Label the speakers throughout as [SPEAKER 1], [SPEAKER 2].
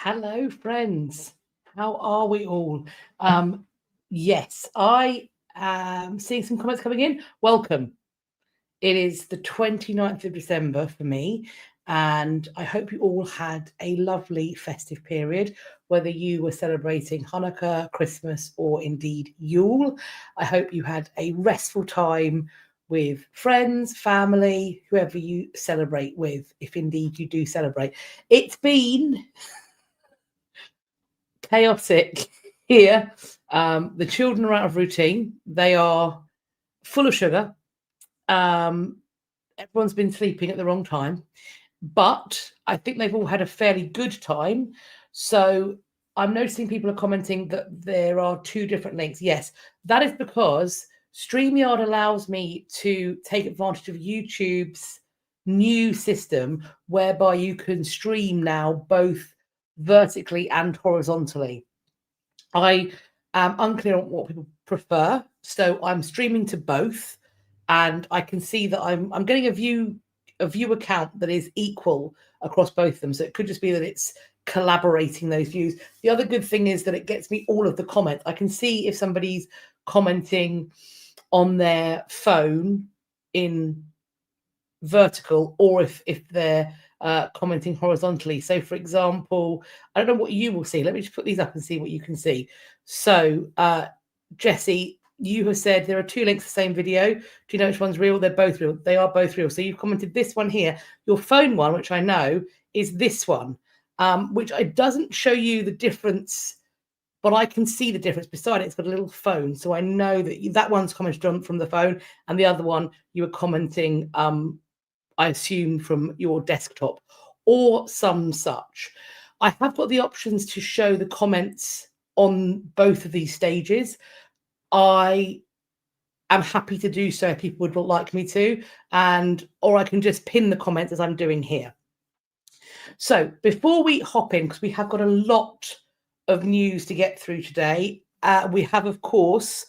[SPEAKER 1] Hello, friends. How are we all? Yes, I am seeing some comments coming in. Welcome. It is the 29th of December for me, and I hope you all had a lovely festive period, whether you were celebrating Hanukkah, Christmas, or indeed Yule. I hope you had a restful time with friends, family, whoever you celebrate with, if indeed you do celebrate. It's been chaotic here. The children are out of routine. They are full of sugar. Everyone's been sleeping at the wrong time, but I think they've all had a fairly good time. So I'm noticing people are commenting that there are two different links. Yes, that is because StreamYard allows me to take advantage of YouTube's new system whereby you can stream now both vertically and horizontally. I am unclear on what people prefer, so I'm streaming to both, and I can see that I'm getting a view account that is equal across both of them. So it could just be that it's collaborating those views. The other good thing is that it gets me all of the comments. I can see if somebody's commenting on their phone in vertical or if they're commenting horizontally. So for example, I don't know what you will see. Let me just put these up and see what you can see. So Jessie, you have said there are two links to the same video. Do you know which one's real? They're both real. They are both real. So you've commented this one here. Your phone one, which I know, is this one, which it doesn't show you the difference, but I can see the difference. Beside it, it's got a little phone. So I know that that one's commented from the phone, and the other one you were commenting, I assume, from your desktop or some such. I have got the options to show the comments on both of these stages. I am happy to do so if people would like me to, or I can just pin the comments as I'm doing here. So before we hop in, because we have got a lot of news to get through today, we have, of course,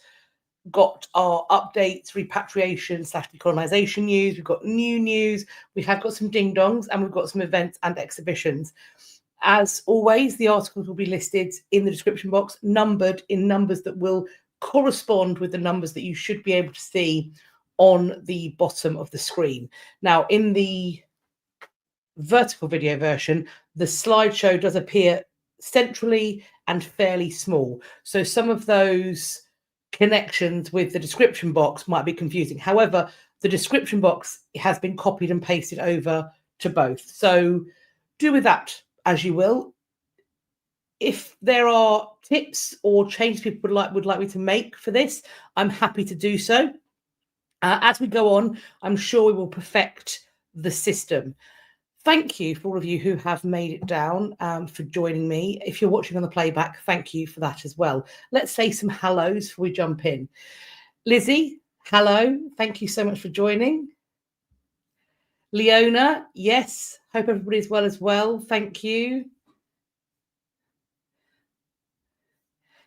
[SPEAKER 1] got our updates, repatriation / decolonization news. We've got new news. We have got some ding dongs, and we've got some events and exhibitions. As always, the articles will be listed in the description box, numbered in numbers that will correspond with the numbers that you should be able to see on the bottom of the screen. Now, in the vertical video version, the slideshow does appear centrally and fairly small. So some of those connections with the description box might be confusing. However, the description box has been copied and pasted over to both. So do with that as you will. If there are tips or changes people would like me to make for this, I'm happy to do so. As we go on, I'm sure we will perfect the system. Thank you for all of you who have made it down, for joining me. If you're watching on the playback, thank you for that as well. Let's say some hellos before we jump in. Lizzie, hello. Thank you so much for joining. Leona, yes. Hope everybody's well as well. Thank you.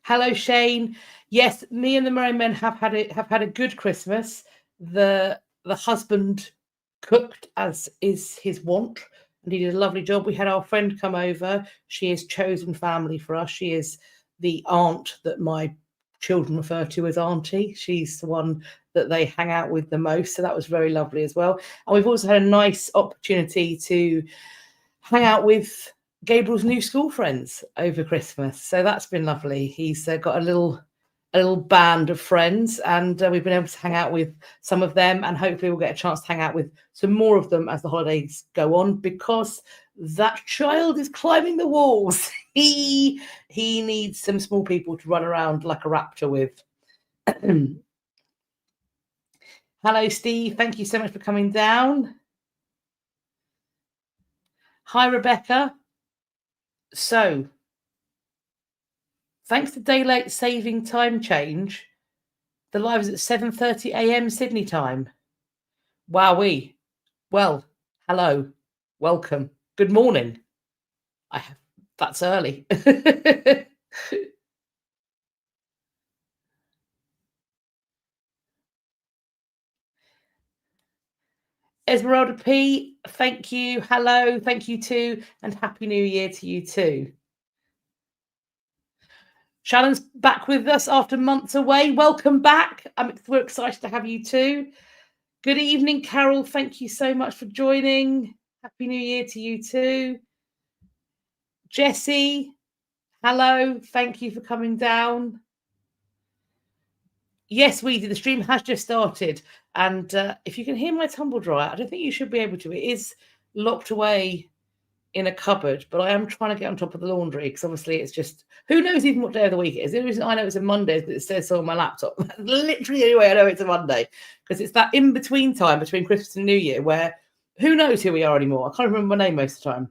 [SPEAKER 1] Hello, Shane. Yes, me and the Merry Men have had a good Christmas. The husband cooked as is his wont, and he did a lovely job. We had our friend come over. She is chosen family for us. She is the aunt that my children refer to as auntie. She's the one that they hang out with the most. So that was very lovely as well. And we've also had a nice opportunity to hang out with Gabriel's new school friends over Christmas. So that's been lovely. He's got a little band of friends, and we've been able to hang out with some of them, and hopefully we'll get a chance to hang out with some more of them as the holidays go on, because that child is climbing the walls. He needs some small people to run around like a raptor with. Hello, Steve. Thank you so much for coming down. Hi, Rebecca. So, thanks to daylight saving time change, the live is at 7:30 a.m. Sydney time. Wowee. Well, hello. Welcome. Good morning. That's early. Esmeralda P, thank you. Hello, thank you too, and Happy New Year to you too. Shannon's back with us after months away. Welcome back. We're excited to have you too. Good evening, Carol. Thank you so much for joining. Happy New Year to you too. Jessie, hello. Thank you for coming down. Yes, we did. The stream has just started. And if you can hear my tumble dryer, I don't think you should be able to. It is locked away in a cupboard, but I am trying to get on top of the laundry because obviously it's just, who knows even what day of the week it is. The only reason I know it's a Monday is because it says so on my laptop. That's literally the only way I know it's a Monday, because it's that in-between time between Christmas and New Year where who knows who we are anymore. I can't remember my name most of the time.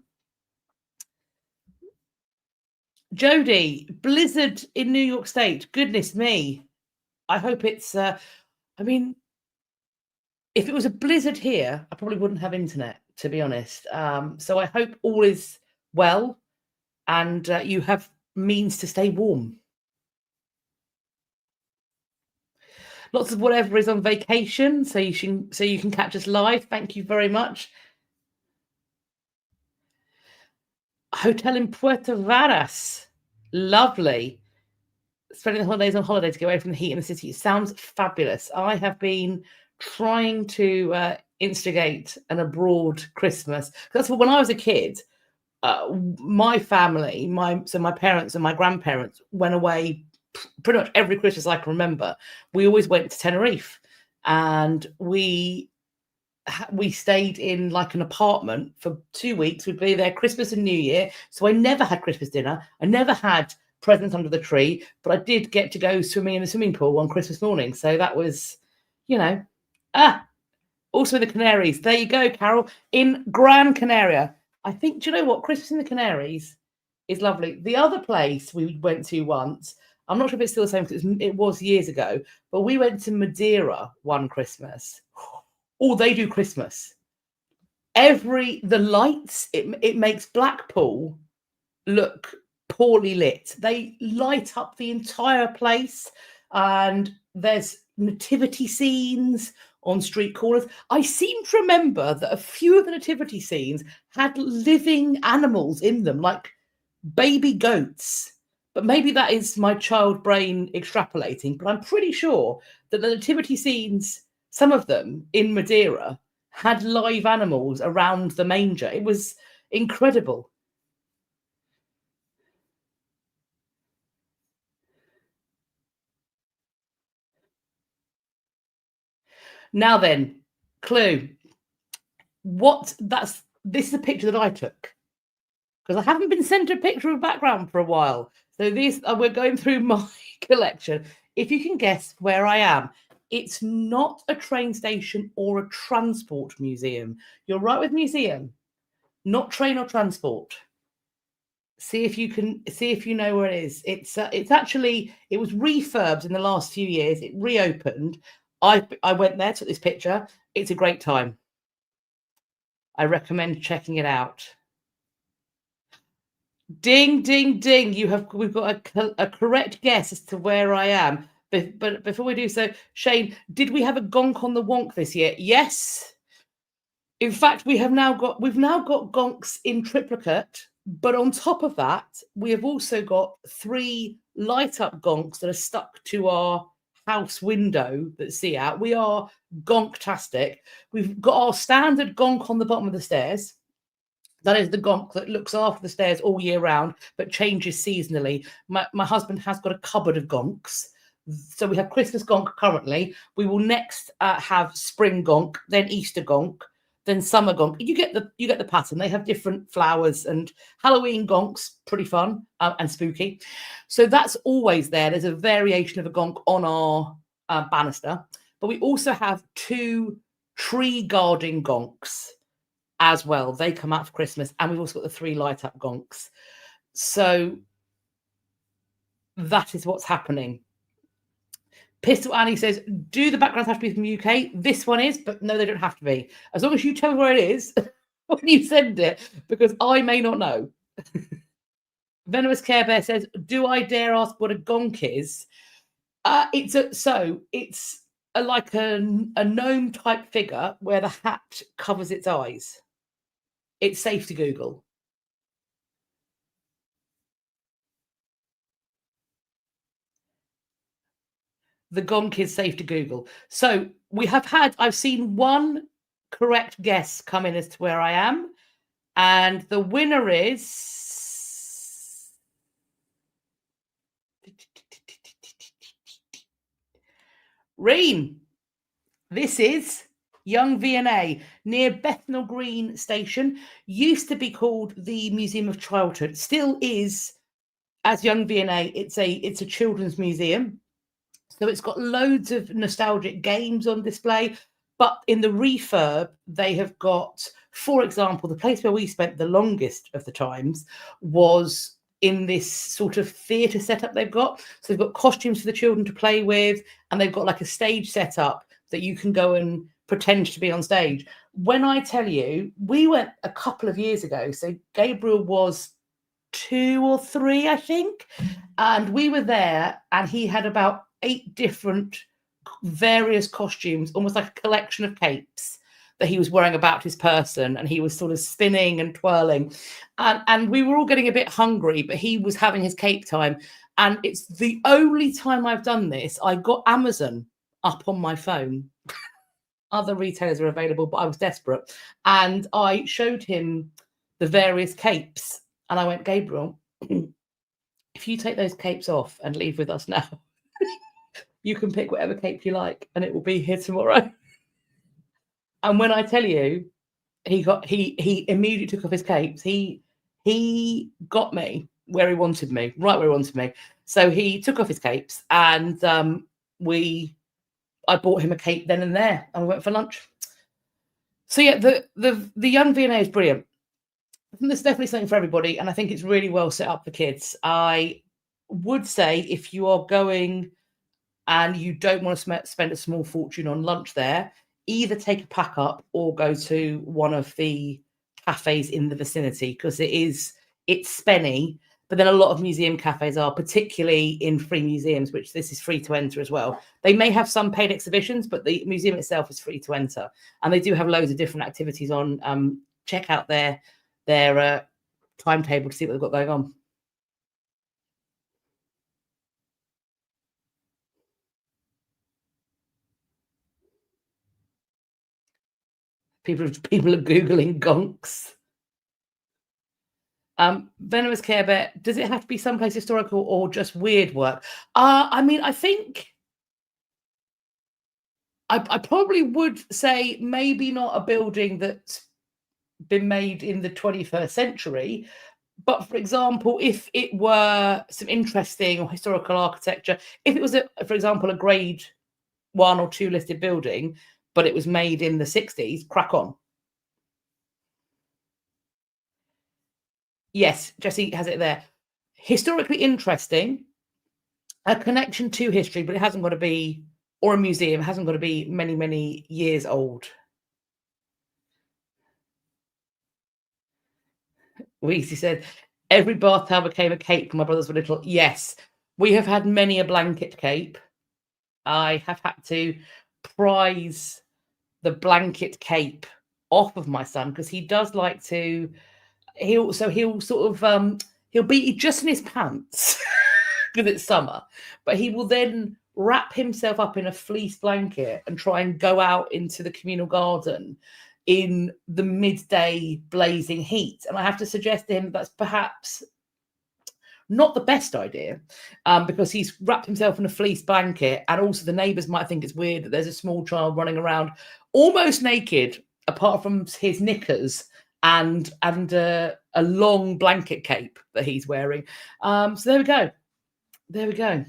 [SPEAKER 1] Jodie, blizzard in New York State. Goodness me. I hope it's, I mean, if it was a blizzard here, I probably wouldn't have internet, to be honest. So I hope all is well and you have means to stay warm. Lots of whatever is on vacation, so you can catch us live. Thank you very much. Hotel in Puerto Varas. Lovely. Spending the holidays on holiday to get away from the heat in the city. It sounds fabulous. I have been trying to instigate an abroad Christmas. That's when I was a kid, my family, my parents and my grandparents went away pretty much every Christmas I can remember. We always went to Tenerife, and we stayed in like an apartment for 2 weeks. We'd be there Christmas and New Year. So I never had Christmas dinner. I never had presents under the tree, but I did get to go swimming in the swimming pool on Christmas morning. So that was, also in the Canaries. There you go, Carol, in Gran Canaria. I think, do you know what? Christmas in the Canaries is lovely. The other place we went to once, I'm not sure if it's still the same because it was years ago, but we went to Madeira one Christmas. Oh, they do Christmas. The lights, it makes Blackpool look poorly lit. They light up the entire place, and there's nativity scenes on street corners. I seem to remember that a few of the nativity scenes had living animals in them, like baby goats. But maybe that is my child brain extrapolating, but I'm pretty sure that the nativity scenes, some of them in Madeira, had live animals around the manger. It was incredible. Now then, clue. This is a picture that I took, because I haven't been sent a picture of background for a while. So we're going through my collection. If you can guess where I am, it's not a train station or a transport museum. You're right with museum, not train or transport. See if you know where it is. It's actually, it was refurbed in the last few years. It reopened. I went there, took this picture. It's a great time. I recommend checking it out. Ding, ding, ding. We've got a correct guess as to where I am. But before we do so, Shane, did we have a gonk on the wonk this year? Yes. In fact, we've now got gonks in triplicate, but on top of that, we have also got 3 light up gonks that are stuck to our house window that see out. We are gonktastic. We've got our standard gonk on the bottom of the stairs. That is the gonk that looks after the stairs all year round, but changes seasonally. My husband has got a cupboard of gonks. So we have Christmas gonk currently. We will next have spring gonk, then Easter gonk, then summer gonk. You get the pattern. They have different flowers, and Halloween gonks, pretty fun and spooky. So that's always there. There's a variation of a gonk on our banister, but we also have 2 tree guarding gonks as well. They come out for Christmas, and we've also got the 3 light up gonks. So that is what's happening. Pistol Annie says, do the backgrounds have to be from the UK? This one is, but no, they don't have to be. As long as you tell me where it is when you send it, because I may not know. Venomous Care Bear says, do I dare ask what a gonk is? It's like a gnome type figure where the hat covers its eyes. It's safe to Google. The gonk is safe to Google. So I've seen one correct guess come in as to where I am. And the winner is Reen. This is Young V&A near Bethnal Green Station. Used to be called the Museum of Childhood. Still is as Young V&A. It's a children's museum. So it's got loads of nostalgic games on display. But in the refurb, they have got, for example, the place where we spent the longest of the times was in this sort of theatre setup they've got. So they've got costumes for the children to play with, and they've got like a stage set up that you can go and pretend to be on stage. When I tell you, we went a couple of years ago. So Gabriel was 2 or 3, I think. And we were there, and he had about 8 different various costumes, almost like a collection of capes that he was wearing about his person, and he was sort of spinning and twirling, and we were all getting a bit hungry, but he was having his cape time. And it's the only time I've done this. I got Amazon up on my phone. Other retailers are available, but I was desperate, and I showed him the various capes, and I went, Gabriel, if you take those capes off and leave with us now, you can pick whatever cape you like, and it will be here tomorrow. And when I tell you, he immediately took off his capes. He got me where he wanted me, right where he wanted me. So he took off his capes, and I bought him a cape then and there, and we went for lunch. So yeah, the Young V&A is brilliant. I think there's definitely something for everybody, and I think it's really well set up for kids. I would say if you are going and you don't want to spend a small fortune on lunch there, either take a pack up or go to one of the cafes in the vicinity, because it's spenny. But then a lot of museum cafes are, particularly in free museums, which this is free to enter as well. They may have some paid exhibitions, but the museum itself is free to enter. And they do have loads of different activities on. Check out their timetable to see what they've got going on. People are Googling gonks. Venomous Care Bear, does it have to be someplace historical or just weird work? I mean, I think I probably would say maybe not a building that's been made in the 21st century. But for example, if it were some interesting or historical architecture, if it was, for example, a grade 1 or 2 listed building, but it was made in the 60s, crack on. Yes, Jessie has it there. Historically interesting, a connection to history, but it hasn't got to be, or a museum, it hasn't got to be many, many years old. Weezy said, every bath towel became a cape when my brothers were little. Yes, we have had many a blanket cape. I have had to prize the blanket cape off of my son, because he does like to, he'll sort of, he'll be just in his pants because it's summer, but he will then wrap himself up in a fleece blanket and try and go out into the communal garden in the midday blazing heat. And I have to suggest to him that's perhaps not the best idea, because he's wrapped himself in a fleece blanket, and also the neighbours might think it's weird that there's a small child running around almost naked, apart from his knickers and a long blanket cape that he's wearing. So there we go. There we go.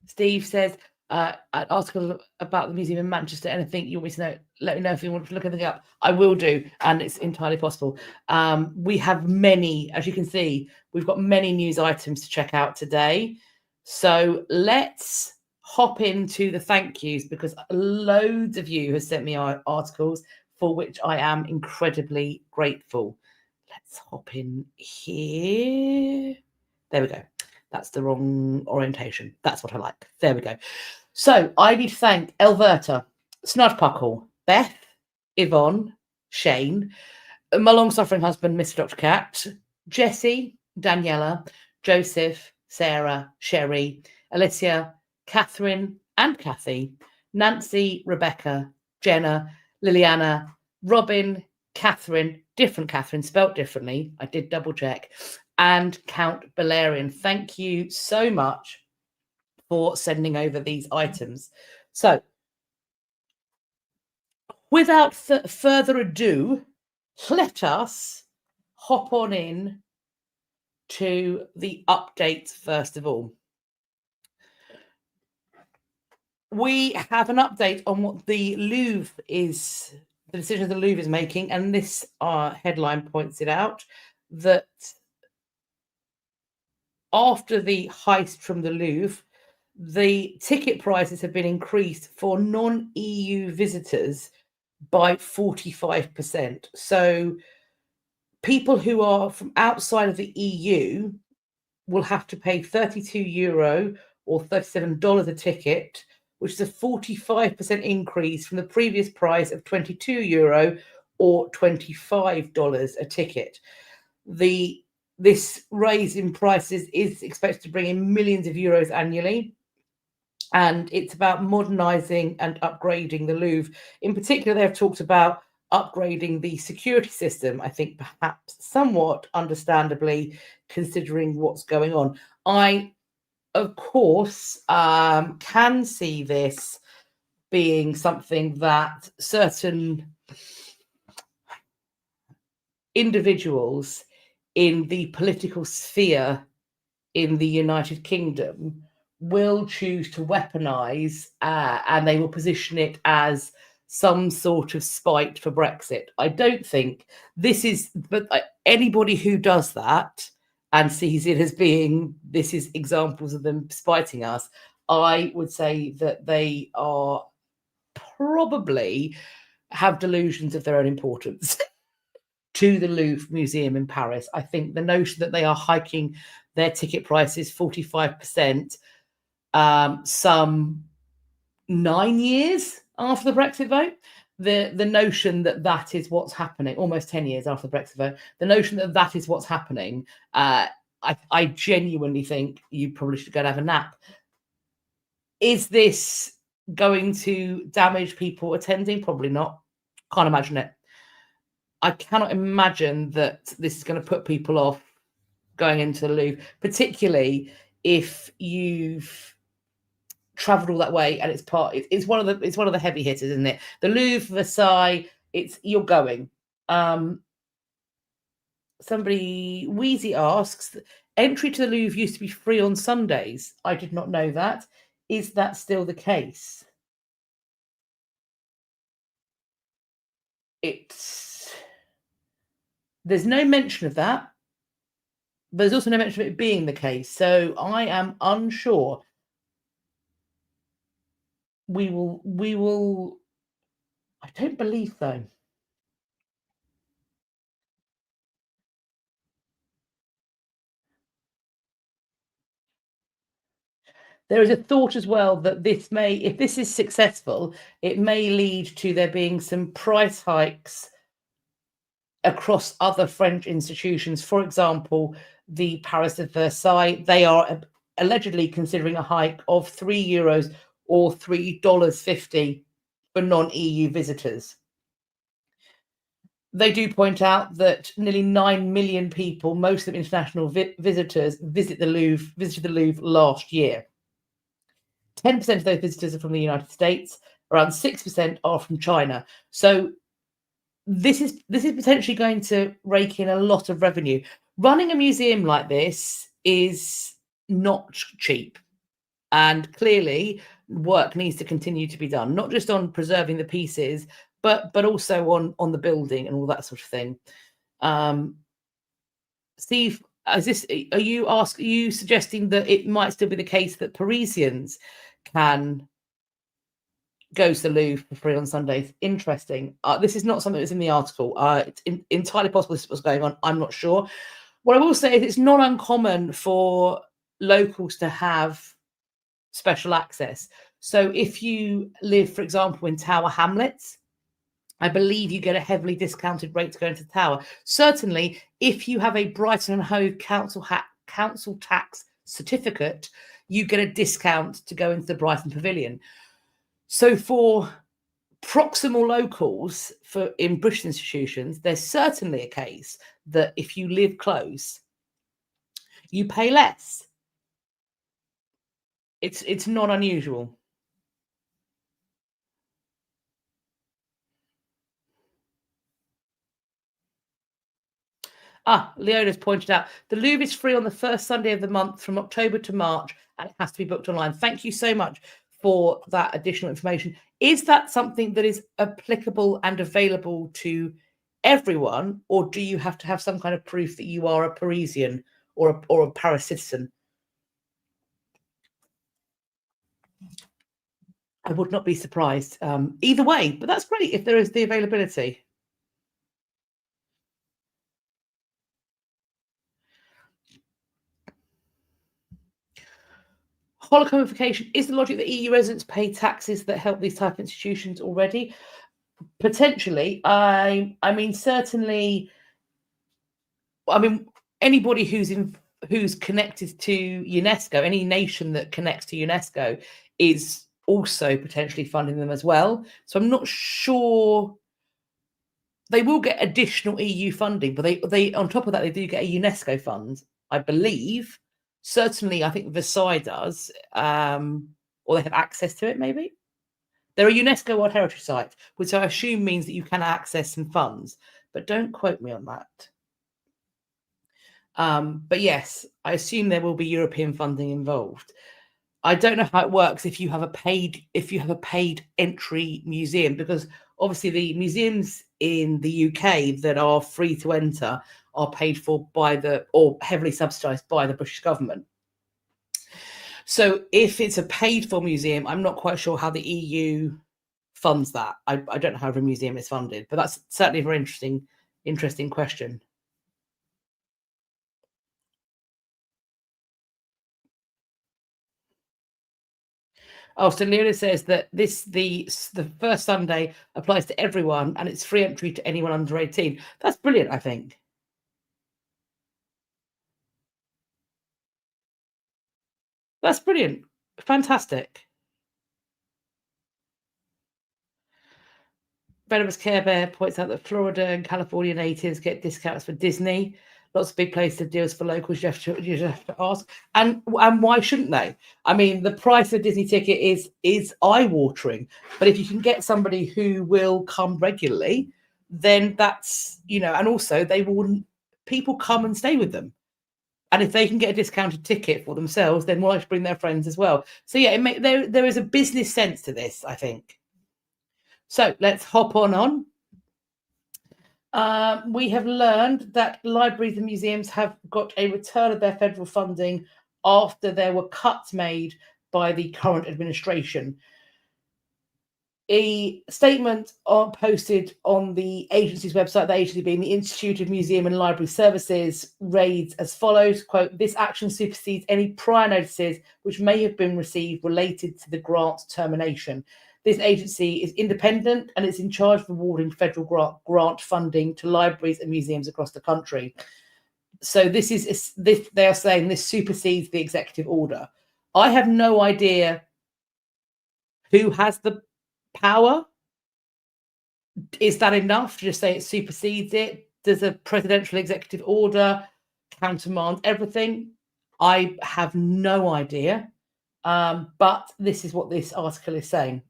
[SPEAKER 1] Steve says, an article about the museum in Manchester. Anything you want me to know, let me know if you want to look anything up. I will do, and it's entirely possible. We have many, as you can see, we've got many news items to check out today. So let's hop into the thank yous, because loads of you have sent me articles for which I am incredibly grateful. Let's hop in here. There we go. That's the wrong orientation. That's what I like. There we go. So I need to thank Elverta, Snudpuckle, Beth, Yvonne, Shane, my long-suffering husband, Mr. Dr. Cat, Jessie, Daniella, Joseph, Sarah, Sheri, Alicia, Katheryn and Kathy, Nancy, Rebecca, Jenna, Liliana, Robyn, Katherine, different Katherine, spelt differently. I did double check. And Count Balerion. Thank you so much for sending over these items. So, without further ado, let us hop on in to the updates first of all. We have an update on what the Louvre is, the decision the Louvre is making, and this headline points it out, that after the heist from the Louvre, the ticket prices have been increased for non-EU visitors by 45%. So people who are from outside of the EU will have to pay €32 or $37 a ticket, which is a 45% increase from the previous price of €22 or $25 a ticket. This raise in prices is expected to bring in millions of euros annually, and it's about modernising and upgrading the Louvre. In particular, they've talked about upgrading the security system, I think perhaps somewhat understandably, considering what's going on. I, of course, can see this being something that certain individuals in the political sphere in the United Kingdom will choose to weaponize, and they will position it as some sort of spite for Brexit. I don't think this is, but anybody who does that and sees it as being, this is examples of them spiting us, I would say that they are probably have delusions of their own importance to the Louvre Museum in Paris. I think the notion that they are hiking their ticket prices 45%, some 9 years after the Brexit vote, the notion that that is what's happening, almost 10 years after the Brexit vote, the notion that that is what's happening, I genuinely think you probably should go and have a nap. Is this going to damage people attending? Probably not. Can't imagine it. I cannot imagine that this is going to put people off going into the Louvre, particularly if you've travelled all that way and it's one of the heavy hitters, isn't it? The Louvre, Versailles, you're going. Somebody, Wheezy asks, entry to the Louvre used to be free on Sundays. I did not know that. Is that still the case? There's no mention of that. There's also no mention of it being the case. So I am unsure. We will. I don't believe so. There is a thought as well that this may, if this is successful, it may lead to there being some price hikes across other French institutions. For example, the Paris of Versailles, they are allegedly considering a hike of €3 or $3.50 for non-EU visitors. They do point out that nearly 9 million people, most of them international visitors, visited the Louvre last year. 10% of those visitors are from the United States. Around 6% are from China. So this is potentially going to rake in a lot of revenue. Running a museum like this is not cheap, and clearly work needs to continue to be done, not just on preserving the pieces, but also on the building and all that sort of thing. Steve, are you suggesting that it might still be the case that Parisians can go to the Louvre for free on Sundays? Interesting. This is not something that's in the article. It's entirely possible this is what's going on. I'm not sure. What I will say is it's not uncommon for locals to have special access. So if you live, for example, in Tower Hamlets, I believe you get a heavily discounted rate to go into the tower. Certainly, if you have a Brighton and Hove council tax certificate, you get a discount to go into the Brighton Pavilion. So for proximal locals in British institutions, there's certainly a case that if you live close, you pay less. It's not unusual. Leona's pointed out the Louvre is free on the first Sunday of the month from October to March, and it has to be booked online. Thank you so much for that additional information. Is that something that is applicable and available to everyone, or do you have to have some kind of proof that you are a Parisian or a Paris citizen? I would not be surprised either way, but that's great if there is the availability. Holocomification, is the logic that EU residents pay taxes that help these type of institutions already? Potentially. I mean, certainly. I mean, anybody who's connected to UNESCO, any nation that connects to UNESCO, is also potentially funding them as well. So I'm not sure. They will get additional EU funding, but they on top of that they do get a UNESCO fund, I believe. Certainly, I think Versailles does, or they have access to it. Maybe they're a UNESCO World Heritage Site, which I assume means that you can access some funds, but don't quote me on that. But yes, I assume there will be European funding involved. I don't know how it works if you have a paid entry museum, because obviously the museums in the UK that are free to enter are paid for or heavily subsidised by the British government. So if it's a paid for museum, I'm not quite sure how the EU funds that. I don't know how every museum is funded, but that's certainly a very interesting question. Oh, so Leona says that the first Sunday applies to everyone and it's free entry to anyone under 18. That's brilliant, I think. That's brilliant. Fantastic. Venomous Care Bear points out that Florida and California natives get discounts for Disney. Lots of big places deals for locals. You have to ask, and why shouldn't they? I mean, the price of a Disney ticket is eye-watering, but if you can get somebody who will come regularly, then that's and also people come and stay with them, and if they can get a discounted ticket for themselves, then why bring their friends as well? So yeah, there is a business sense to this, I think. So let's hop on. We have learned that libraries and museums have got a return of their federal funding after there were cuts made by the current administration. A statement posted on the agency's website, the agency being the Institute of Museum and Library Services, reads as follows, quote, "This action supersedes any prior notices which may have been received related to the grant termination. This agency is independent and it's in charge of awarding federal grant funding to libraries and museums across the country." So they are saying this supersedes the executive order. I have no idea who has the power. Is that enough to just say it supersedes it? Does a presidential executive order countermand everything? I have no idea. But this is what this article is saying.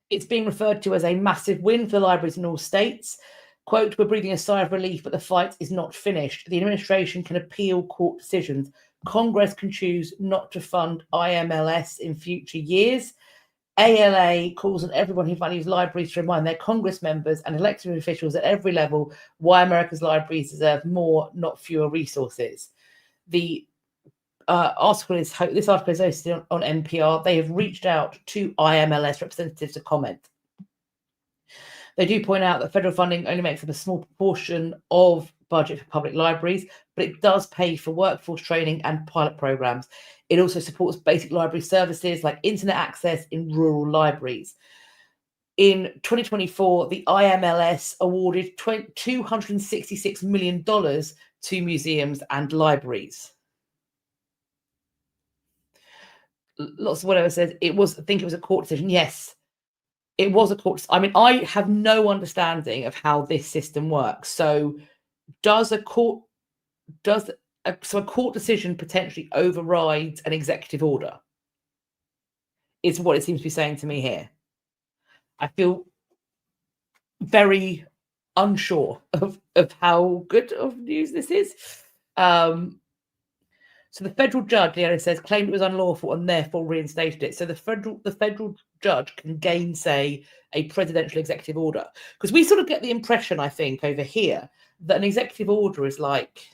[SPEAKER 1] It's being referred to as a massive win for the libraries in all states. Quote, "We're breathing a sigh of relief, but the fight is not finished. The administration can appeal court decisions. Congress can choose not to fund IMLS in future years. ALA calls on everyone who values libraries to remind their Congress members and elected officials at every level why America's libraries deserve more, not fewer resources." The article is hosted on NPR. They have reached out to IMLS representatives to comment. They do point out that federal funding only makes up a small proportion of budget for public libraries, but it does pay for workforce training and pilot programs. It also supports basic library services like internet access in rural libraries. In 2024, the IMLS awarded $266 million to museums and libraries. Lots of whatever says it was, I think it was a court decision. Yes, it was a court. I mean, I have no understanding of how this system works. So does a court decision potentially override an executive order? Is what it seems to be saying to me here. I feel very unsure of how good of news this is. So the federal judge, Leona says, claimed it was unlawful and therefore reinstated it. So the federal judge can gainsay a presidential executive order. Because we sort of get the impression, I think, over here, that an executive order is like,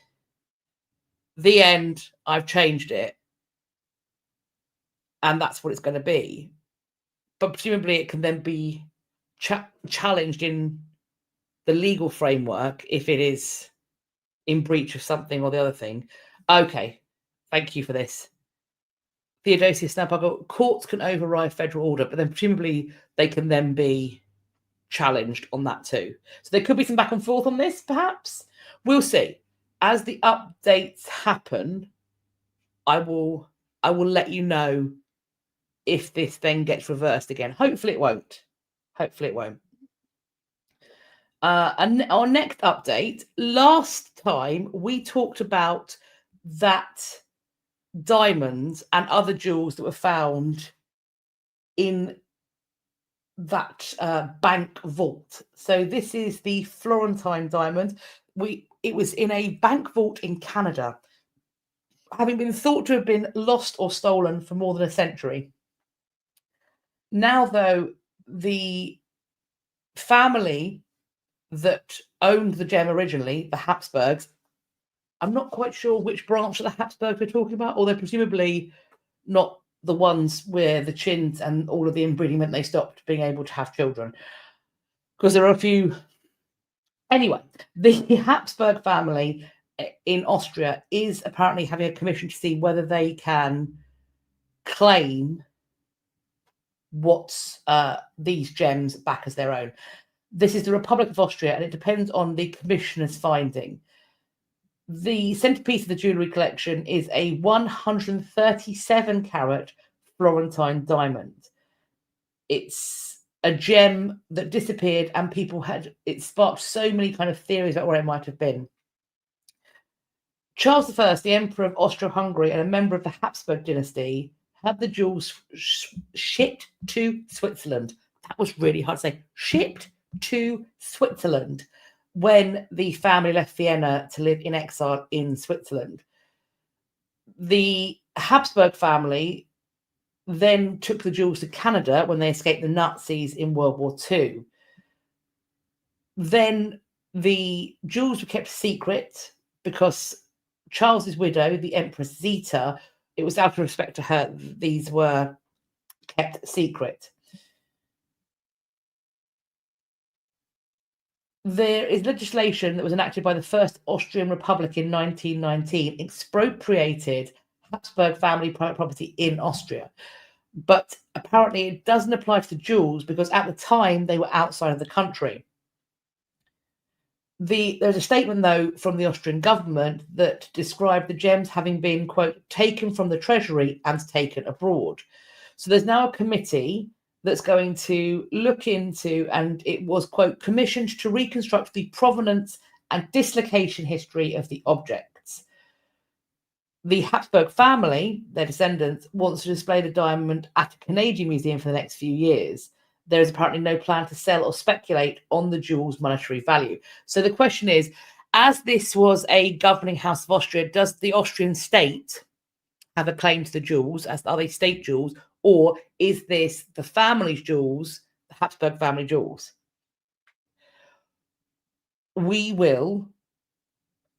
[SPEAKER 1] the end, I've changed it, and that's what it's going to be. But presumably it can then be challenged in the legal framework if it is in breach of something or the other thing. Okay, thank you for this. Theodosius Snudpuckle, courts can override federal order, but then presumably they can then be challenged on that too. So there could be some back and forth on this, perhaps. We'll see. As the updates happen, I will let you know if this then gets reversed again. Hopefully it won't. Hopefully it won't. And our next update, last time we talked about that diamonds and other jewels that were found in that bank vault. So this is the Florentine diamond. It was in a bank vault in Canada, having been thought to have been lost or stolen for more than a century. Now, though, the family that owned the gem originally, the Habsburgs, I'm not quite sure which branch of the Habsburgs we're talking about, although presumably not the ones where the chins and all of the inbreeding meant they stopped being able to have children. Because there are a few. Anyway, the Habsburg family in Austria is apparently having a commission to see whether they can claim what's these gems back as their own. This is the Republic of Austria, and it depends on the commissioner's finding. The centerpiece of the jewellery collection is a 137-carat Florentine diamond. It's a gem that disappeared, and it sparked so many kind of theories about where it might have been. Charles I, the Emperor of Austria-Hungary and a member of the Habsburg dynasty, had the jewels shipped to Switzerland. That was really hard to say. Shipped to Switzerland when the family left Vienna to live in exile in Switzerland. The Habsburg family then took the jewels to Canada when they escaped the Nazis in World War II. Then the jewels were kept secret because Charles's widow, the Empress Zita, it was out of respect to her, these were kept secret. There is legislation that was enacted by the First Austrian Republic in 1919, expropriated Habsburg family private property in Austria. But apparently it doesn't apply to the jewels because at the time they were outside of the country. There's a statement, though, from the Austrian government that described the gems having been, quote, taken from the treasury and taken abroad. So there's now a committee that's going to look into, and it was, quote, commissioned to reconstruct the provenance and dislocation history of the objects. The Habsburg family, their descendants, wants to display the diamond at a Canadian museum for the next few years. There is apparently no plan to sell or speculate on the jewel's monetary value. So the question is, as this was a governing house of Austria, does the Austrian state have a claim to the jewels? Are they state jewels? Or is this the family's jewels, the Habsburg family jewels? We will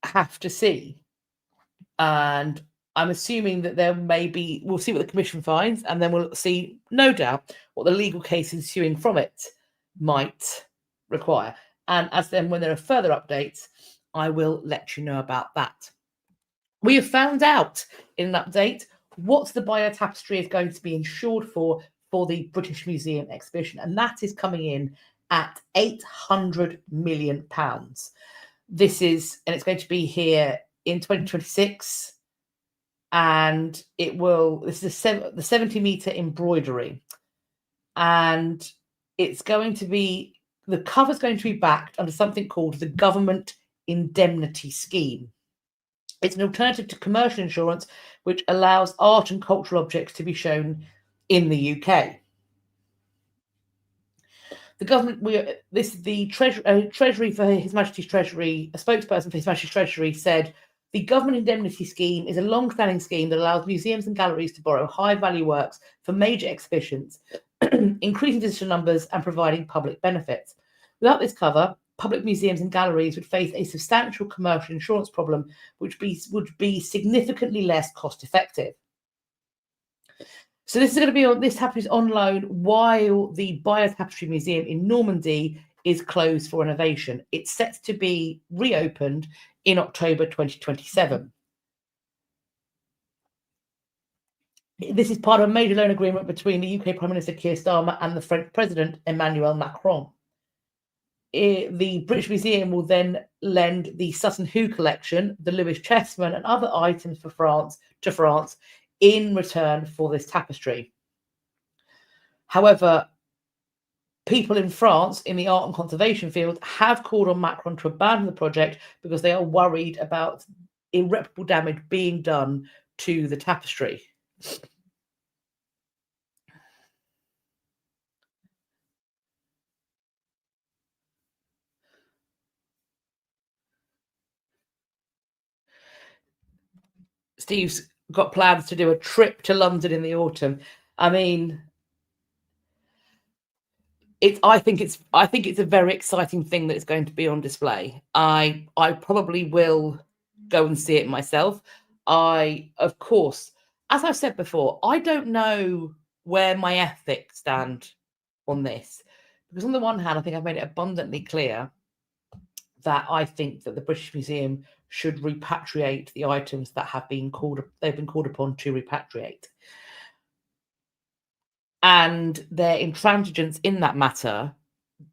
[SPEAKER 1] have to see. And I'm assuming that we'll see what the commission finds, and then we'll see, no doubt, what the legal case ensuing from it might require. And when there are further updates, I will let you know about that. We have found out in an update what the Bayeux tapestry is going to be insured for for the British Museum exhibition, and that is coming in at £800 million. And it's going to be here in 2026, and this is the 70-meter embroidery, and it's going to be, the cover's going to be backed under something called the Government Indemnity Scheme. It's an alternative to commercial insurance, which allows art and cultural objects to be shown in the UK. The government, the Treasury for His Majesty's Treasury, a spokesperson for His Majesty's Treasury said, the Government Indemnity Scheme is a long-standing scheme that allows museums and galleries to borrow high-value works for major exhibitions, increasing visitor numbers and providing public benefits. Without this cover, public museums and galleries would face a substantial commercial insurance problem, which would be significantly less cost-effective. So this is going to be on, this tapestry is on loan while the Bayeux Tapestry Museum in Normandy is closed for renovation. It's set to be reopened in October 2027. This is part of a major loan agreement between the UK Prime Minister Keir Starmer and the French President Emmanuel Macron. The British Museum will then lend the Sutton Hoo collection, the Louis Chessman, and other items to France in return for this tapestry. However, people in France in the art and conservation field have called on Macron to abandon the project because they are worried about irreparable damage being done to the tapestry. Steve's got plans to do a trip to London in the autumn. I mean, I think it's a very exciting thing that is going to be on display. I probably will go and see it myself. Of course, as I've said before, I don't know where my ethics stand on this, because on the one hand, I think I've made it abundantly clear that I think that the British Museum should repatriate the items that they've been called upon to repatriate. And their intransigence in that matter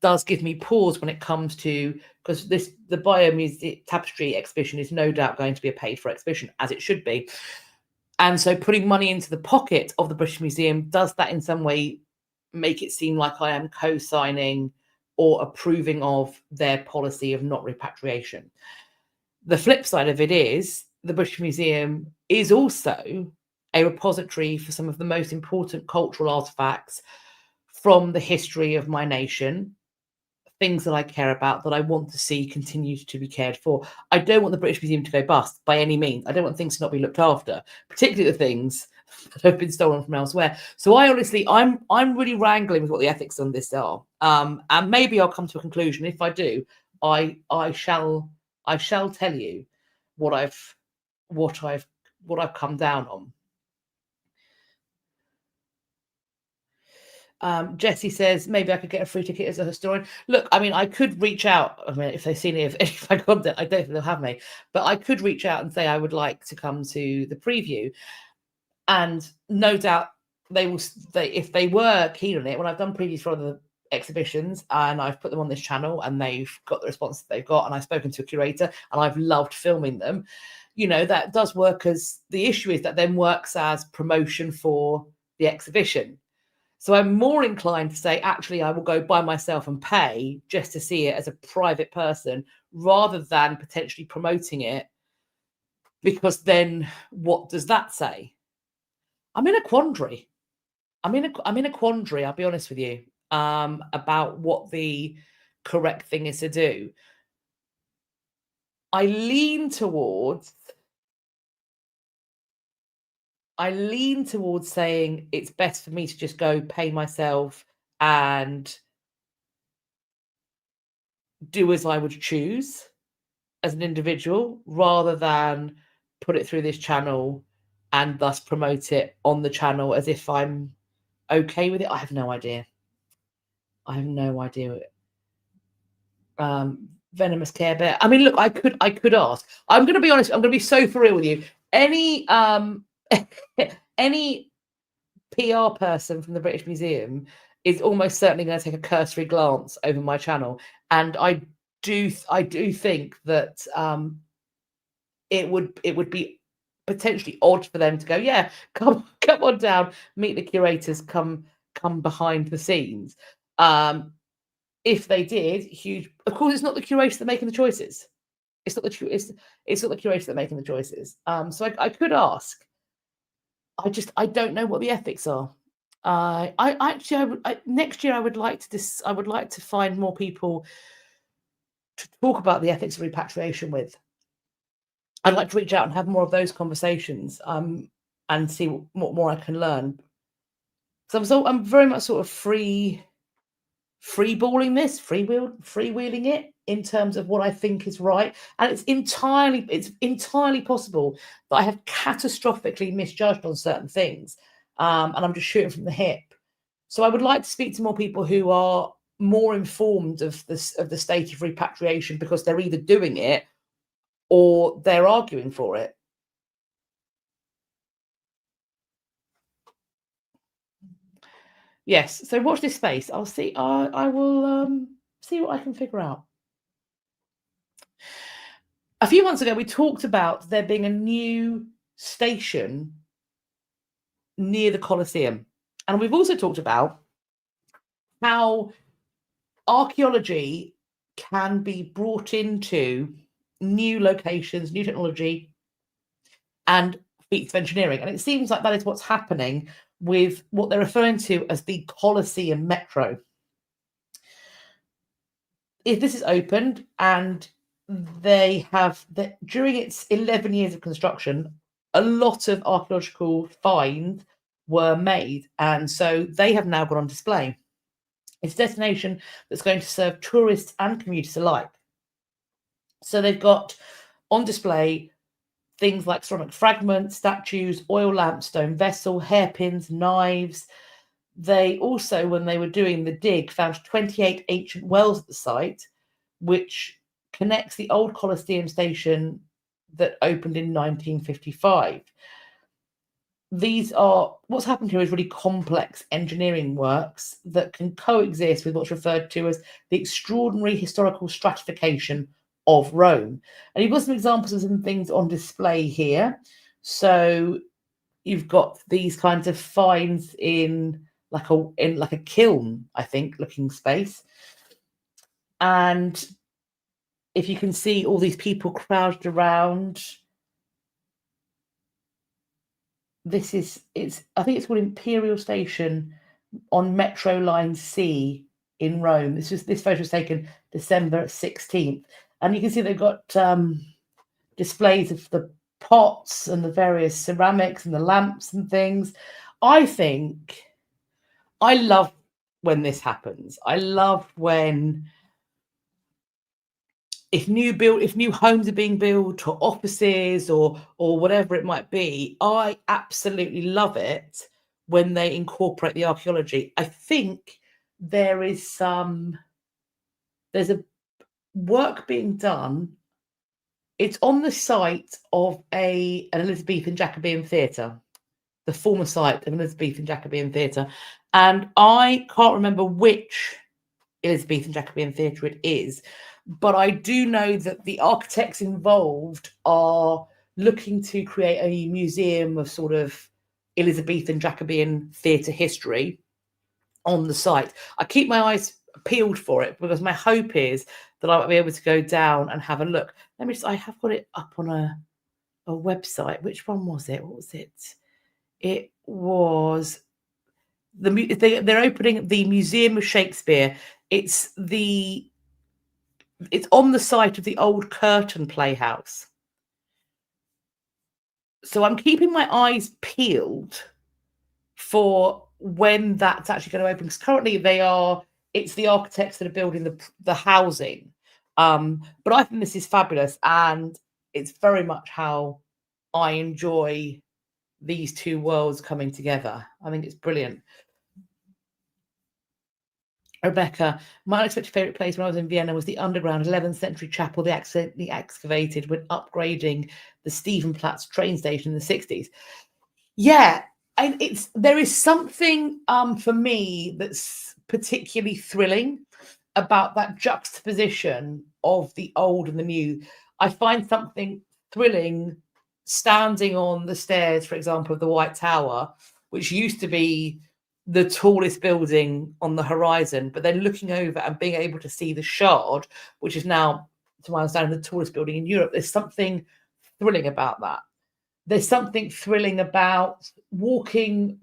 [SPEAKER 1] does give me pause when it comes to, because the Bayeux Tapestry exhibition is no doubt going to be a paid-for exhibition, as it should be. And so putting money into the pocket of the British Museum, does that in some way make it seem like I am co-signing or approving of their policy of not repatriation? The flip side of it is the British Museum is also a repository for some of the most important cultural artifacts from the history of my nation, things that I care about, that I want to see continue to be cared for. I don't want the British Museum to go bust by any means. I don't want things to not be looked after, particularly the things that have been stolen from elsewhere. So I'm really wrangling with what the ethics on this are. And maybe I'll come to a conclusion. If I do, I shall tell you what I've come down on. Jessie says maybe I could get a free ticket as a historian. Look, I mean, I could reach out. I mean, if they've seen it, if I got it, I don't think they'll have me. But I could reach out and say I would like to come to the preview, and no doubt if they were keen on it. When I've done previews for other exhibitions and I've put them on this channel and they've got the response that they've got, and I've spoken to a curator and I've loved filming them, you know, that does work. As the issue is that then works as promotion for the exhibition. So I'm more inclined to say, actually, I will go by myself and pay just to see it as a private person, rather than potentially promoting it, because then what does that say? I'm in a quandary. I'm in a quandary, I'll be honest with you, about what the correct thing is to do. I lean towards saying it's best for me to just go pay myself and do as I would choose as an individual, rather than put it through this channel and thus promote it on the channel as if I'm okay with it. I have no idea. Venomous Care Bear. I mean, look, I could ask. I'm going to be honest. I'm going to be so for real with you. Any PR person from the British Museum is almost certainly going to take a cursory glance over my channel, and I do think that it would be potentially odd for them to go, yeah, come on down, meet the curators, come behind the scenes. If they did, huge. Of course, it's not the curators that are making the choices. It's not the curators that are making the choices. So I could ask. I don't know what the ethics are. Next year I would like to find more people to talk about the ethics of repatriation with. I'd like to reach out and have more of those conversations, and see what more I can learn. So I'm very much sort of freewheeling it in terms of what I think is right, and it's entirely possible that I have catastrophically misjudged on certain things, and I'm just shooting from the hip. So I would like to speak to more people who are more informed of the state of repatriation, because they're either doing it or they're arguing for it. Yes, so watch this space. I'll see. I will see what I can figure out. A few months ago, we talked about there being a new station near the Colosseum, and we've also talked about how archaeology can be brought into new locations, new technology, and feats of engineering. And it seems like that is what's happening with what they're referring to as the Colosseum Metro. If this is opened, and they have during its 11 years of construction, a lot of archaeological finds were made, and so they have now got on display. It's a destination that's going to serve tourists and commuters alike. So they've got on display things like ceramic fragments, statues, oil lamp, stone vessel, hairpins, knives. They also, when they were doing the dig, found 28 ancient wells at the site, which connects the old Colosseum station that opened in 1955. What's happened here is really complex engineering works that can coexist with what's referred to as the extraordinary historical stratification of Rome. And you've got some examples of some things on display here. So you've got these kinds of finds in like a kiln, I think, looking space. And if you can see all these people crowded around, I think it's called Imperial Station on Metro Line C in Rome. This photo was taken December 16th. And you can see they've got displays of the pots and the various ceramics and the lamps and things. I love when this happens. I love when if new homes are being built, or offices, or whatever it might be, I absolutely love it when they incorporate the archaeology. I think there's a work being done. It's on the site of an Elizabethan Jacobean theatre, the former site of an Elizabethan Jacobean theatre, and I can't remember which Elizabethan Jacobean theatre it is, but I do know that the architects involved are looking to create a museum of sort of Elizabethan Jacobean theatre history on the site. I keep my eyes peeled for it, because my hope is that I might be able to go down and have a look. I have got it up on a website. Which one was it? What was it? It was they're opening the Museum of Shakespeare. It's on the site of the old Curtain Playhouse. So I'm keeping my eyes peeled for when that's actually going to open, because currently it's the architects that are building the housing. But I think this is fabulous, and it's very much how I enjoy these two worlds coming together. I think it's brilliant. Rebecca, my unexpected favourite place when I was in Vienna was the underground 11th century chapel they accidentally excavated when upgrading the Stephenplatz train station in the 60s. Yeah, And there is something for me that's particularly thrilling about that juxtaposition of the old and the new. I find something thrilling standing on the stairs, for example, of the White Tower, which used to be the tallest building on the horizon, but then looking over and being able to see the Shard, which is now, to my understanding, the tallest building in Europe. There's something thrilling about that. There's something thrilling about walking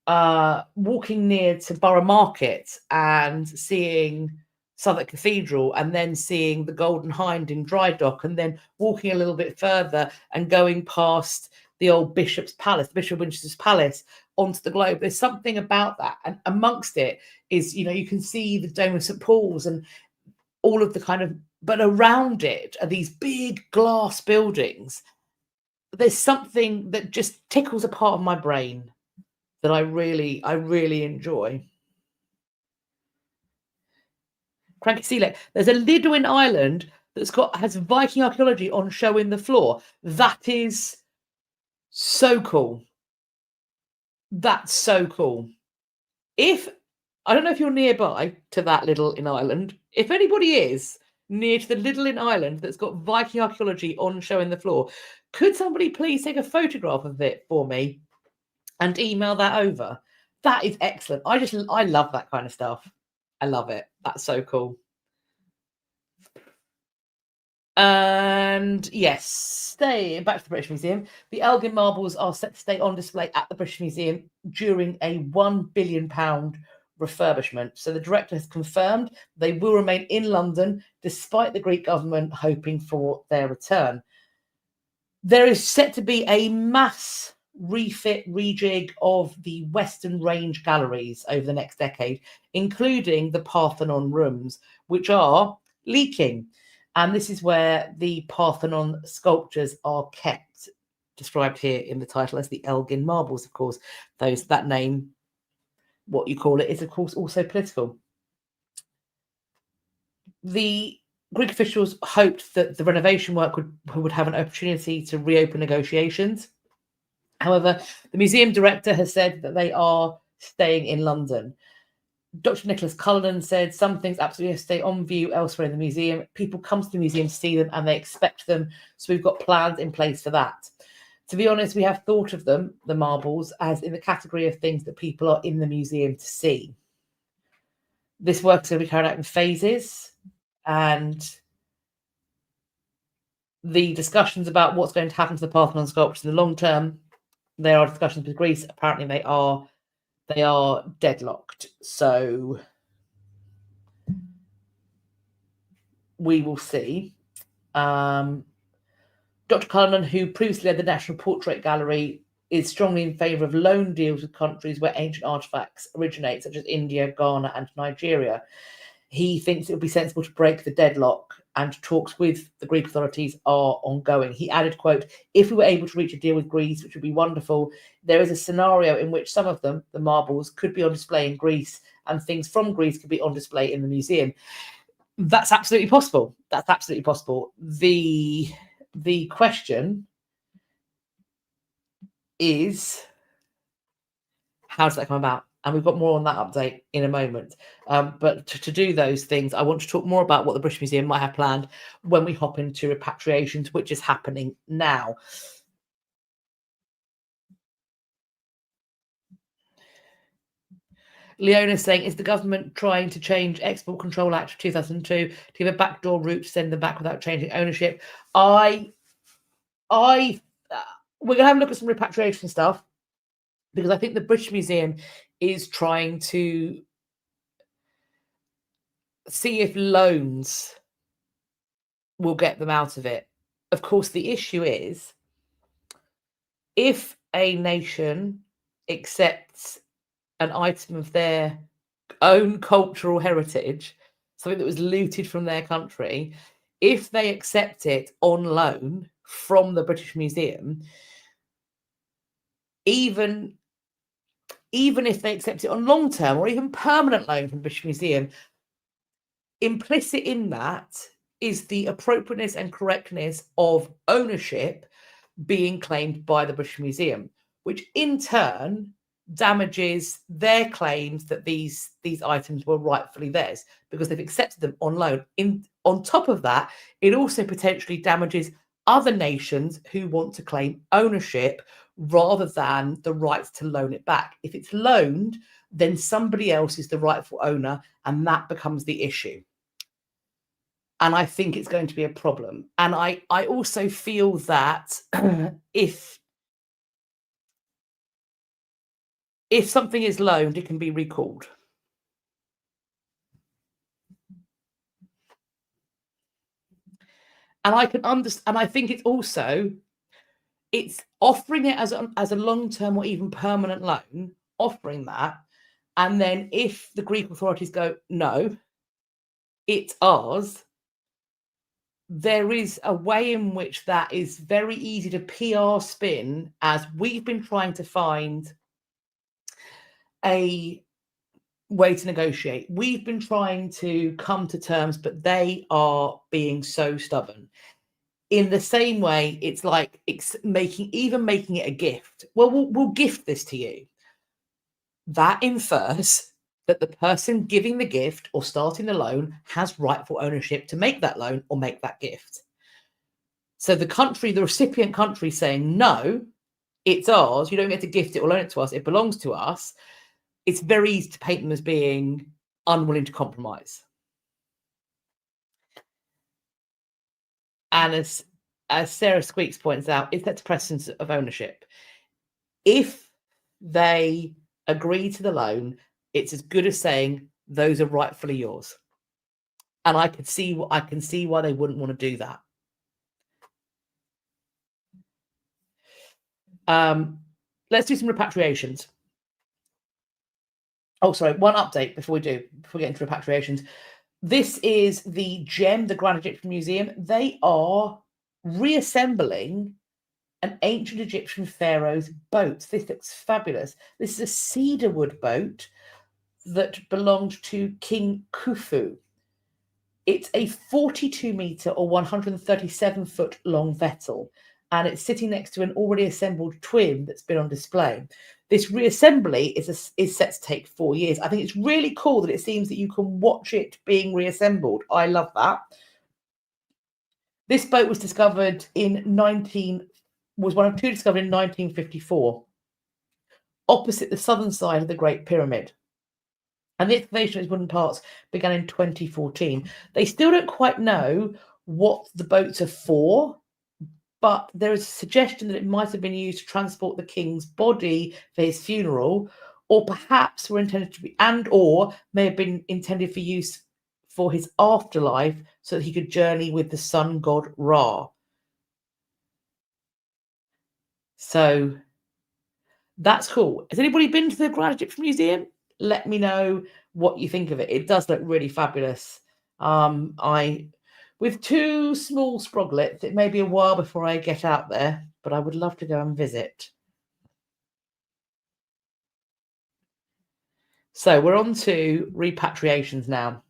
[SPEAKER 1] near to Borough Market and seeing Southwark Cathedral, and then seeing the Golden Hind in Dry Dock, and then walking a little bit further and going past the old Bishop's Palace, Bishop of Winchester's Palace, onto the Globe. There's something about that, and amongst it is, you can see the Dome of St Paul's and all of the kind of, but around it are these big glass buildings. There's something that just tickles a part of my brain that I really enjoy. Cranky Sealek. There's a Lidwin Island has Viking archaeology on show in the floor. That is so cool. That's so cool. I don't know if you're nearby to that little in Ireland. If anybody is near to the little in Ireland that's got Viking archaeology on show in the floor, could somebody please take a photograph of it for me and email that over? That is excellent. I love that kind of stuff. I love it. That's so cool. And yes, stay back to the British Museum. The Elgin marbles are set to stay on display at the British Museum during a £1 billion refurbishment. So the director has confirmed they will remain in London despite the Greek government hoping for their return. There is set to be a mass refit, rejig of the Western Range galleries over the next decade, including the Parthenon rooms, which are leaking. And this is where the Parthenon sculptures are kept, described here in the title as the Elgin marbles, of course. That name, what you call it, is, of course, also political. The Greek officials hoped that the renovation work would have an opportunity to reopen negotiations. However, the museum director has said that they are staying in London. Dr. Nicholas Cullinan said some things absolutely have to stay on view elsewhere in the museum. People come to the museum to see them and they expect them. So we've got plans in place for that. To be honest, we have thought of them, the marbles, as in the category of things that people are in the museum to see. This work is going to be carried out in phases, and the discussions about what's going to happen to the Parthenon sculptures in the long term, there are discussions with Greece. Apparently they are deadlocked. So we will see. Dr. Cullinan, who previously led the National Portrait Gallery, is strongly in favour of loan deals with countries where ancient artefacts originate, such as India, Ghana, and Nigeria. He thinks it would be sensible to break the deadlock, and talks with the Greek authorities are ongoing. He added, quote, "If we were able to reach a deal with Greece, which would be wonderful, there is a scenario in which some of them, the marbles, could be on display in Greece, and things from Greece could be on display in the museum." That's absolutely possible. That's absolutely possible. The question is, how does that come about? And we've got more on that update in a moment. But to do those things, I want to talk more about what the British Museum might have planned when we hop into repatriations, which is happening now. Leona saying, is the government trying to change Export Control Act of 2002 to give a backdoor route to send them back without changing ownership? We're going to have a look at some repatriation stuff, because I think the British Museum is trying to see if loans will get them out of it. Of course, the issue is, if a nation accepts an item of their own cultural heritage, something that was looted from their country, if they accept it on loan from the British Museum, even if they accept it on long-term or even permanent loan from the British Museum, implicit in that is the appropriateness and correctness of ownership being claimed by the British Museum. which in turn damages their claims that these items were rightfully theirs because they've accepted them on loan. On top of that, it also potentially damages other nations who want to claim ownership rather than the right to loan it back. If it's loaned, then somebody else is the rightful owner, and that becomes the issue. And I think it's going to be a problem. And I also feel that if something is loaned, it can be recalled. And I can understand, and I think it's offering it as a long-term or even permanent loan, offering that. And then if the Greek authorities go, no, it's ours, there is a way in which that is very easy to PR spin, as we've been trying to find a way to negotiate. We've been trying to come to terms, but they are being so stubborn. In the same way, it's like making it a gift. Well, we'll gift this to you. That infers that the person giving the gift or starting the loan has rightful ownership to make that loan or make that gift. So the recipient country saying, no, it's ours, you don't get to gift it or loan it to us, it belongs to us. It's very easy to paint them as being unwilling to compromise. And as Sarah Squeaks points out, it sets precedence of ownership. If they agree to the loan, it's as good as saying those are rightfully yours. And I can see why they wouldn't want to do that. Let's do some repatriations. Oh, sorry, one update before we get into repatriations. This is the Grand Egyptian Museum. They are reassembling an ancient Egyptian pharaoh's boat. This looks fabulous. This is a cedarwood boat that belonged to King Khufu. It's a 42-meter or 137-foot long vessel, and it's sitting next to an already assembled twin that's been on display. This reassembly is set to take 4 years. I think it's really cool that it seems that you can watch it being reassembled. I love that. This boat was discovered was one of two discovered in 1954, opposite the southern side of the Great Pyramid. And the excavation of its wooden parts began in 2014. They still don't quite know what the boats are for, but there is a suggestion that it might have been used to transport the king's body for his funeral, or perhaps were intended to be, or may have been intended for use for his afterlife so that he could journey with the sun god Ra. So that's cool. Has anybody been to the Grand Egyptian Museum? Let me know what you think of it. It does look really fabulous. With two small sproglets, it may be a while before I get out there, but I would love to go and visit. So we're on to repatriations now.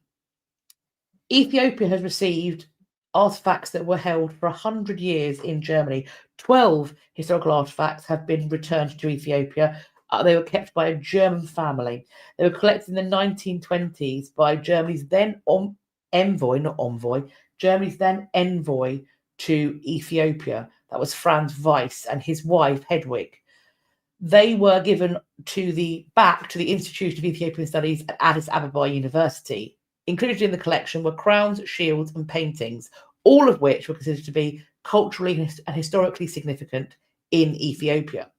[SPEAKER 1] Ethiopia has received artifacts that were held for 100 years in Germany. 12 historical artifacts have been returned to Ethiopia. They were kept by a German family. They were collected in the 1920s by Germany's then Germany's then envoy to Ethiopia. That was Franz Weiss and his wife Hedwig. They were given back to the Institute of Ethiopian Studies at Addis Ababa University. Included in the collection were crowns, shields, and paintings, all of which were considered to be culturally and historically significant in Ethiopia.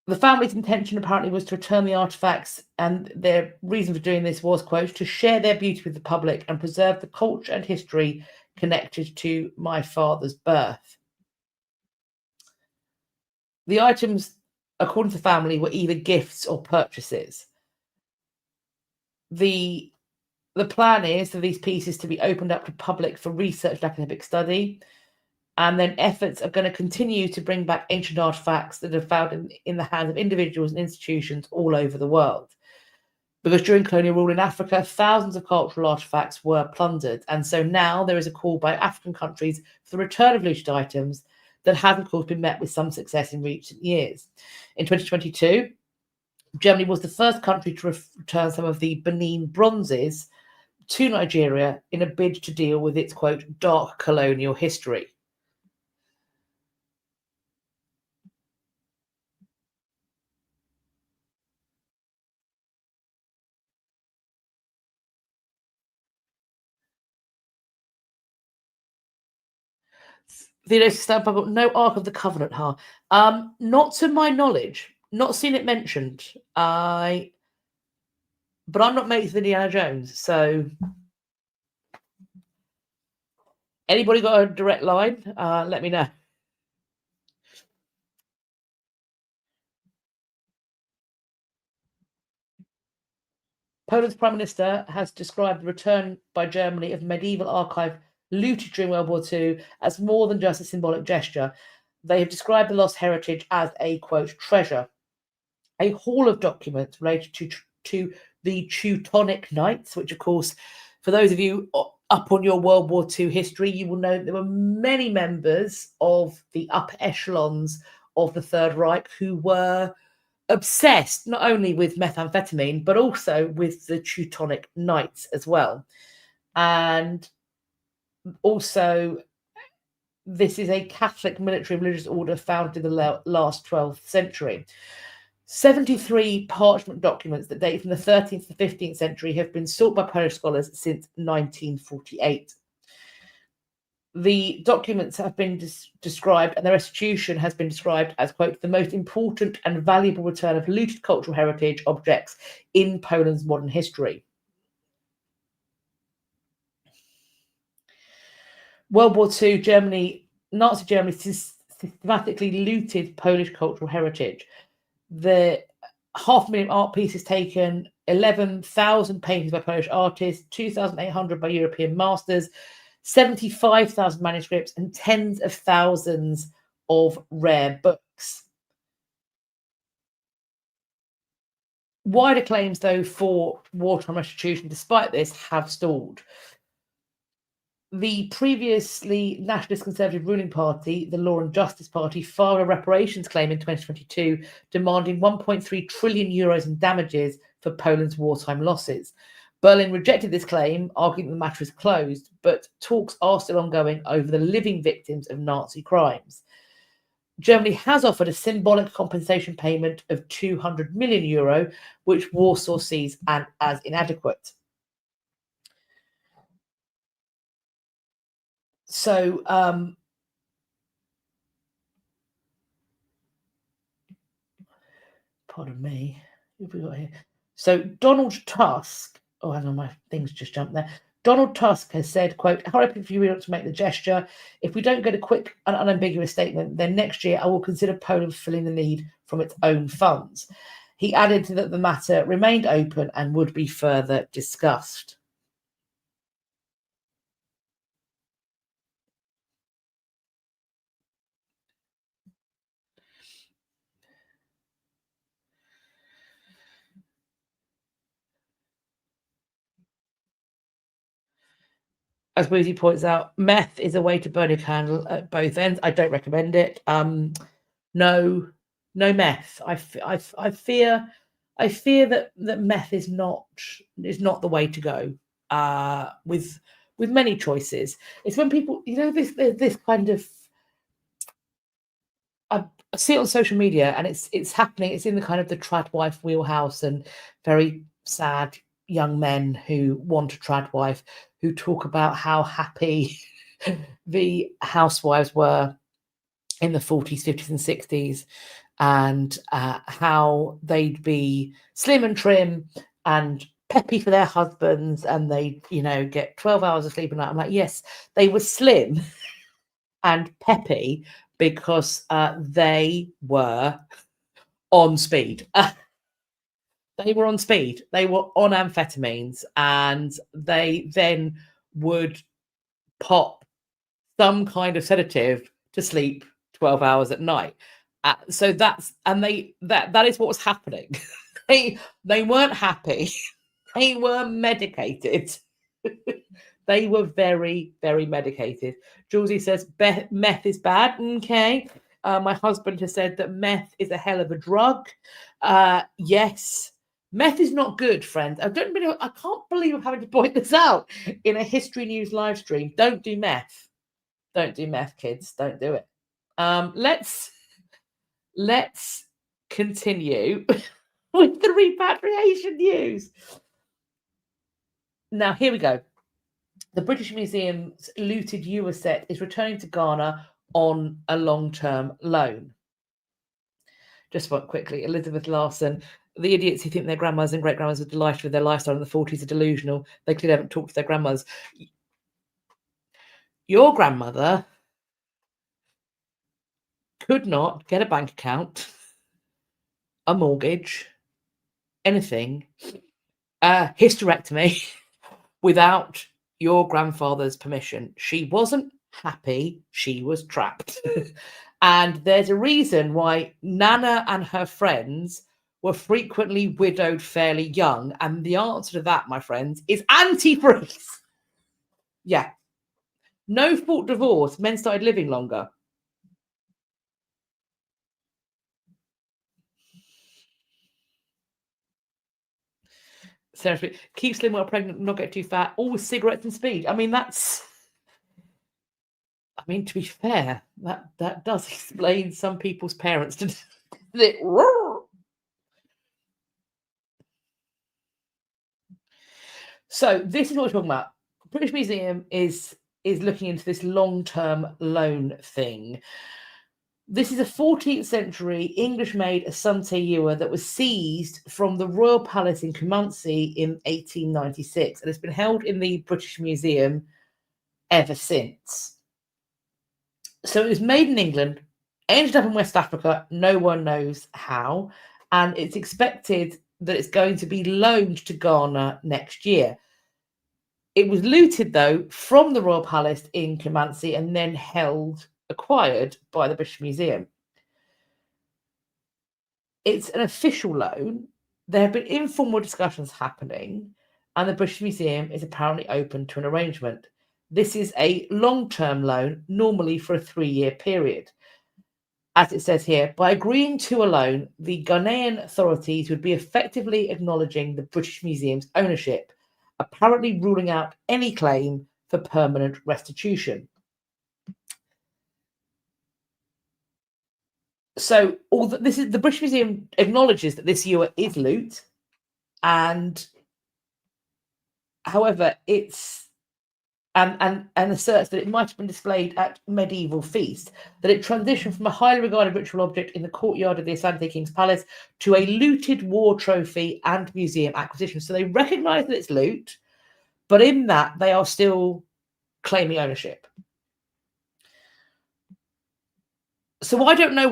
[SPEAKER 1] The family's intention apparently was to return the artifacts, and their reason for doing this was, quote, to share their beauty with the public and preserve the culture and history connected to my father's birth. The items, according to the family, were either gifts or purchases. The plan is for these pieces to be opened up to public for research and academic study. And then efforts are going to continue to bring back ancient artifacts that are found in the hands of individuals and institutions all over the world. Because during colonial rule in Africa, thousands of cultural artifacts were plundered. And so now there is a call by African countries for the return of looted items that has, of course, been met with some success in recent years. In 2022, Germany was the first country to return some of the Benin bronzes to Nigeria in a bid to deal with its, quote, dark colonial history. The Snudpuckle, no Ark of the Covenant, huh? Not to my knowledge. Not seen it mentioned. But I'm not mates with Indiana Jones, so anybody got a direct line? Let me know. Poland's Prime Minister has described the return by Germany of medieval archive looted during World War II as more than just a symbolic gesture. They have described the lost heritage as a, quote, treasure. A haul of documents related to the Teutonic Knights, which, of course, for those of you up on your World War II history, you will know there were many members of the upper echelons of the Third Reich who were obsessed not only with methamphetamine, but also with the Teutonic Knights as well. And also, this is a Catholic military and religious order founded in the last 12th century. 73 parchment documents that date from the 13th to 15th century have been sought by Polish scholars since 1948. The documents have been described, and the restitution has been described as, quote, the most important and valuable return of looted cultural heritage objects in Poland's modern history. World War II, Nazi Germany systematically looted Polish cultural heritage. The 500,000 art pieces taken, 11,000 paintings by Polish artists, 2,800 by European masters, 75,000 manuscripts, and tens of thousands of rare books. Wider claims, though, for wartime restitution, despite this, have stalled. The previously nationalist conservative ruling party, the Law and Justice Party, filed a reparations claim in 2022, demanding 1.3 trillion euros in damages for Poland's wartime losses. Berlin rejected this claim, arguing the matter is closed, but talks are still ongoing over the living victims of Nazi crimes. Germany has offered a symbolic compensation payment of 200 million euro, which Warsaw sees as inadequate. So, pardon me, who have we got here? So Donald Tusk, oh, hang on, my things just jumped there. Donald Tusk has said, quote, how happy for you want to make the gesture. If we don't get a quick and unambiguous statement, then next year I will consider Poland filling the need from its own funds. He added that the matter remained open and would be further discussed. As Woozy points out, meth is a way to burn your candle at both ends. I don't recommend it. No meth. I fear that meth is not the way to go. With many choices, it's when people, this kind of. I see it on social media, and it's happening. It's in the kind of the trad wife wheelhouse, and very sad young men who want a trad wife who talk about how happy the housewives were in the 40s, 50s, and 60s, and how they'd be slim and trim and peppy for their husbands, and they, get 12 hours of sleep a night. I'm like, yes, they were slim and peppy because they were on speed. They were on speed. They were on amphetamines, and they then would pop some kind of sedative to sleep 12 hours at night. So that is what was happening. They weren't happy. They were medicated They were very, very medicated. Julesy says meth is bad. Okay. My husband has said that meth is a hell of a drug. Yes. Meth is not good, friends. I can't believe I'm having to point this out in a History News live stream. Don't do meth. Don't do meth, kids. Don't do it. Let's continue with the repatriation news. Now, here we go. The British Museum's looted ewer set is returning to Ghana on a long-term loan. Just one quickly, Elizabeth Larson. The idiots who think their grandmothers and great-grandmothers were delighted with their lifestyle in the 40s are delusional. They clearly haven't talked to their grandmothers. Your grandmother could not get a bank account, a mortgage, anything, hysterectomy without your grandfather's permission. She wasn't happy. She was trapped. And there's a reason why Nana and her friends were frequently widowed fairly young. And the answer to that, my friends, is antifreeze. Yeah. No fault divorce. Men started living longer. Sarah, keep slim while pregnant, not get too fat. Always cigarettes and speed. I mean, to be fair, that does explain some people's parents to So this is what we're talking about. British Museum is looking into this long-term loan thing. This is a 14th century English-made Asante ewer that was seized from the Royal Palace in Kumasi in 1896, and it's been held in the British Museum ever since. So it was made in England, ended up in West Africa, no one knows how, and it's expected that it's going to be loaned to Ghana next year. It was looted, though, from the Royal Palace in Kumasi and then acquired by the British Museum. It's an official loan. There have been informal discussions happening, and the British Museum is apparently open to an arrangement. This is a long-term loan, normally for a 3-year period. As it says here, by agreeing to a loan, the Ghanaian authorities would be effectively acknowledging the British Museum's ownership, apparently ruling out any claim for permanent restitution. So the British Museum acknowledges that this ewer is loot, and however, and asserts that it might have been displayed at medieval feasts, that it transitioned from a highly regarded ritual object in the courtyard of the Asante King's Palace to a looted war trophy and museum acquisition. So they recognise that it's loot, but in that they are still claiming ownership. So I don't know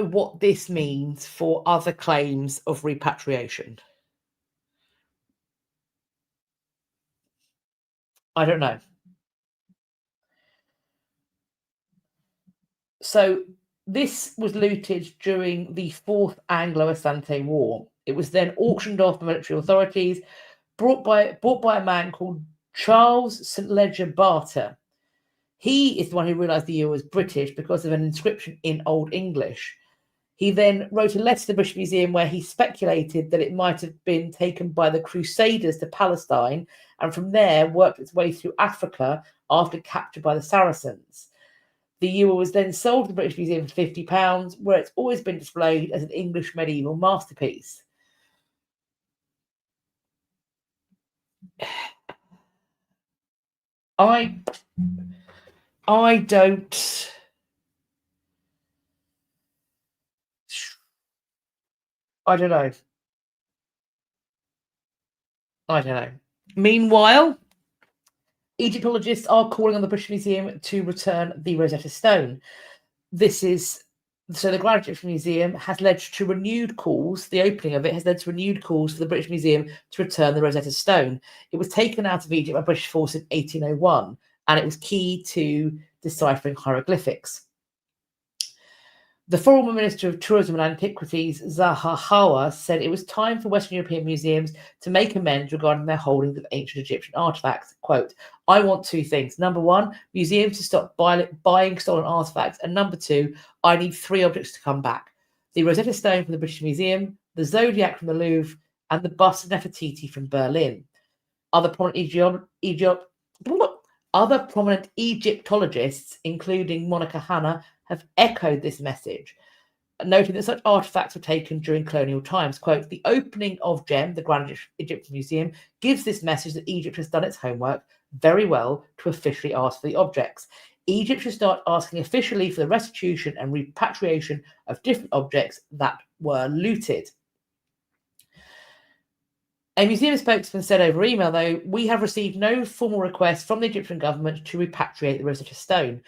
[SPEAKER 1] what this means for other claims of repatriation. I don't know. So this was looted during the Fourth Anglo-Asante War. It was then auctioned off by military authorities, bought by a man called Charles St. Ledger Barter. He is the one who realised the ewer was British because of an inscription in Old English. He then wrote a letter to the British Museum where he speculated that it might have been taken by the Crusaders to Palestine, and from there worked its way through Africa after captured by the Saracens. The ewer was then sold to the British Museum for £50, where it's always been displayed as an English medieval masterpiece. I don't. I don't know. Meanwhile, Egyptologists are calling on the British Museum to return the Rosetta Stone. So the Grand Egyptian Museum has led to renewed calls. The opening of it has led to renewed calls for the British Museum to return the Rosetta Stone. It was taken out of Egypt by British force in 1801, and it was key to deciphering hieroglyphics. The former Minister of Tourism and Antiquities, Zaha Hawa, said it was time for Western European museums to make amends regarding their holdings of ancient Egyptian artifacts. Quote, I want two things. Number one, museums to stop buying stolen artifacts. And number two, I need three objects to come back. The Rosetta Stone from the British Museum, the Zodiac from the Louvre, and the bust of Nefertiti from Berlin. Other prominent Egyptologists, including Monica Hanna, have echoed this message, noting that such artifacts were taken during colonial times. Quote, the opening of GEM, the Grand Egyptian Museum, gives this message that Egypt has done its homework very well to officially ask for the objects. Egypt should start asking officially for the restitution and repatriation of different objects that were looted. A museum spokesman said over email, though, we have received no formal request from the Egyptian government to repatriate the Rosetta Stone.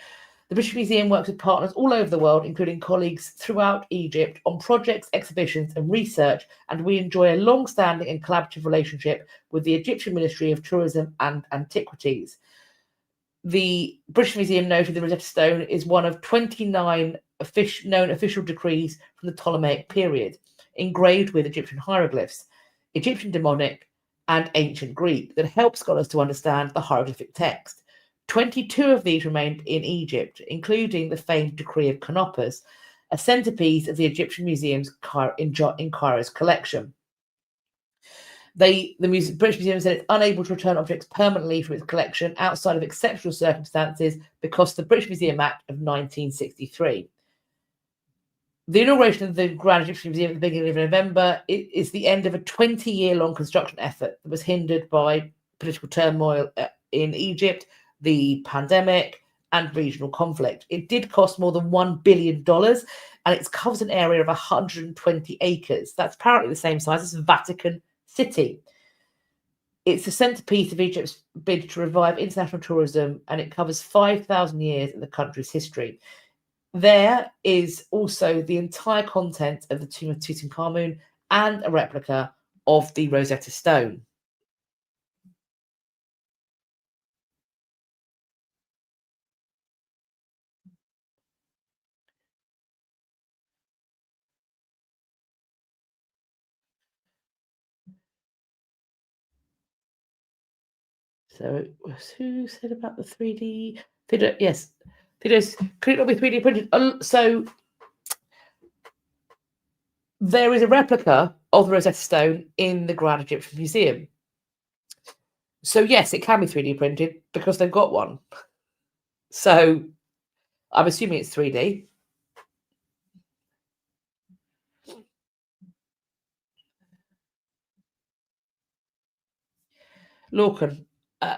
[SPEAKER 1] The British Museum works with partners all over the world, including colleagues throughout Egypt, on projects, exhibitions, and research, and we enjoy a long-standing and collaborative relationship with the Egyptian Ministry of Tourism and Antiquities. The British Museum noted the Rosetta Stone is one of 29 known official decrees from the Ptolemaic period, engraved with Egyptian hieroglyphs, Egyptian demonic, and ancient Greek that help scholars to understand the hieroglyphic text. 22 of these remained in Egypt, including the famed Decree of Canopus, a centerpiece of the Egyptian Museum's in Cairo's collection. The British Museum said it's unable to return objects permanently from its collection outside of exceptional circumstances because of the British Museum Act of 1963. The inauguration of the Grand Egyptian Museum at the beginning of November is the end of a 20-year-long construction effort that was hindered by political turmoil in Egypt, the pandemic, and regional conflict. It did cost more than $1 billion, and it covers an area of 120 acres. That's apparently the same size as Vatican City. It's the centerpiece of Egypt's bid to revive international tourism, and it covers 5,000 years in the country's history. There is also the entire content of the tomb of Tutankhamun and a replica of the Rosetta Stone. So who said about the 3D? Yes, videos could it not be 3D printed? So there is a replica of the Rosetta Stone in the Grand Egyptian Museum. So yes, it can be 3D printed because they've got one. So I'm assuming it's 3D. Lorcan.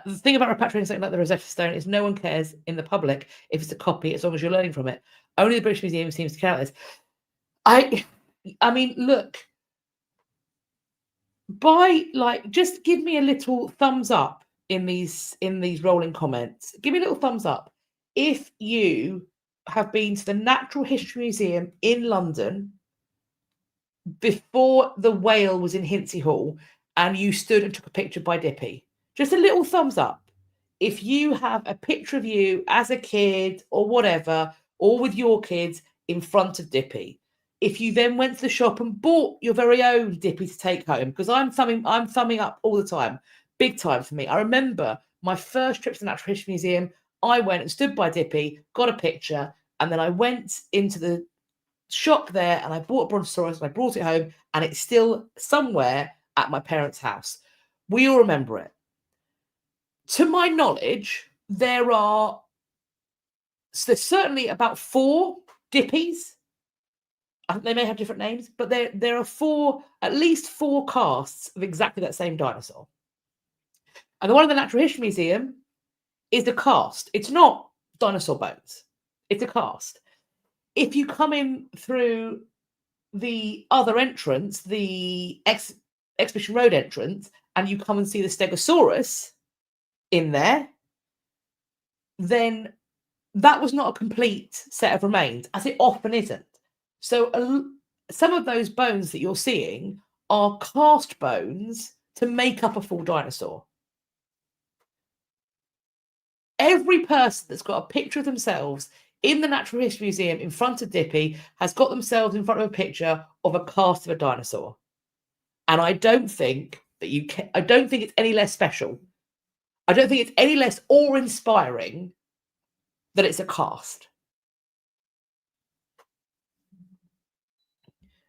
[SPEAKER 1] The thing about repatriating something like the Rosetta Stone is no one cares in the public if it's a copy, as long as you're learning from it. Only the British Museum seems to care about this. I mean, look, just give me a little thumbs up in these rolling comments. Give me a little thumbs up if you have been to the Natural History Museum in London before the whale was in Hinsey Hall and you stood and took a picture by Dippy. Just a little thumbs up if you have a picture of you as a kid or whatever, or with your kids in front of Dippy. If you then went to the shop and bought your very own Dippy to take home, because I'm thumbing up all the time, big time for me. I remember my first trip to the Natural History Museum. I went and stood by Dippy, got a picture, and then I went into the shop there and I bought a brontosaurus and I brought it home, and it's still somewhere at my parents' house. We all remember it. To my knowledge, there's certainly about 4 Dippies. I think they may have different names, but there are at least four casts of exactly that same dinosaur. And the one in the Natural History Museum is the cast. It's not dinosaur bones. It's a cast. If you come in through the other entrance, the Exhibition Road entrance, and you come and see the Stegosaurus in there, then that was not a complete set of remains, as it often isn't. So some of those bones that you're seeing are cast bones to make up a full dinosaur. Every person that's got a picture of themselves in the Natural History Museum in front of Dippy has got themselves in front of a picture of a cast of a dinosaur. And I don't think that I don't think it's any less special. I don't think it's any less awe-inspiring that it's a cast.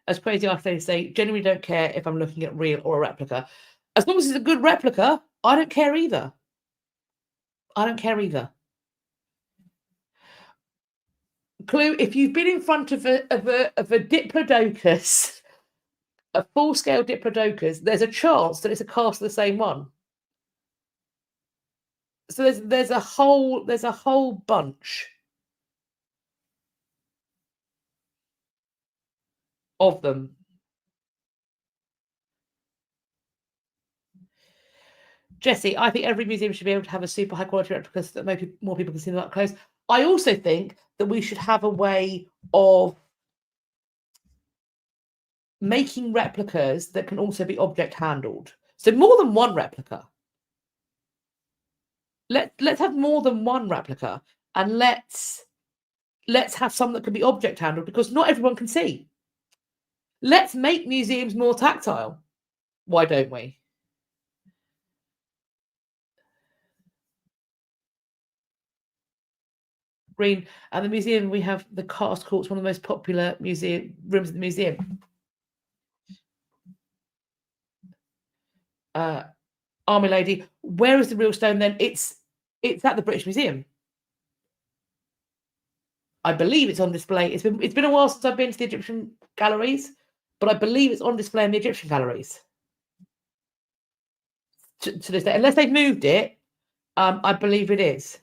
[SPEAKER 1] As crazy as they say, genuinely don't care if I'm looking at real or a replica. As long as it's a good replica, I don't care either. I don't care either. Clue, if you've been in front of a Diplodocus, a full-scale Diplodocus, there's a chance that it's a cast of the same one. So there's a whole bunch of them. Jessie, I think every museum should be able to have a super high quality replica so that more people can see them up close. I also think that we should have a way of making replicas that can also be object handled. So more than one replica. Let's have more than one replica, and let's have some that can be object handled, because not everyone can see. Let's make museums more tactile. Why don't we? Green, at the museum we have the cast courts, one of the most popular museum rooms in the museum. Army lady, where is the real stone then? It's at the British Museum. I believe it's on display. It's been a while since I've been to the Egyptian galleries, but I believe it's on display in the Egyptian galleries to this day. Unless they've moved it, I believe it is.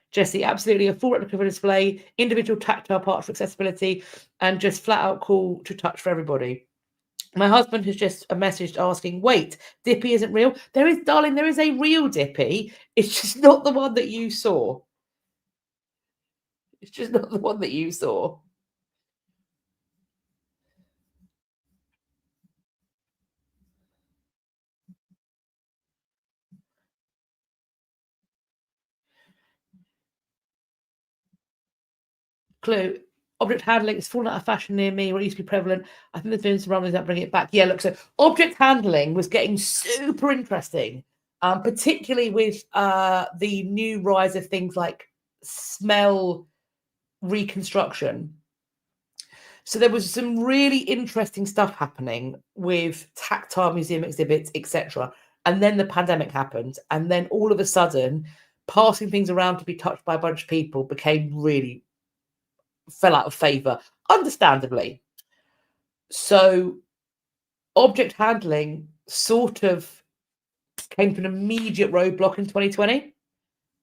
[SPEAKER 1] Jessie, absolutely a full replica for display, individual tactile parts for accessibility, and just flat out cool to touch for everybody. My husband has just messaged asking, wait, Dippy isn't real? There is, darling, there is a real Dippy. It's just not the one that you saw. It's just not the one that you saw. Clue, object handling is falling out of fashion near me, or it used to be prevalent. I think there's been some rumblings about bringing it back. Yeah, look, so object handling was getting super interesting, particularly with the new rise of things like smell reconstruction. So there was some really interesting stuff happening with tactile museum exhibits, etc. And then the pandemic happened, and then all of a sudden, passing things around to be touched by a bunch of people became really fell out of favor, understandably. So object handling sort of came to an immediate roadblock in 2020.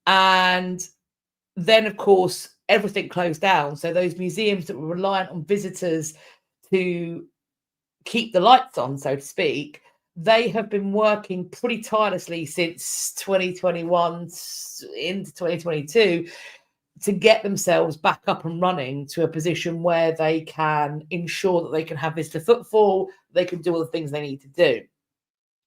[SPEAKER 1] And then, of course, everything closed down. So those museums that were reliant on visitors to keep the lights on, so to speak, they have been working pretty tirelessly since 2021 into 2022 to get themselves back up and running to a position where they can ensure that they can have visitor footfall, they can do all the things they need to do.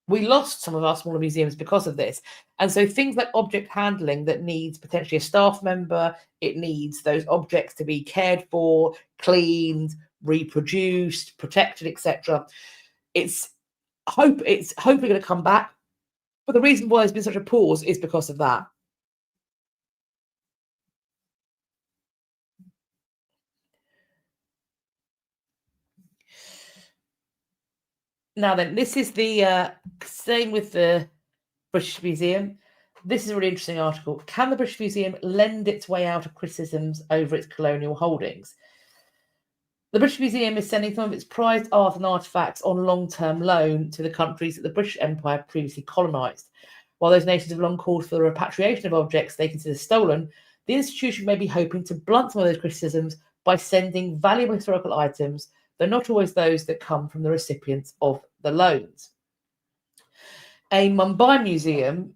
[SPEAKER 1] We lost some of our smaller museums because of this. And so things like object handling that needs potentially a staff member, it needs those objects to be cared for, cleaned, reproduced, protected, etc. It's hopefully going to come back. But the reason why there's been such a pause is because of that. Now then, this is the same with the British Museum. This is a really interesting article. Can the British Museum lend its way out of criticisms over its colonial holdings? The British Museum is sending some of its prized art and artefacts on long-term loan to the countries that the British Empire previously colonised. While those nations have long called for the repatriation of objects they consider stolen, the institution may be hoping to blunt some of those criticisms by sending valuable historical items, though not always those that come from the recipients of the loans. A Mumbai museum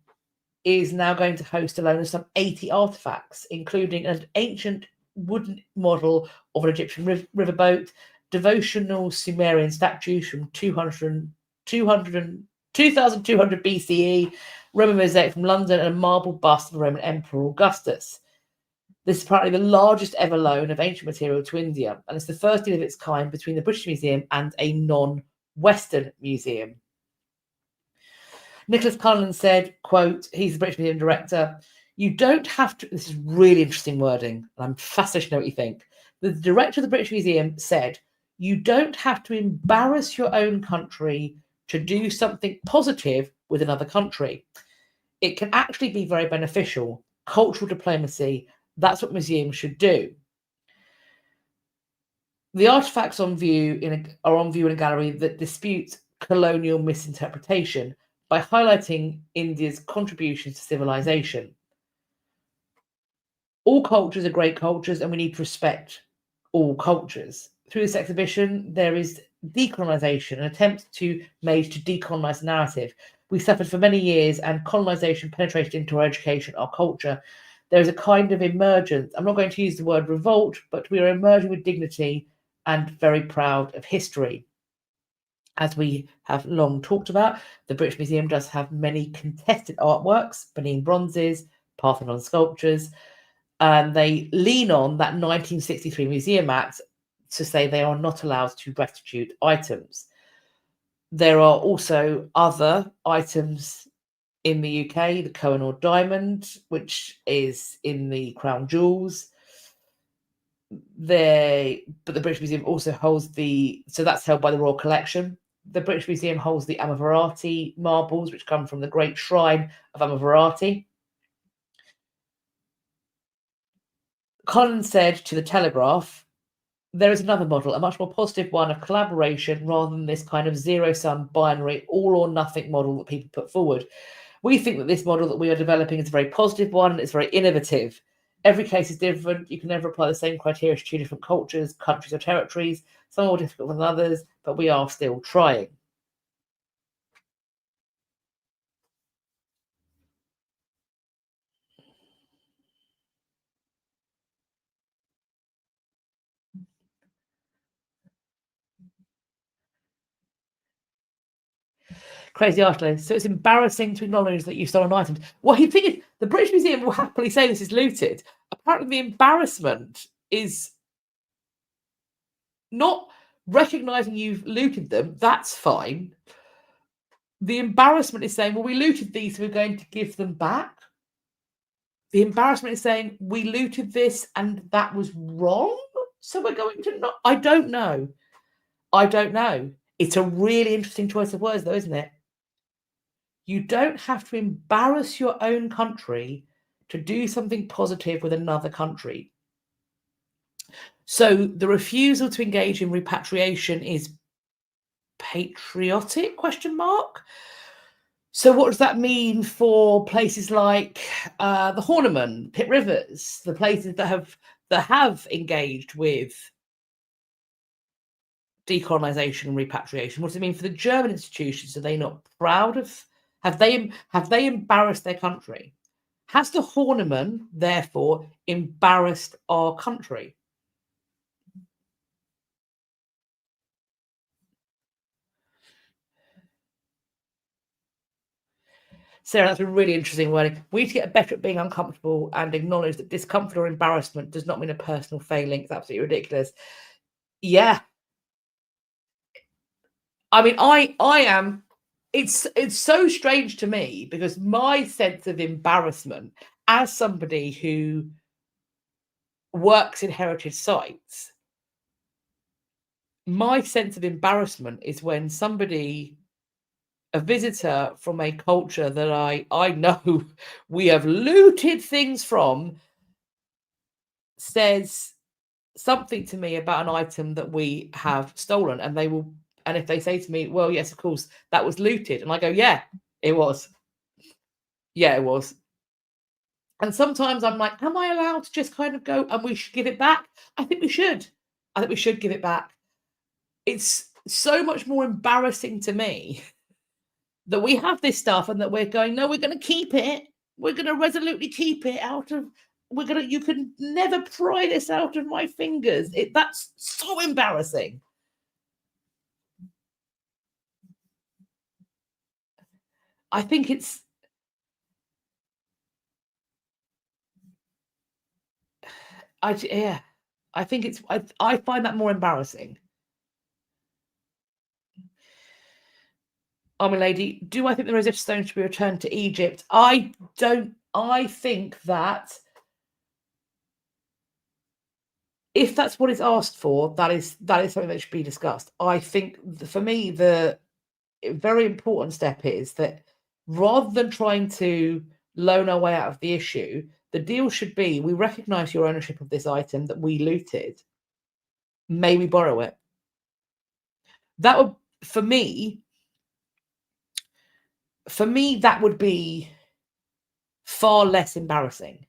[SPEAKER 1] is now going to host a loan of some 80 artifacts, including an ancient wooden model of an Egyptian riverboat, devotional Sumerian statues from 200 2200 BCE, Roman mosaic from London, and a marble bust of the Roman Emperor Augustus. This is apparently the largest ever loan of ancient material to India, and it's the first deal of its kind between the British Museum and a non-Western museum. Nicholas Cullen said, quote, he's the British Museum director, you don't have to, this is really interesting wording, and I'm fascinated to know what you think. The director of the British Museum said, you don't have to embarrass your own country to do something positive with another country. It can actually be very beneficial. Cultural diplomacy, that's what museums should do. The artifacts are on view in a gallery that disputes colonial misinterpretation by highlighting India's contributions to civilization. All cultures are great cultures, and we need to respect all cultures. Through this exhibition, there is decolonization, an attempt made to decolonize the narrative. We suffered for many years, and colonization penetrated into our education, our culture. There is a kind of emergence. I'm not going to use the word revolt, but we are emerging with dignity and very proud of history. As we have long talked about, the British Museum does have many contested artworks, Benin bronzes, Parthenon sculptures, and they lean on that 1963 Museum Act to say they are not allowed to restitute items. There are also other items in the UK, the Colonial diamond, which is in the Crown Jewels. But the British Museum also holds so that's held by the Royal Collection. The British Museum holds the Amavarati marbles, which come from the Great Shrine of Amavarati. Collins said to the Telegraph, there is another model, a much more positive one of collaboration rather than this kind of zero-sum binary all or nothing model that people put forward. We think that this model that we are developing is a very positive one and it's very innovative. Every case is different. You can never apply the same criteria to two different cultures, countries or territories. Some are more difficult than others, but we are still trying. Crazy artist. So it's embarrassing to acknowledge that you've stolen items. Well, the thing is, the British Museum will happily say this is looted. Apparently, the embarrassment is not recognizing you've looted them. That's fine. The embarrassment is saying, well, we looted these, so we're going to give them back. The embarrassment is saying, we looted this and that was wrong, so we're going to not. I don't know. It's a really interesting choice of words, though, isn't it? You don't have to embarrass your own country to do something positive with another country. So the refusal to engage in repatriation is patriotic, ? So what does that mean for places like the Horniman, Pitt Rivers, the places that have engaged with decolonization and repatriation? What does it mean for the German institutions? Are they not proud of? Have they embarrassed their country? Has the Horniman therefore embarrassed our country? Sarah, that's a really interesting wording. We need to get better at being uncomfortable and acknowledge that discomfort or embarrassment does not mean a personal failing. It's absolutely ridiculous. Yeah. I mean, I am. It's so strange to me because my sense of embarrassment as somebody who works in heritage sites, my sense of embarrassment is when a visitor from a culture that I know we have looted things from, says something to me about an item that we have stolen, and if they say to me, well, yes, of course, that was looted, and I go, yeah, it was. Yeah, it was. And sometimes I'm like, am I allowed to just kind of go, and we should give it back? I think we should. Give it back. It's so much more embarrassing to me that we have this stuff and that we're going, no, we're going to keep it. We're going to resolutely keep it you can never pry this out of my fingers. That's so embarrassing. I think it's I think it's I find that more embarrassing. Oh, my lady, do I think the Rosetta Stone should be returned to Egypt? I don't. I think that if that's what it's asked for, that is something that should be discussed. I think for me, the very important step is that rather than trying to loan our way out of the issue, the deal should be we recognize your ownership of this item that we looted. May we borrow it? That would, for me, that would be far less embarrassing.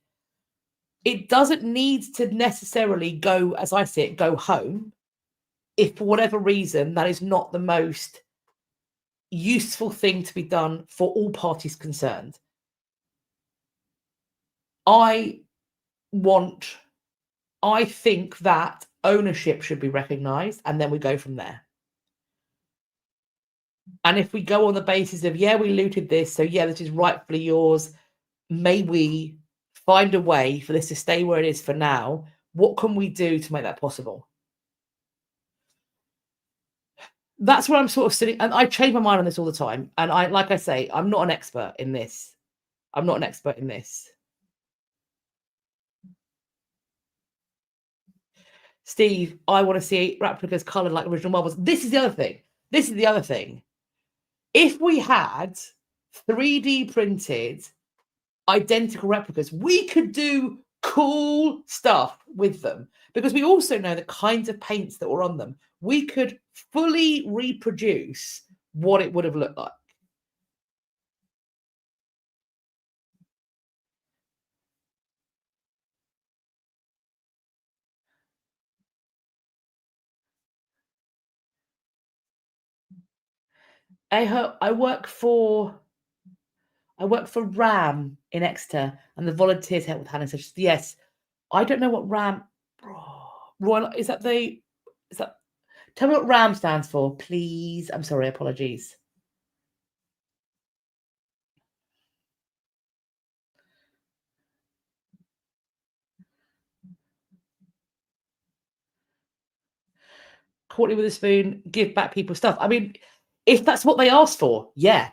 [SPEAKER 1] It doesn't need to necessarily go, as I see it, go home if for whatever reason that is not the most useful thing to be done for all parties concerned. I think that ownership should be recognised, and then we go from there. And if we go on the basis of, yeah, we looted this, so yeah, this is rightfully yours, may we find a way for this to stay where it is for now? What can we do to make that possible? That's where I'm sort of sitting, and I change my mind on this all the time. And like I say, I'm not an expert in this. Steve, I want to see replicas coloured like original marbles. This is the other thing. If we had 3D printed identical replicas, we could do cool stuff with them, because we also know the kinds of paints that were on them. We could fully reproduce what it would have looked like. I work for RAM in Exeter, and the volunteers help with Hannah. So yes, I don't know what RAM. Royal is that the is that? Tell me what RAM stands for, please. I'm sorry, apologies. Courtney with a spoon, give back people stuff. I mean, if that's what they asked for, yeah.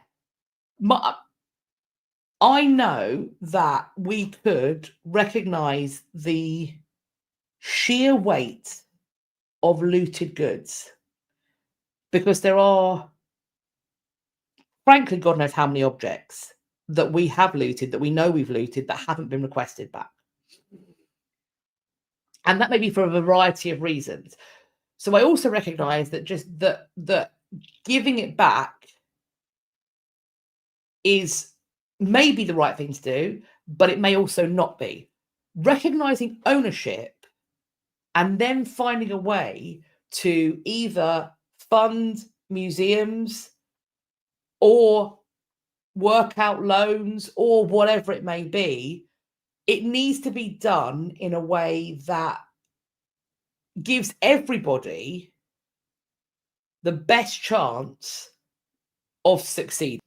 [SPEAKER 1] I know that we could recognize the sheer weight of looted goods, because there are, frankly, God knows how many objects that we have looted, that we know we've looted, that haven't been requested back. And that may be for a variety of reasons. So I also recognize that just that giving it back is maybe the right thing to do, but it may also not be. Recognizing ownership and then finding a way to either fund museums or work out loans or whatever it may be, it needs to be done in a way that gives everybody the best chance of succeeding.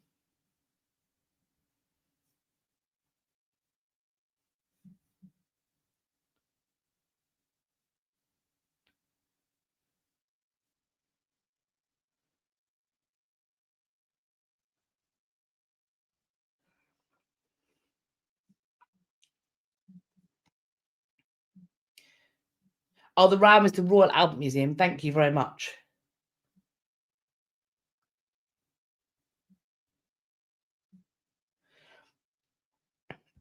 [SPEAKER 1] Oh, the RAM is the Royal Albert Museum. Thank you very much.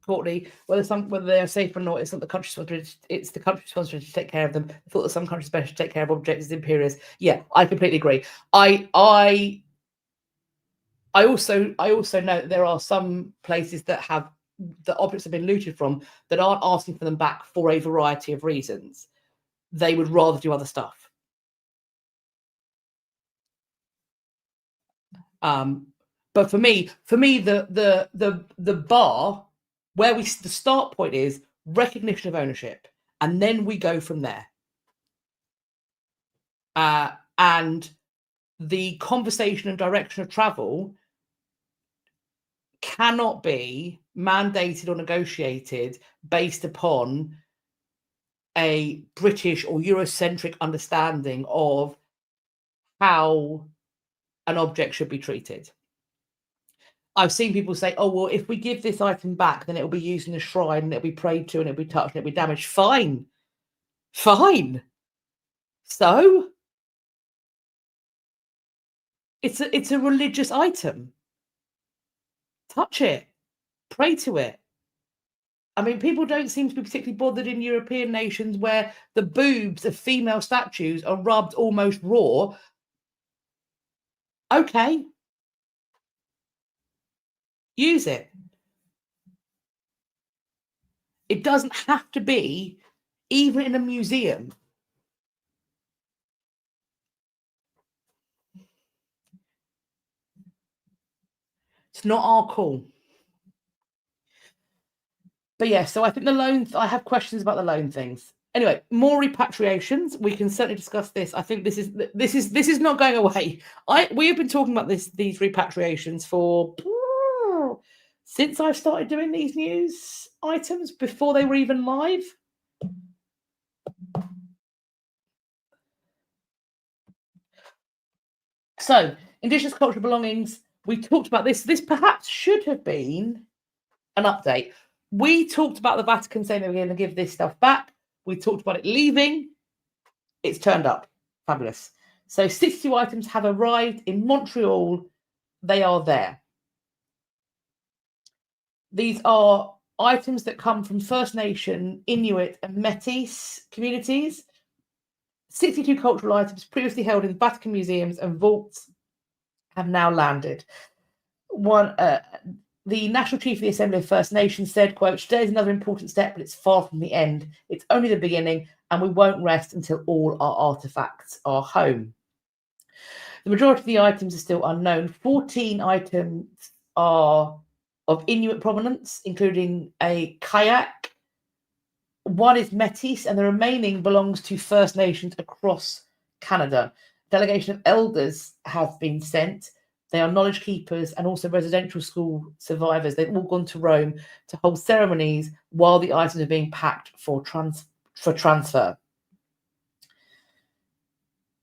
[SPEAKER 1] Courtney, whether they are safe or not, it's not the country's responsibility. It's the country's responsibility to take care of them. I thought that some countries better to take care of objects as imperious. Yeah, I completely agree. I also know that there are some places that have the objects have been looted from that aren't asking for them back for a variety of reasons. They would rather do other stuff. But for me, the bar where the start point is recognition of ownership, and then we go from there. And the conversation and direction of travel cannot be mandated or negotiated based upon a British or Eurocentric understanding of how an object should be treated. I've seen people say, oh, well, if we give this item back, then it'll be used in a shrine and it'll be prayed to and it'll be touched and it'll be damaged. Fine. Fine. So it's a religious item. Touch it. Pray to it. I mean, people don't seem to be particularly bothered in European nations where the boobs of female statues are rubbed almost raw. Okay. Use it. It doesn't have to be, even in a museum. It's not our call. But yeah, so I think the loan, I have questions about the loan things. Anyway, more repatriations. We can certainly discuss this. I think this is not going away. We have been talking about these repatriations for since I've started doing these news items, before they were even live. So, Indigenous cultural belongings. We talked about this. This perhaps should have been an update. We talked about the Vatican saying they were going to give this stuff back. We talked about it leaving. It's turned up. Fabulous. So 62 items have arrived in Montreal. They are there. These are items that come from First Nation, Inuit and Métis communities. 62 cultural items previously held in Vatican museums and vaults have now landed. The National Chief of the Assembly of First Nations said, quote, "Today is another important step, but it's far from the end. It's only the beginning, and we won't rest until all our artifacts are home." The majority of the items are still unknown. 14 items are of Inuit provenance, including a kayak. One is Métis, and the remaining belongs to First Nations across Canada. A delegation of elders have been sent. They are knowledge keepers and also residential school survivors. They've all gone to Rome to hold ceremonies while the items are being packed for transfer.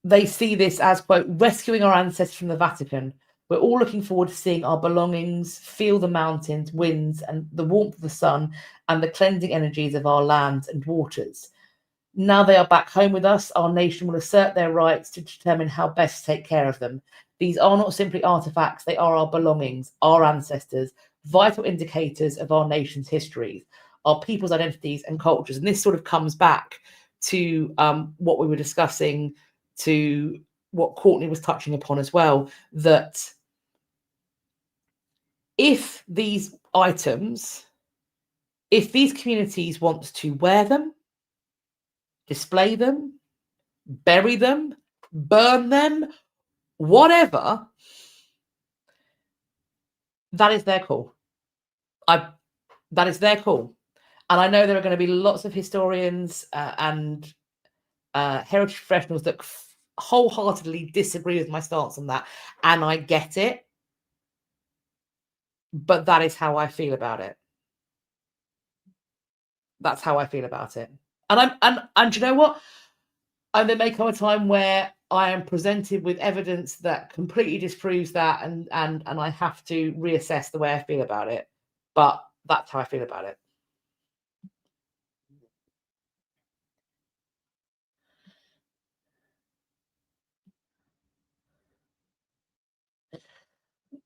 [SPEAKER 1] They see this as, quote, rescuing our ancestors from the Vatican. We're all looking forward to seeing our belongings, feel the mountains, winds, and the warmth of the sun, and the cleansing energies of our lands and waters. Now they are back home with us. Our nation will assert their rights to determine how best to take care of them. These are not simply artifacts, they are our belongings, our ancestors, vital indicators of our nation's histories, our people's identities and cultures. And this sort of comes back to what we were discussing, to what Courtney was touching upon as well, that if these items, if these communities want to wear them, display them, bury them, burn them, whatever, that is their call. That is their call. And I know there are going to be lots of historians and heritage professionals that wholeheartedly disagree with my stance on that. And I get it. But that is how I feel about it. That's how I feel about it. And you know what? And there may come a time where I am presented with evidence that completely disproves that, and I have to reassess the way I feel about it. But that's how I feel about it.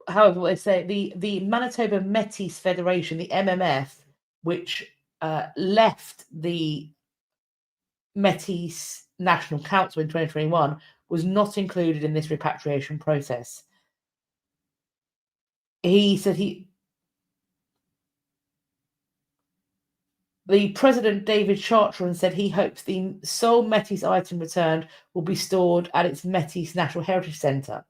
[SPEAKER 1] However, what they say, the Manitoba Métis Federation, the MMF, which left the Métis National Council in 2021, was not included in this repatriation process. He said the president, David Chartrand, said he hopes the sole Métis item returned will be stored at its Métis Natural Heritage Centre.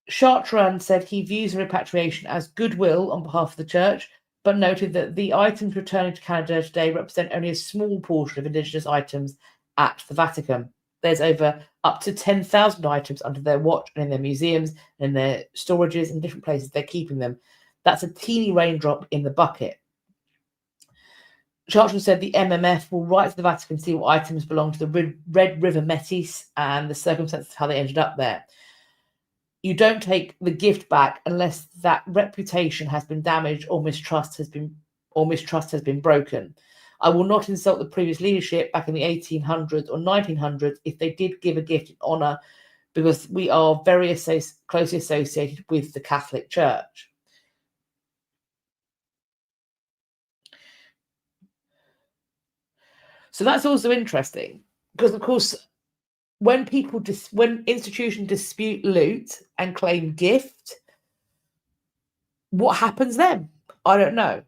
[SPEAKER 1] Chartrand said he views the repatriation as goodwill on behalf of the church, but noted that the items returning to Canada today represent only a small portion of Indigenous items at the Vatican. There's up to 10,000 items under their watch and in their museums and in their storages and different places they're keeping them. That's a teeny raindrop in the bucket. Charlton said the MMF will write to the Vatican to see what items belong to the Red River Metis and the circumstances of how they ended up there. You don't take the gift back unless that reputation has been damaged or mistrust has been broken. I will not insult the previous leadership back in the 1800s or 1900s if they did give a gift in honour, because we are very closely associated with the Catholic Church. So that's also interesting, because of course, when institutions dispute loot and claim gift, what happens then? I don't know.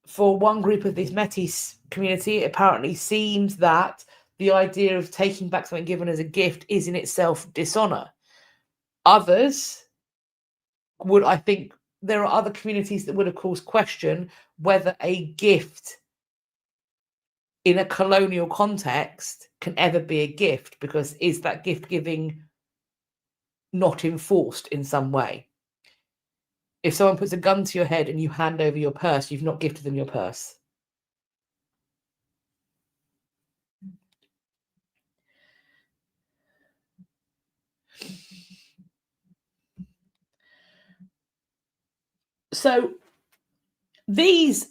[SPEAKER 1] For one group of this Metis community, it apparently seems that the idea of taking back something given as a gift is in itself dishonor. Others would, I think, there are other communities that would, of course, question whether a gift in a colonial context can ever be a gift, because is that gift giving not enforced in some way? If someone puts a gun to your head and you hand over your purse, you've not gifted them your purse. So these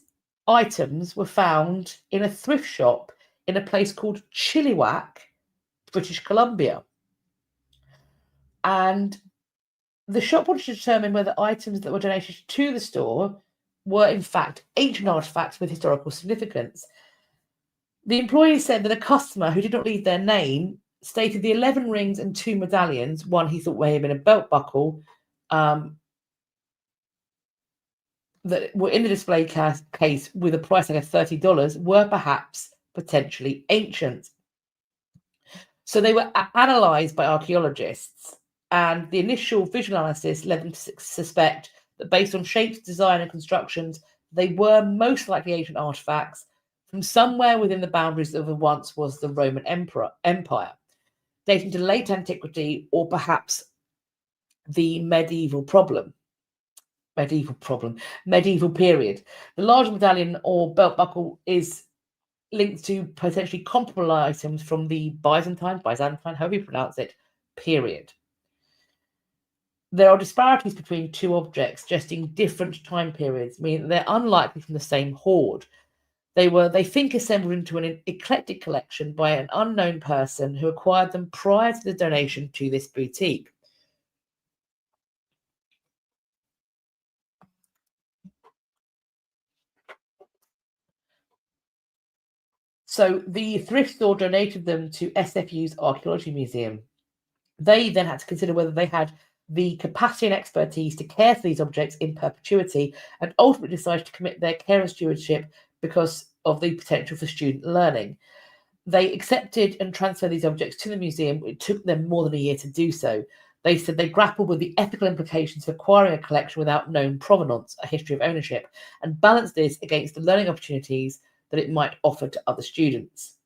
[SPEAKER 1] items were found in a thrift shop in a place called Shipwreck, British Columbia. And the shop wanted to determine whether items that were donated to the store were in fact ancient artifacts with historical significance. The employee said that a customer who did not leave their name stated the 11 rings and 2 medallions, one he thought may have been a belt buckle, that were in the display case with a price tag of $30 were perhaps potentially ancient. So they were analysed by archaeologists, and the initial visual analysis led them to suspect that based on shapes, design and constructions, they were most likely ancient artifacts from somewhere within the boundaries of what once was the Roman Empire, dating to late antiquity or perhaps the medieval period. The large medallion or belt buckle is linked to potentially comparable items from the Byzantine, however you pronounce it, period. There are disparities between two objects, suggesting different time periods, meaning they're unlikely from the same hoard. They think, assembled into an eclectic collection by an unknown person who acquired them prior to the donation to this boutique. So the thrift store donated them to SFU's Archaeology Museum. They then had to consider whether they had the capacity and expertise to care for these objects in perpetuity, and ultimately decided to commit their care and stewardship because of the potential for student learning. They accepted and transferred these objects to the museum. It took them more than a year to do so. They said they grappled with the ethical implications of acquiring a collection without known provenance, a history of ownership, and balanced this against the learning opportunities that it might offer to other students.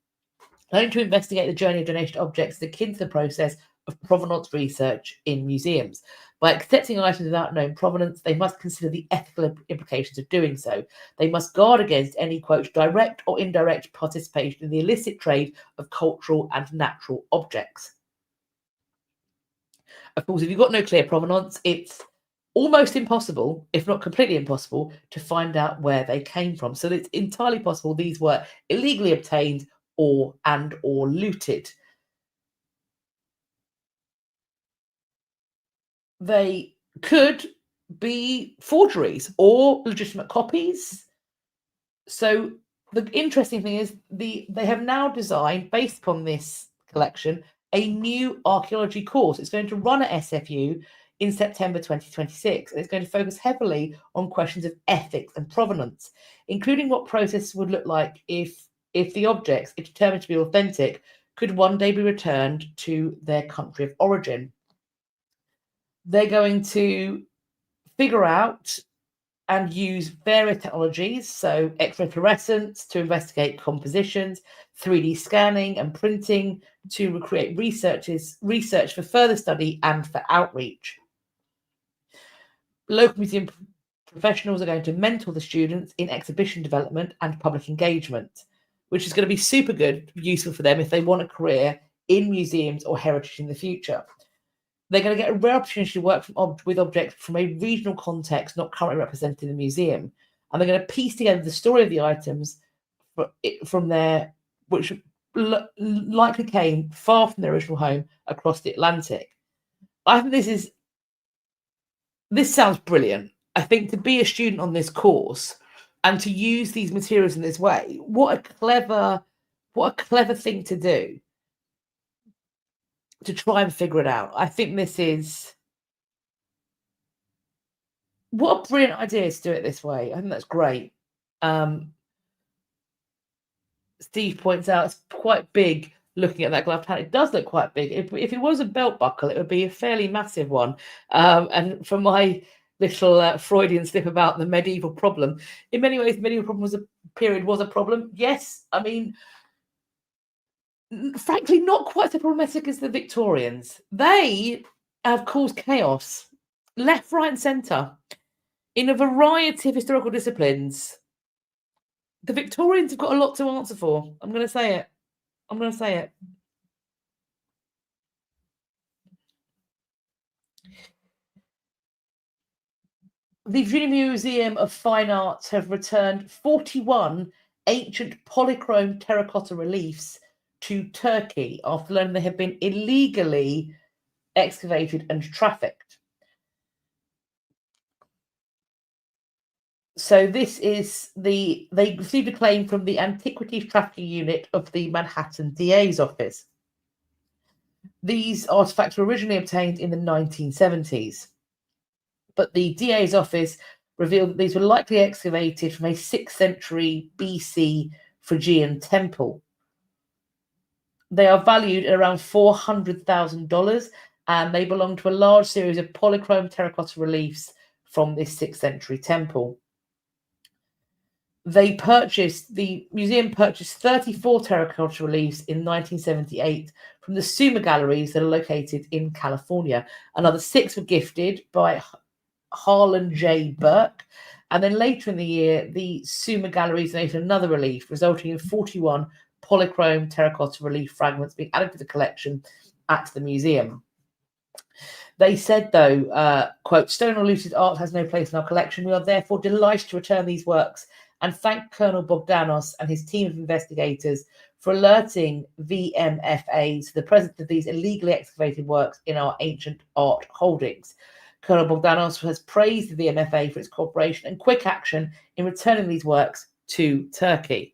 [SPEAKER 1] Learning to investigate the journey of donated objects is akin to the process of provenance research in museums. By accepting items without known provenance, they must consider the ethical implications of doing so. They must guard against any, quote, direct or indirect participation in the illicit trade of cultural and natural objects. Of course, if you've got no clear provenance, it's almost impossible, if not completely impossible, to find out where they came from. So it's entirely possible these were illegally obtained or looted. They could be forgeries or legitimate copies. So the interesting thing is they have now designed, based upon this collection, a new archaeology course. It's going to run at SFU in September 2026, and it's going to focus heavily on questions of ethics and provenance, including what process would look like if the objects, if determined to be authentic, could one day be returned to their country of origin. They're going to figure out and use various technologies, so X-ray fluorescence to investigate compositions, 3D scanning and printing to create research for further study and for outreach. Local museum professionals are going to mentor the students in exhibition development and public engagement, which is going to be super good, useful for them if they want a career in museums or heritage in the future. They're going to get a rare opportunity to work with objects from a regional context not currently represented in the museum. And they're going to piece together the story of the items from there, which likely came far from their original home across the Atlantic. I think this sounds brilliant. I think to be a student on this course and to use these materials in this way, what a clever thing to do, to try and figure it out. I think this is what a brilliant idea to do it this way. I think that's great. Steve points out it's quite big. Looking at that glove hand, it does look quite big. If it was a belt buckle, it would be a fairly massive one. And for my little Freudian slip about the medieval problem, in many ways, the medieval problem was a problem. Yes, I mean, frankly, not quite so problematic as the Victorians. They have caused chaos, left, right, and centre, in a variety of historical disciplines. The Victorians have got a lot to answer for. I'm going to say it. The Virginia Museum of Fine Arts have returned 41 ancient polychrome terracotta reliefs to Turkey after learning they have been illegally excavated and trafficked. So this is they received a claim from the Antiquities Trafficking Unit of the Manhattan DA's office. These artifacts were originally obtained in the 1970s, but the DA's office revealed that these were likely excavated from a 6th century BC Phrygian temple. They are valued at around $400,000, and they belong to a large series of polychrome terracotta reliefs from this 6th century temple. The museum purchased 34 terracotta reliefs in 1978 from the Summa galleries that are located in California. Another 6 were gifted by Harlan J. Burke, and then later in the year, the Summa galleries donated another relief, resulting in 41 polychrome terracotta relief fragments being added to the collection at the museum. They said, though, quote, "Stone or looted art has no place in our collection. We are therefore delighted to return these works and thank Colonel Bogdanos and his team of investigators for alerting VMFA to the presence of these illegally excavated works in our ancient art holdings. Colonel Bogdanos has praised the VMFA for its cooperation and quick action in returning these works to Turkey."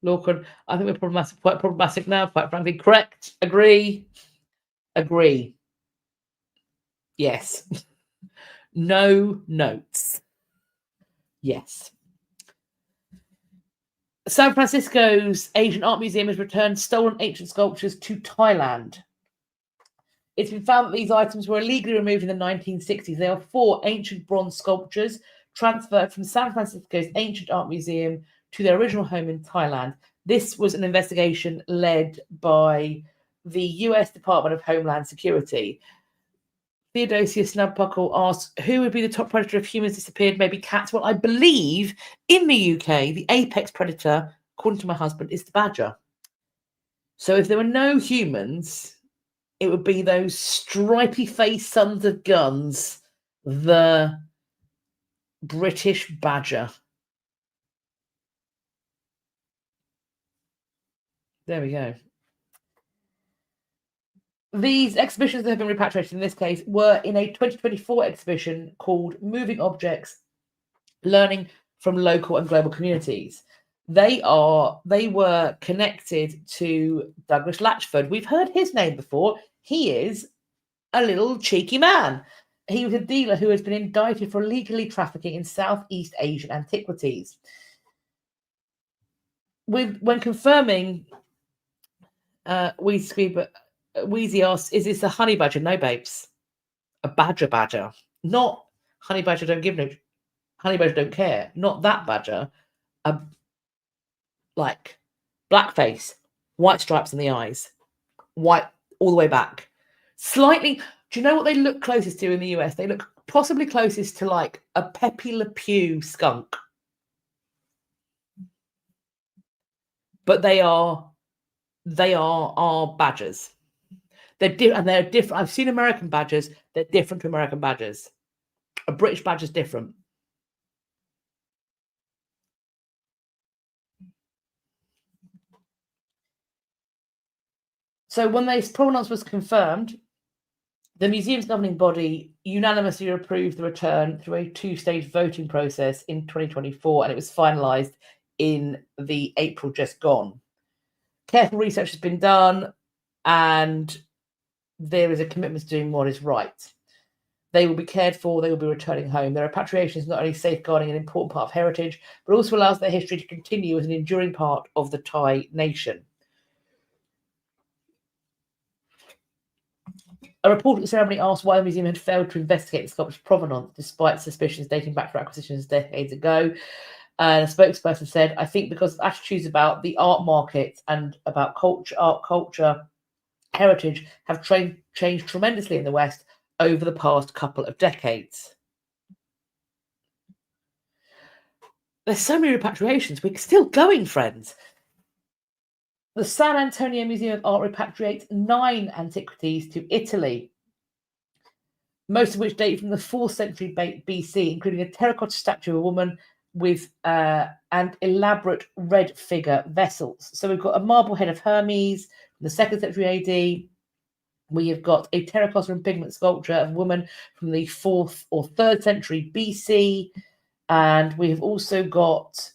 [SPEAKER 1] Lorcan, I think we're quite problematic now, quite frankly. Correct. Agree. Yes. No notes. Yes. San Francisco's Asian Art Museum has returned stolen ancient sculptures to Thailand. It's been found that these items were illegally removed in the 1960s. They are 4 ancient bronze sculptures transferred from San Francisco's Ancient Art Museum to their original home in Thailand. This was an investigation led by the US Department of Homeland Security. Theodosia Snudpuckle asks, who would be the top predator if humans disappeared? Maybe cats. Well, I believe in the UK, the apex predator, according to my husband, is the badger. So if there were no humans, it would be those stripy-faced sons of guns, the British badger. There we go. These exhibitions that have been repatriated in this case were in a 2024 exhibition called Moving Objects, Learning from Local and Global Communities. They were connected to Douglas Latchford. We've heard his name before. He is a little cheeky man. He was a dealer who has been indicted for illegally trafficking in Southeast Asian antiquities. When confirming, Wheezy asks, is this a honey badger? No, babes. A badger. Not honey badger, don't give no honey badger don't care. Not that badger. Like blackface, white stripes in the eyes, white all the way back. Slightly, do you know what they look closest to in the US? They look possibly closest to like a Pepe Le Pew skunk. But they are our badgers. They're different. I've seen American badgers. They're different to American badgers. A British badger's different. So when this provenance was confirmed, the museum's governing body unanimously approved the return through a two-stage voting process in 2024, and it was finalised in the April just gone. Careful research has been done, and there is a commitment to doing what is right. They will be cared for, they will be returning home. Their repatriation is not only safeguarding an important part of heritage, but also allows their history to continue as an enduring part of the Thai nation. A report at the ceremony asked why the museum had failed to investigate the sculpture's provenance, despite suspicions dating back to acquisitions decades ago. And a spokesperson said, I think because attitudes about the art market and about art culture, heritage have changed tremendously in the West over the past couple of decades. There's so many repatriations. We're still going, friends. The San Antonio Museum of Art repatriates 9 antiquities to Italy, most of which date from the 4th century BC, including a terracotta statue of a woman with and elaborate red figure vessels. So we've got a marble head of Hermes from the 2nd century AD. We have got a terracotta and pigment sculpture of a woman from the 4th or 3rd century BC. And we have also got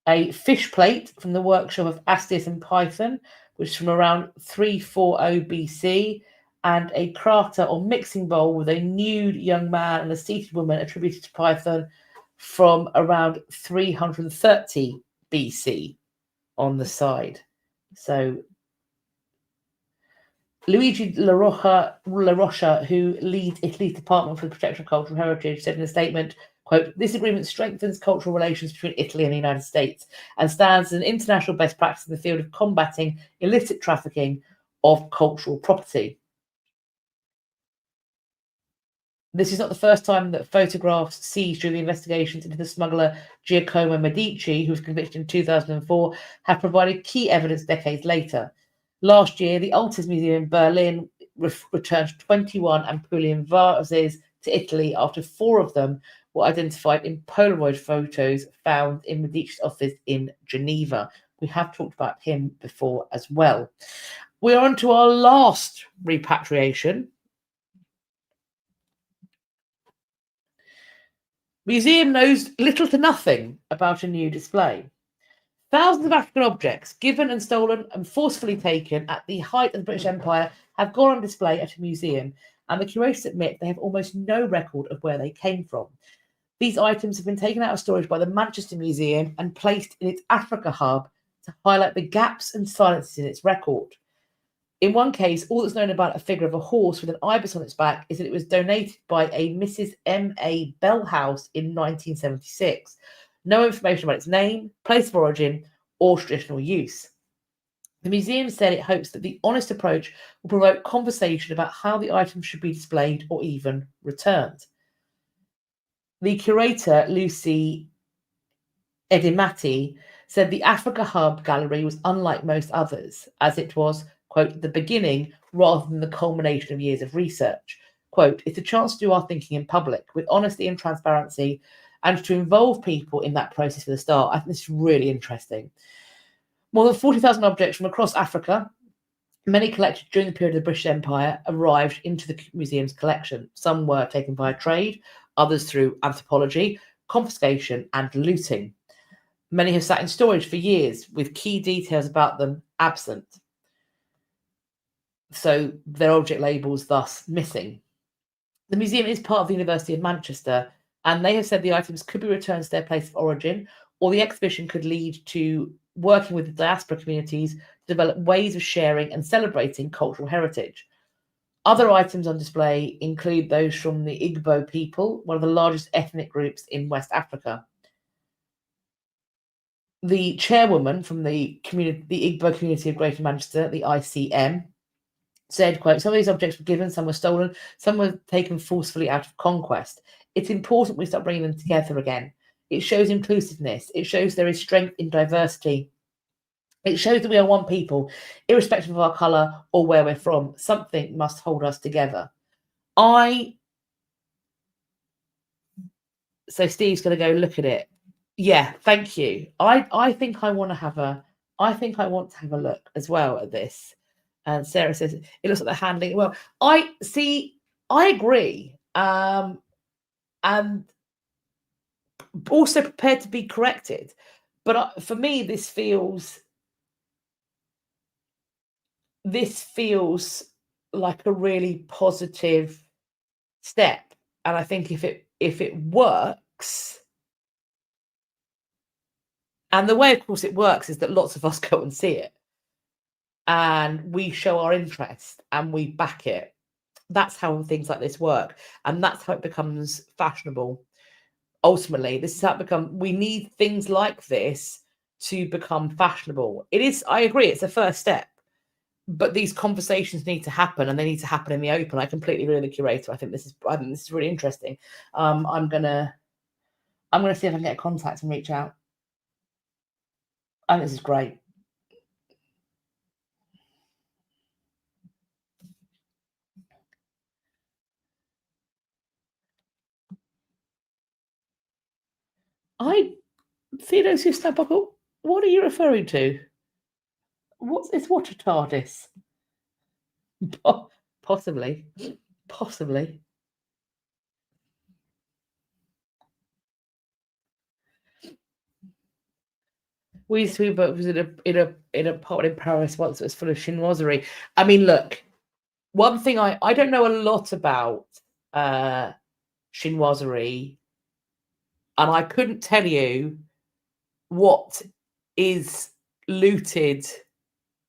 [SPEAKER 1] a fish plate from the workshop of Astius and Python, which is from around 340 BC, and a crater or mixing bowl with a nude young man and a seated woman attributed to Python from around 330 BC on the side. So Luigi La Rocha, who leads Italy's Department for the Protection of Cultural Heritage, said in a statement, quote, this agreement strengthens cultural relations between Italy and the United States and stands as an international best practice in the field of combating illicit trafficking of cultural property. This is not the first time that photographs seized during the investigations into the smuggler Giacomo Medici, who was convicted in 2004, have provided key evidence decades later. Last year, the Altes Museum in Berlin returned 21 Apulian vases to Italy after 4 of them were identified in Polaroid photos found in Medici's office in Geneva. We have talked about him before as well. We're on to our last repatriation. Museum knows little to nothing about a new display. Thousands of African objects given and stolen and forcefully taken at the height of the British Empire have gone on display at a museum, and the curators admit they have almost no record of where they came from. These items have been taken out of storage by the Manchester Museum and placed in its Africa hub to highlight the gaps and silences in its record. In one case, all that's known about a figure of a horse with an ibis on its back is that it was donated by a Mrs. M.A. Bellhouse in 1976. No information about its name, place of origin, or traditional use. The museum said it hopes that the honest approach will provoke conversation about how the items should be displayed or even returned. The curator, Lucy Edimati, said the Africa Hub gallery was unlike most others, as it was, quote, the beginning rather than the culmination of years of research. Quote, it's a chance to do our thinking in public with honesty and transparency and to involve people in that process for the start. I think this is really interesting. More than 40,000 objects from across Africa, many collected during the period of the British Empire, arrived into the museum's collection. Some were taken by trade, others through anthropology, confiscation, and looting. Many have sat in storage for years with key details about them absent. So their object labels thus missing. The museum is part of the University of Manchester, and they have said the items could be returned to their place of origin, or the exhibition could lead to working with the diaspora communities to develop ways of sharing and celebrating cultural heritage. Other items on display include those from the Igbo people, one of the largest ethnic groups in West Africa. The chairwoman from the Igbo community of Greater Manchester, the ICM, said, quote, some of these objects were given, some were stolen, some were taken forcefully out of conquest. It's important we start bringing them together again. It shows inclusiveness. It shows there is strength in diversity. It shows that we are one people, irrespective of our colour or where we're from. Something must hold us together. So Steve's going to go look at it. Yeah, thank you. I think I want to have a look as well at this. And Sarah says it looks like they're handling it well. I agree. And also prepared to be corrected. But for me, this feels like a really positive step. And I think if it works, and the way, of course, it works is that lots of us go and see it. And we show our interest and we back it. That's how things like this work. And that's how it becomes fashionable. Ultimately, this is how it becomes. We need things like this to become fashionable. It is, I agree, it's a first step. But these conversations need to happen, and they need to happen in the open. I completely agree with the curator. I think this is really interesting. I'm gonna see if I can get contact and reach out. I think this is great. Theodosius Snudpuckle, what are you referring to? What's this water TARDIS? Possibly. We used to be, but was in a pot in Paris once. It was full of chinoiserie. I mean, look, one thing I don't know a lot about chinoiserie, and I couldn't tell you what is looted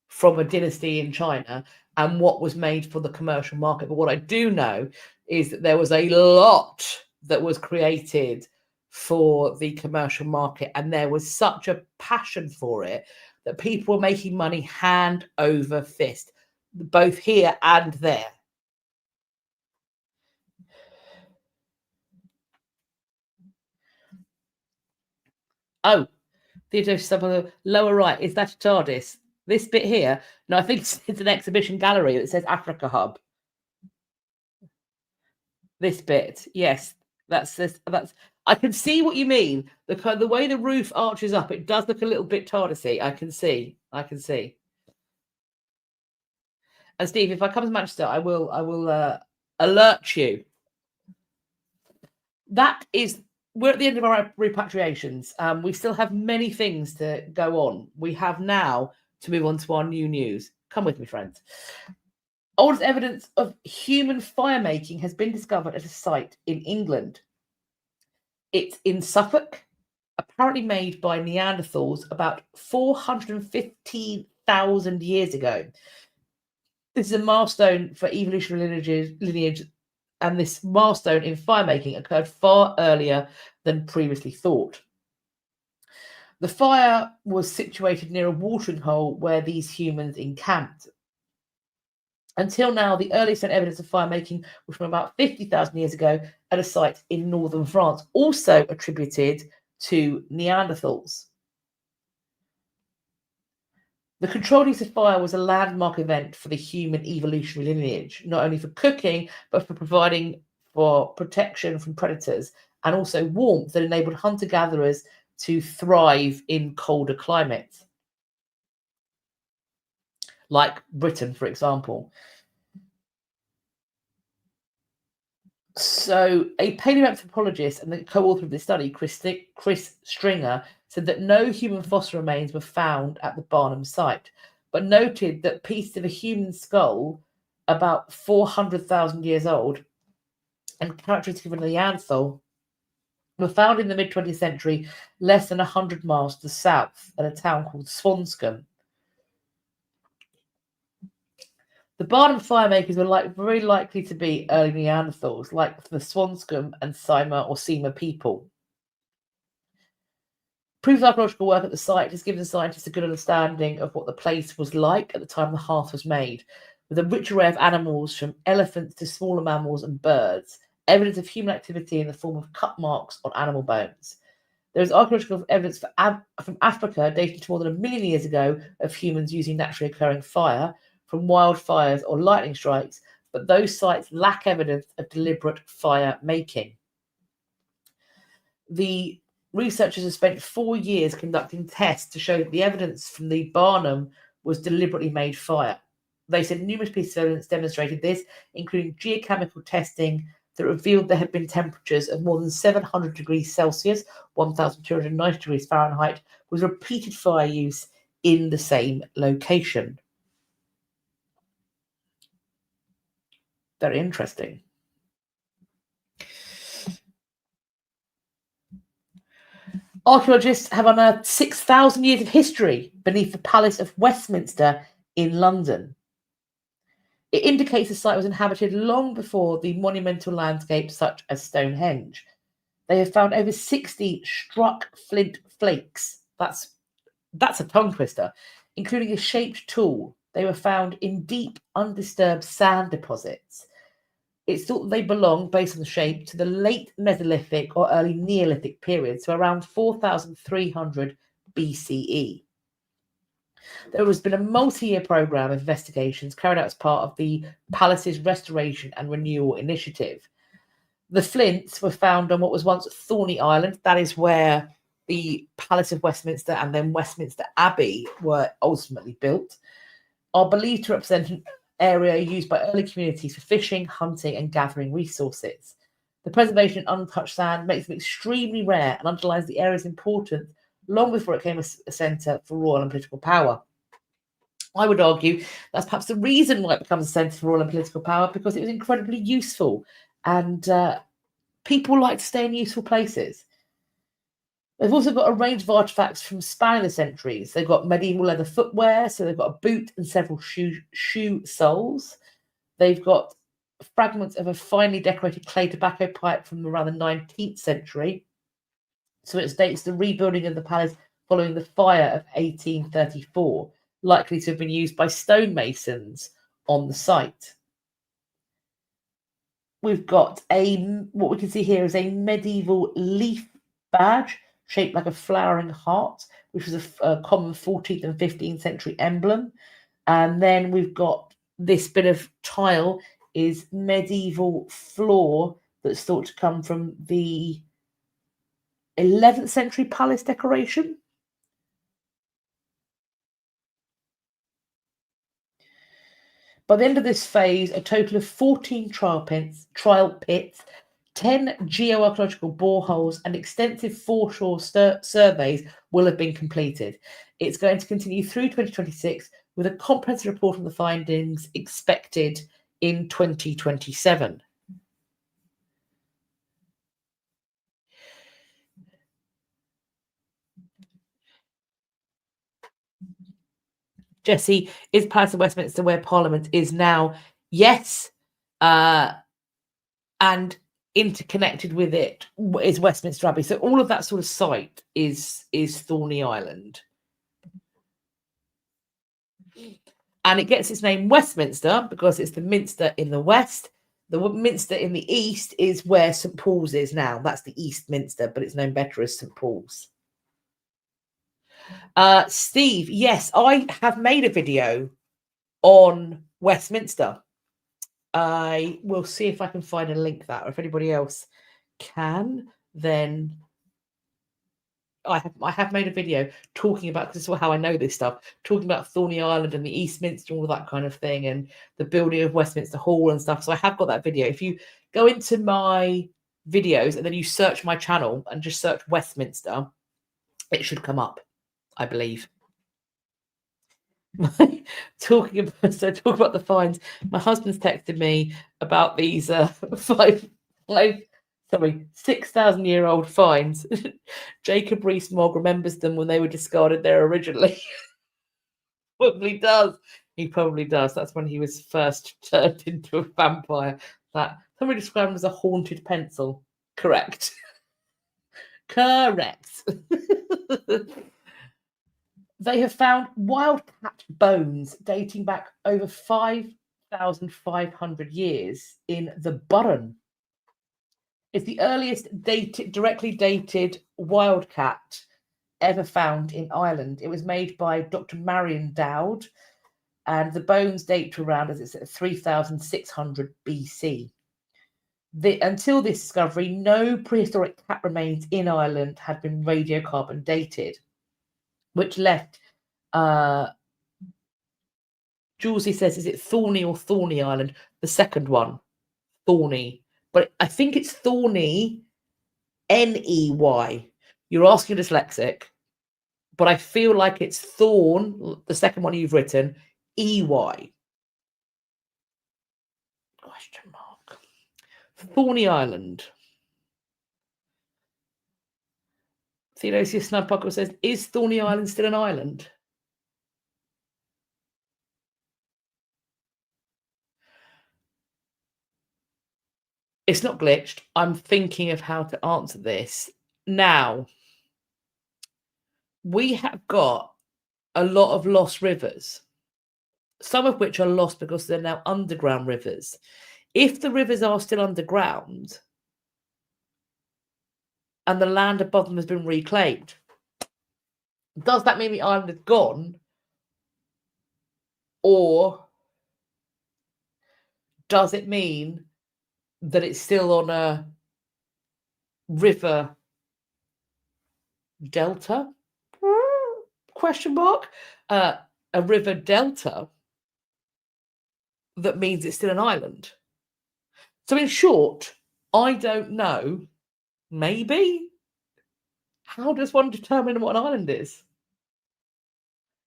[SPEAKER 1] from a dynasty in China and what was made for the commercial market. But what I do know is that there was a lot that was created for the commercial market, and there was such a passion for it that people were making money hand over fist, both here and there. Oh, the lower right, is that a TARDIS? This bit here? No, I think it's an exhibition gallery that says Africa Hub. This bit, yes, that's. I can see what you mean. The way the roof arches up, it does look a little bit TARDIS-y. I can see. And Steve, if I come to Manchester, I will alert you. We're at the end of our repatriations. We still have many things to go on. We have now to move on to our new news. Come with me, friends. Oldest evidence of human fire making has been discovered at a site in England. It's in Suffolk, apparently made by Neanderthals about 415,000 years ago. This is a milestone for evolutionary lineage, and this milestone in fire making occurred far earlier than previously thought. The fire was situated near a watering hole where these humans encamped. Until now, the earliest known evidence of fire making was from about 50,000 years ago at a site in northern France, also attributed to Neanderthals. The controlled use of fire was a landmark event for the human evolutionary lineage, not only for cooking, but for providing for protection from predators, and also warmth that enabled hunter-gatherers to thrive in colder climates, like Britain, for example. So a paleoanthropologist and the co-author of this study, Chris Stringer, said that no human fossil remains were found at the Barnum site, but noted that pieces of a human skull about 400,000 years old and characteristic of a Neanderthal were found in the mid-20th century, less than 100 miles to the south, at a town called Swanscombe. The Barnum firemakers were very likely to be early Neanderthals, like the Swanscombe and Sima people. Proves archaeological work at the site has given the scientists a good understanding of what the place was like at the time the hearth was made, with a rich array of animals from elephants to smaller mammals and birds, evidence of human activity in the form of cut marks on animal bones. There is archaeological evidence from Africa dating to more than 1 million years ago of humans using naturally occurring fire from wildfires or lightning strikes, but those sites lack evidence of deliberate fire making. The researchers have spent 4 years conducting tests to show that the evidence from the Barnum was deliberately made fire. They said numerous pieces of evidence demonstrated this, including geochemical testing that revealed there had been temperatures of more than 700 degrees Celsius, 1,290 degrees Fahrenheit, with repeated fire use in the same location. Very interesting. Archaeologists have unearthed 6,000 years of history beneath the Palace of Westminster in London. It indicates the site was inhabited long before the monumental landscapes such as Stonehenge. They have found over 60 struck flint flakes. That's a tongue twister, including a shaped tool. They were found in deep, undisturbed sand deposits. It's thought that they belong, based on the shape, to the late Mesolithic or early Neolithic period, so around 4,300 BCE. There has been a multi-year programme of investigations carried out as part of the Palace's Restoration and Renewal Initiative. The flints were found on what was once Thorney Island. That is where the Palace of Westminster and then Westminster Abbey were ultimately built, are believed to represent an area used by early communities for fishing, hunting, and gathering resources. The preservation of untouched sand makes them extremely rare and underlines the area's importance long before it became a centre for royal and political power. I would argue that's perhaps the reason why it becomes a centre for royal and political power, because it was incredibly useful, and people like to stay in useful places. They've also got a range of artefacts from spanning the centuries. They've got medieval leather footwear, so they've got a boot and several shoe soles. They've got fragments of a finely decorated clay tobacco pipe from around the 19th century. So it states the rebuilding of the palace following the fire of 1834, likely to have been used by stonemasons on the site. We've got what we can see here is a medieval leaf badge shaped like a flowering heart, which was a common 14th and 15th century emblem. And then we've got this bit of tile is medieval floor that's thought to come from the 11th century palace decoration. By the end of this phase, a total of 14 trial pits, 10 geoarchaeological boreholes, and extensive foreshore surveys will have been completed. It's going to continue through 2026 with a comprehensive report on the findings expected in 2027. Jessie, is Palace of Westminster where Parliament is now? Yes. And interconnected with it is Westminster Abbey. So all of that sort of site is Thorney Island. And it gets its name Westminster because it's the minster in the west. The minster in the east is where St. Paul's is now. That's the East Minster, but it's known better as St. Paul's. Steve, yes, I have made a video on Westminster. I will see if I can find a link that, or if anybody else can, then I have made a video talking about, because this is how I know this stuff, talking about Thorney Island and the East Minster, all of that kind of thing, and the building of Westminster Hall and stuff. So I have got that video. If you go into my videos and then you search my channel and just search Westminster, it should come up, I believe. Talking about the finds, my husband's texted me about these 6,000-year-old finds. Jacob Rees-Mogg remembers them when they were discarded there originally. Probably does. He probably does. That's when he was first turned into a vampire. That somebody described him as a haunted pencil. Correct. Correct. They have found wildcat bones dating back over 5,500 years in the Burren. It's the earliest directly dated wildcat ever found in Ireland. It was made by Dr. Marion Dowd, and the bones date to around, as it said, 3,600 BC. Until this discovery, no prehistoric cat remains in Ireland had been radiocarbon dated, which left, Julesy says, is it Thorny or Thorny Island? The second one, Thorny. But I think it's Thorny, Ney. You're asking dyslexic, but I feel like it's Thorn, the second one you've written, EY. Question mark. Thorny Island. Theodosius Snudpuckle says, is Thorny Island still an island? It's not glitched. I'm thinking of how to answer this. Now, we have got a lot of lost rivers, some of which are lost because they're now underground rivers. If the rivers are still underground and the land above them has been reclaimed, does that mean the island is gone? Or does it mean that it's still on a river delta? Question mark. A river delta that means it's still an island. So in short, I don't know. Maybe. How does one determine what an island is?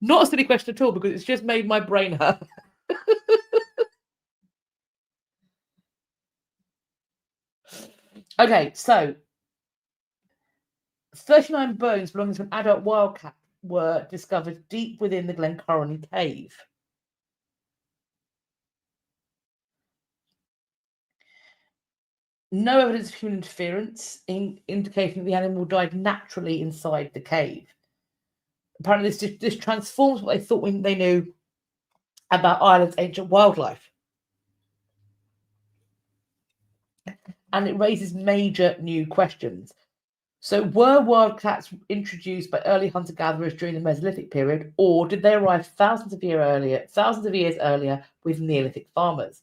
[SPEAKER 1] Not a silly question at all, because it's just made my brain hurt. Okay, so 39 bones belonging to an adult wildcat were discovered deep within the Glencorrany cave. No evidence of human interference, indicating that the animal died naturally inside the cave. Apparently, this transforms what they thought they knew about Ireland's ancient wildlife. And it raises major new questions. So, were wildcats introduced by early hunter-gatherers during the Mesolithic period, or did they arrive thousands of years earlier with Neolithic farmers?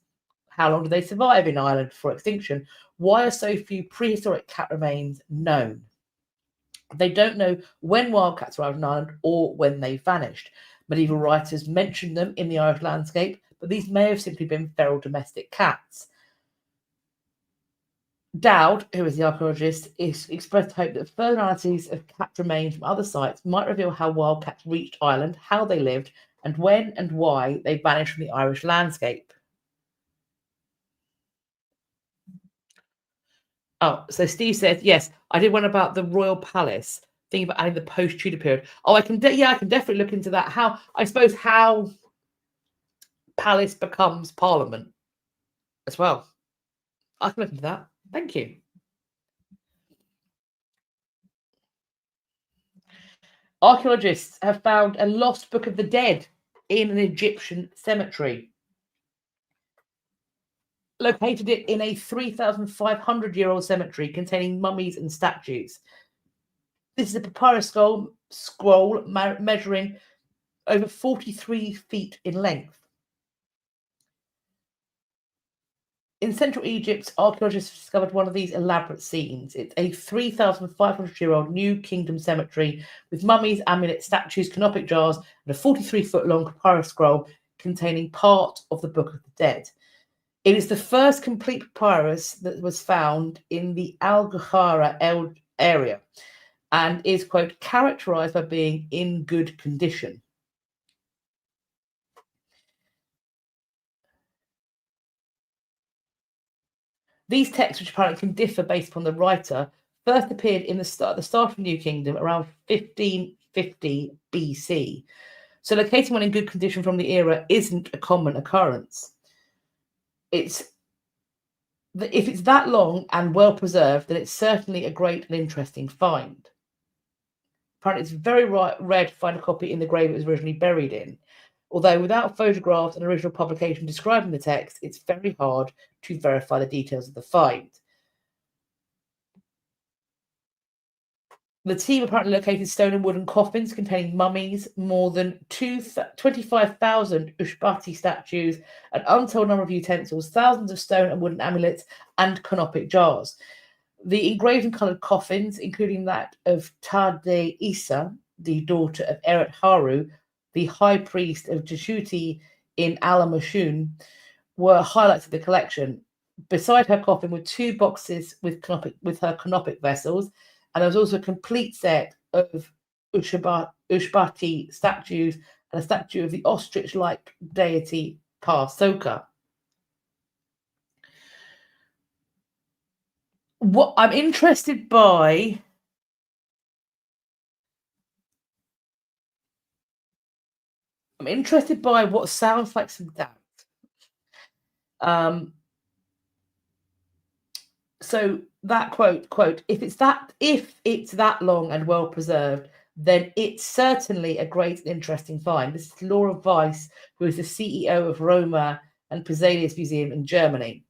[SPEAKER 1] How long did they survive in Ireland before extinction? Why are so few prehistoric cat remains known? They don't know when wildcats arrived in Ireland or when they vanished. Medieval writers mentioned them in the Irish landscape, but these may have simply been feral domestic cats. Dowd, who is the archaeologist, expressed hope that further analyses of cat remains from other sites might reveal how wildcats reached Ireland, how they lived, and when and why they vanished from the Irish landscape. Oh, so Steve says, yes, I did one about the Royal Palace, thinking about adding the post-Tudor period. Oh, I can definitely look into that. How Palace becomes Parliament as well. I can look into that. Thank you. Archaeologists have found a lost Book of the Dead in an Egyptian cemetery. Located it in a 3,500-year-old cemetery containing mummies and statues. This is a papyrus scroll measuring over 43 feet in length. In central Egypt, archaeologists discovered one of these elaborate scenes. It's a 3,500-year-old New Kingdom cemetery with mummies, amulets, statues, canopic jars, and a 43-foot-long papyrus scroll containing part of the Book of the Dead. It is the first complete papyrus that was found in the Al-Ghara area and is, quote, characterized by being in good condition. These texts, which apparently can differ based upon the writer, first appeared in the start of the New Kingdom around 1550 BC. So locating one in good condition from the era isn't a common occurrence. If it's that long and well preserved, then it's certainly a great and interesting find. Apparently, it's very rare to find a copy in the grave it was originally buried in. Although without photographs and original publication describing the text, it's very hard to verify the details of the find. The team apparently located stone and wooden coffins containing mummies, more than 25,000 Ushbati statues, an untold number of utensils, thousands of stone and wooden amulets, and canopic jars. The engraved and coloured coffins, including that of Tade Isa, the daughter of Eret Haru, the high priest of Jeshuti in Alamashun, were highlights of the collection. Beside her coffin were 2 boxes with her canopic vessels, and there was also a complete set of Ushbati statues and a statue of the ostrich-like deity Parsoka. What I'm interested by what sounds like some doubt. So that quote, if it's that long and well preserved, then it's certainly a great and interesting find. This is Laura Weiss, who is the CEO of Roma and Piselius Museum in Germany.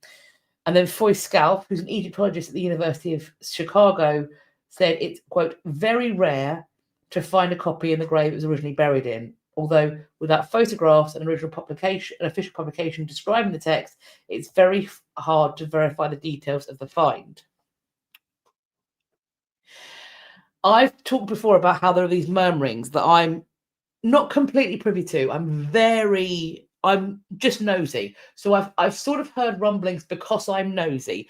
[SPEAKER 1] And then Foy Scalf, who's an Egyptologist at the University of Chicago, said it's, quote, very rare to find a copy in the grave it was originally buried in. Although without photographs and official publication describing the text, it's very hard to verify the details of the find. I've talked before about how there are these murmurings that I'm not completely privy to. I'm just nosy. So I've sort of heard rumblings because I'm nosy,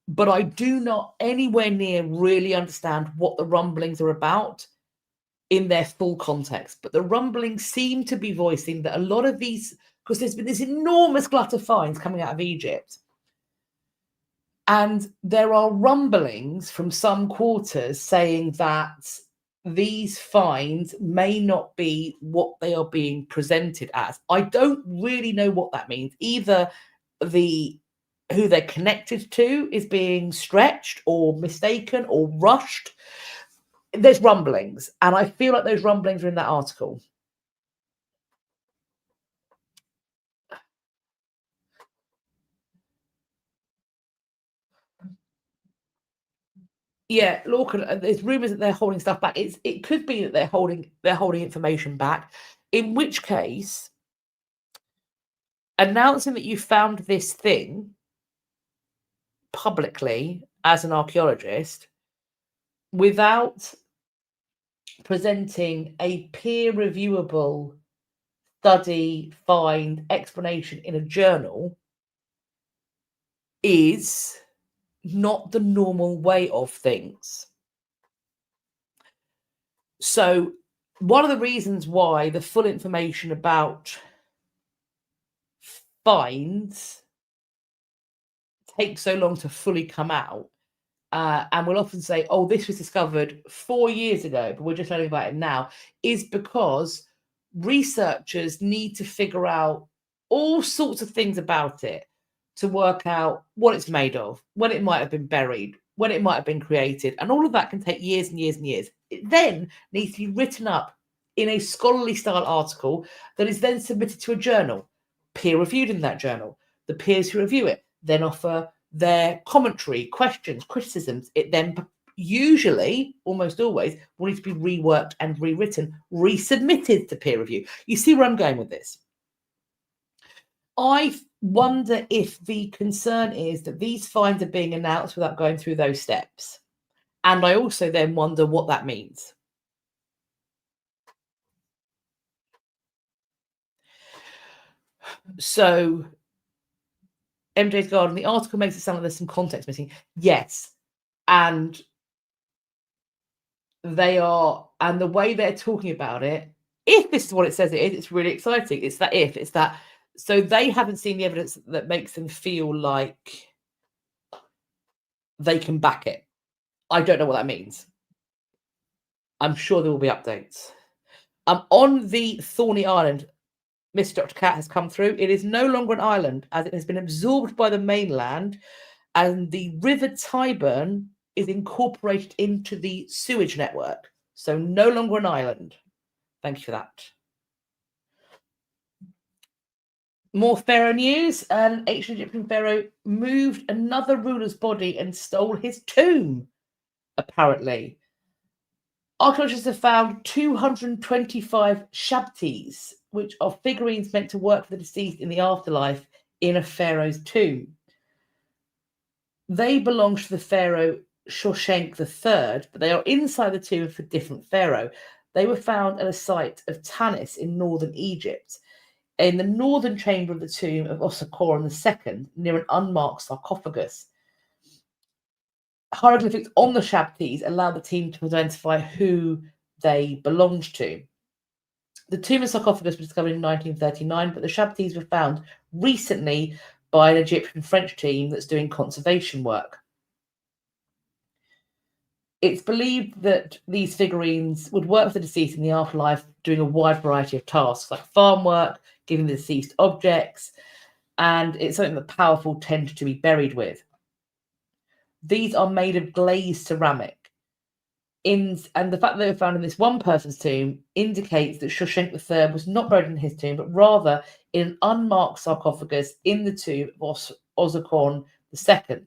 [SPEAKER 1] but I do not anywhere near really understand what the rumblings are about in their full context. But the rumblings seem to be voicing that a lot of these, because there's been this enormous glut of finds coming out of Egypt, and there are rumblings from some quarters saying that these finds may not be what they are being presented as. I don't really know what that means. Either who they're connected to is being stretched or mistaken or rushed. There's rumblings, and I feel like those rumblings are in that article. Yeah, Lorcan, there's rumours that they're holding stuff back. It could be that they're holding information back, in which case announcing that you found this thing publicly as an archaeologist without presenting a peer reviewable study, find, explanation in a journal is not the normal way of things. So one of the reasons why the full information about finds takes so long to fully come out, and we'll often say, oh, this was discovered 4 years ago, but we're just learning about it now, is because researchers need to figure out all sorts of things about it to work out what it's made of, when it might have been buried, when it might have been created, and all of that can take years and years and years. It then needs to be written up in a scholarly style article that is then submitted to a journal, peer reviewed in that journal. The peers who review it then offer their commentary, questions, criticisms. It then usually, almost always, will need to be reworked and rewritten, resubmitted to peer review. You see where I'm going with this? I wonder if the concern is that these finds are being announced without going through those steps. And I also then wonder what that means. So, MJ's Garden, the article makes it sound like there's some context missing. Yes. And they are, and the way they're talking about it, if this is what it says it is, it's really exciting. It's that. So they haven't seen the evidence that makes them feel like they can back it. I don't know what that means. I'm sure there will be updates. On the Thorny Island, Mr. Dr. Cat has come through. It is no longer an island as it has been absorbed by the mainland, and the River Tyburn is incorporated into the sewage network. So no longer an island. Thank you for that. More pharaoh news. An ancient Egyptian pharaoh moved another ruler's body and stole his tomb, apparently. Archaeologists have found 225 shabtis, which are figurines meant to work for the deceased in the afterlife, in a pharaoh's tomb. They belong to the pharaoh Shoshenq III, but they are inside the tomb of a different pharaoh. They were found at a site of Tanis in northern Egypt, in the northern chamber of the tomb of Osakoran II, near an unmarked sarcophagus. Hieroglyphics on the shabtis allow the team to identify who they belonged to. The tomb and sarcophagus was discovered in 1939, but the shabtis were found recently by an Egyptian-French team that's doing conservation work. It's believed that these figurines would work for the deceased in the afterlife, doing a wide variety of tasks like farm work, giving the deceased objects, and it's something that powerful tend to be buried with. These are made of glazed ceramic. And the fact that they were found in this one person's tomb indicates that Shoshenq III was not buried in his tomb, but rather in an unmarked sarcophagus in the tomb of Osakorn II.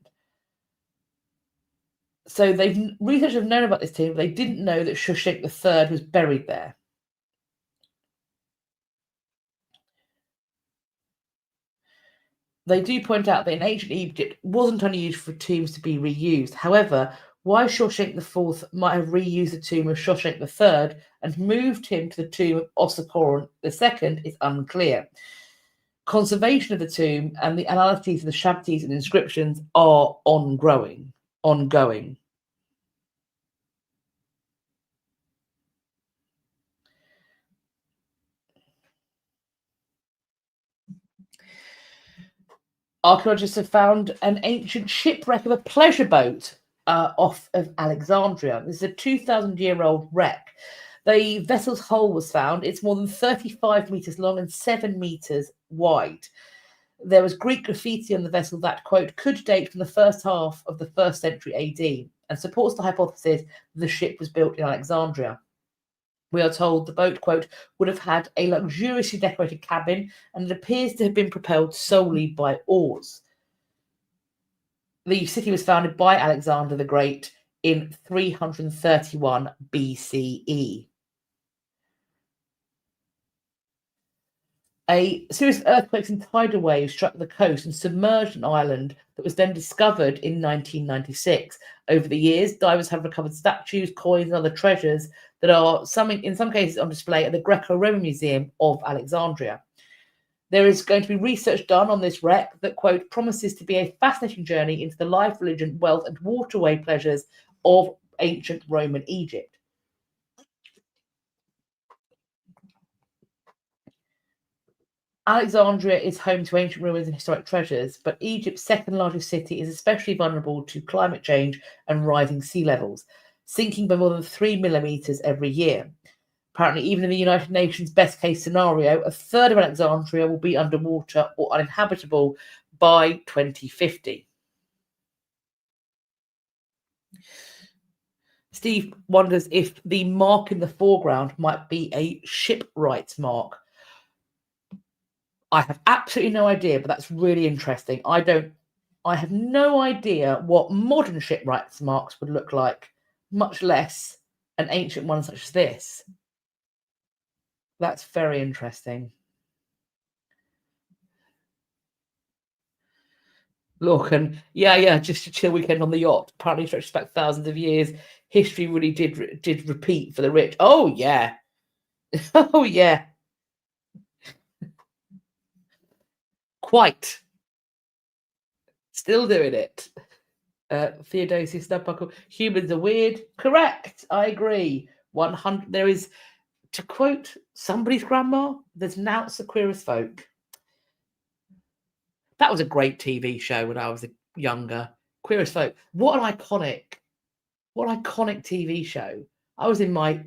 [SPEAKER 1] So researchers have known about this tomb, but they didn't know that Shoshenq III was buried there. They do point out that in ancient Egypt, it wasn't unusual for tombs to be reused. However, why Shoshenq IV might have reused the tomb of Shoshenq III and moved him to the tomb of Osakorn II is unclear. Conservation of the tomb and the analyses of the shabtis and inscriptions are ongoing. Archaeologists have found an ancient shipwreck of a pleasure boat off of Alexandria. This is a 2,000-year-old wreck. The vessel's hull was found. It's more than 35 meters long and 7 meters wide. There was Greek graffiti on the vessel that, quote, could date from the first half of the 1st century AD and supports the hypothesis that the ship was built in Alexandria. We are told the boat, quote, would have had a luxuriously decorated cabin and it appears to have been propelled solely by oars. The city was founded by Alexander the Great in 331 BCE. A series of earthquakes and tidal waves struck the coast and submerged an island that was then discovered in 1996. Over the years, divers have recovered statues, coins, and other treasures that are in some cases on display at the Greco-Roman Museum of Alexandria. There is going to be research done on this wreck that, quote, promises to be a fascinating journey into the life, religion, wealth, and waterway pleasures of ancient Roman Egypt. Alexandria is home to ancient ruins and historic treasures, but Egypt's second largest city is especially vulnerable to climate change and rising sea levels, sinking by more than 3 millimeters every year. Apparently, even in the United Nations best case scenario, a third of Alexandria will be underwater or uninhabitable by 2050. Steve wonders if the mark in the foreground might be a shipwright's mark. I have absolutely no idea, but that's really interesting. I have no idea what modern shipwrights marks would look like, much less an ancient one such as this. That's very interesting. Look, and yeah, just a chill weekend on the yacht. Apparently stretches back thousands of years. History really did repeat for the rich. Oh yeah. Oh yeah. Quite. Still doing it. Theodosius Snudpuckle. Humans are weird. Correct. I agree. 100. There is, to quote somebody's grandma, there's noughts the queerest folk. That was a great TV show when I was younger. Queerest folk. What an iconic TV show. I was in my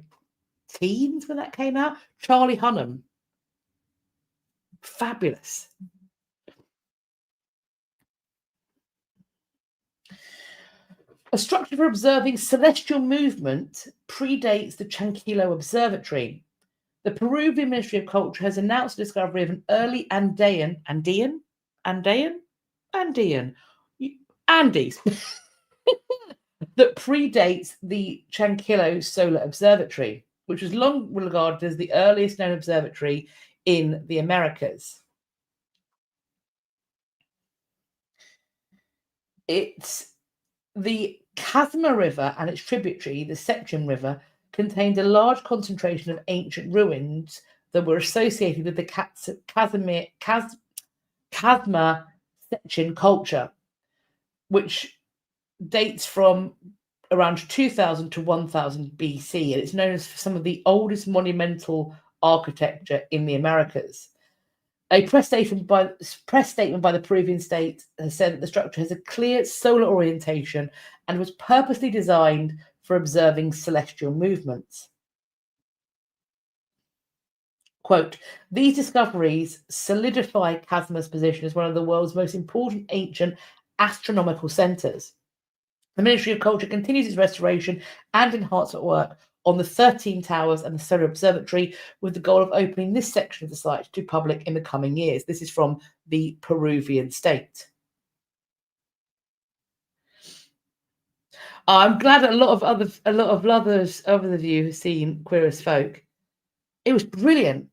[SPEAKER 1] teens when that came out. Charlie Hunnam. Fabulous. A structure for observing celestial movement predates the Chanquillo Observatory. The Peruvian Ministry of Culture has announced the discovery of an early Andes that predates the Chanquillo Solar Observatory, which was long regarded as the earliest known observatory in the Americas. It's the Kazma River and its tributary, the Sechin River, contained a large concentration of ancient ruins that were associated with the Kazma Sechin culture, which dates from around 2000 to 1000 BC, and it's known as some of the oldest monumental architecture in the Americas. A press statement by the Peruvian state has said that the structure has a clear solar orientation and was purposely designed for observing celestial movements. Quote, these discoveries solidify Kazma's position as one of the world's most important ancient astronomical centres. The Ministry of Culture continues its restoration and enhancement work on the 13 towers and the Solar Observatory, with the goal of opening this section of the site to public in the coming years. This is from the Peruvian state. I'm glad that a lot of others over the view have seen Queer as Folk. It was brilliant,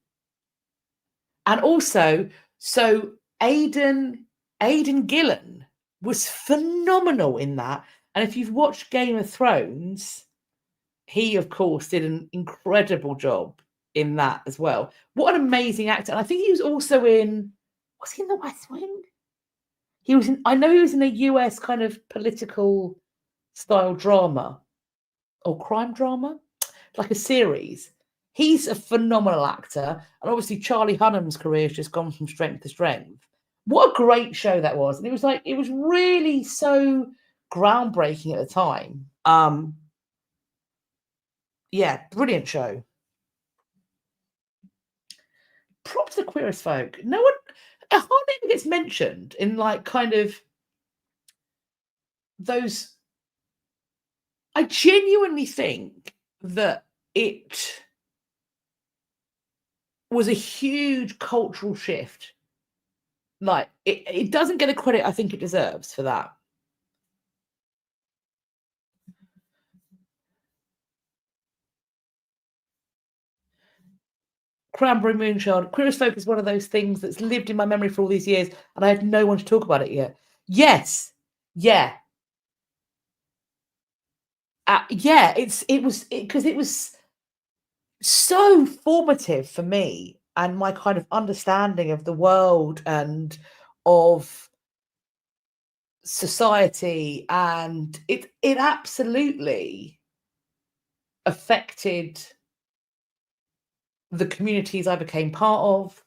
[SPEAKER 1] and also, so Aidan Gillen was phenomenal in that. And if you've watched Game of Thrones, he, of course, did an incredible job in that as well. What an amazing actor. And I think he was also was he in The West Wing? I know he was in a US kind of political style drama or crime drama, like a series. He's a phenomenal actor. And obviously Charlie Hunnam's career has just gone from strength to strength. What a great show that was. And it was really so groundbreaking at the time. Yeah, brilliant show. Props to Queer as Folk. No one, it hardly ever gets mentioned in like kind of those. I genuinely think that it was a huge cultural shift. Like it doesn't get the credit I think it deserves for that. Cranberry Moonshine. Queer as Folk is one of those things that's lived in my memory for all these years, and I had no one to talk about it yet. Yes, yeah, yeah. It was so formative for me and my kind of understanding of the world and of society, and it absolutely affected the communities I became part of,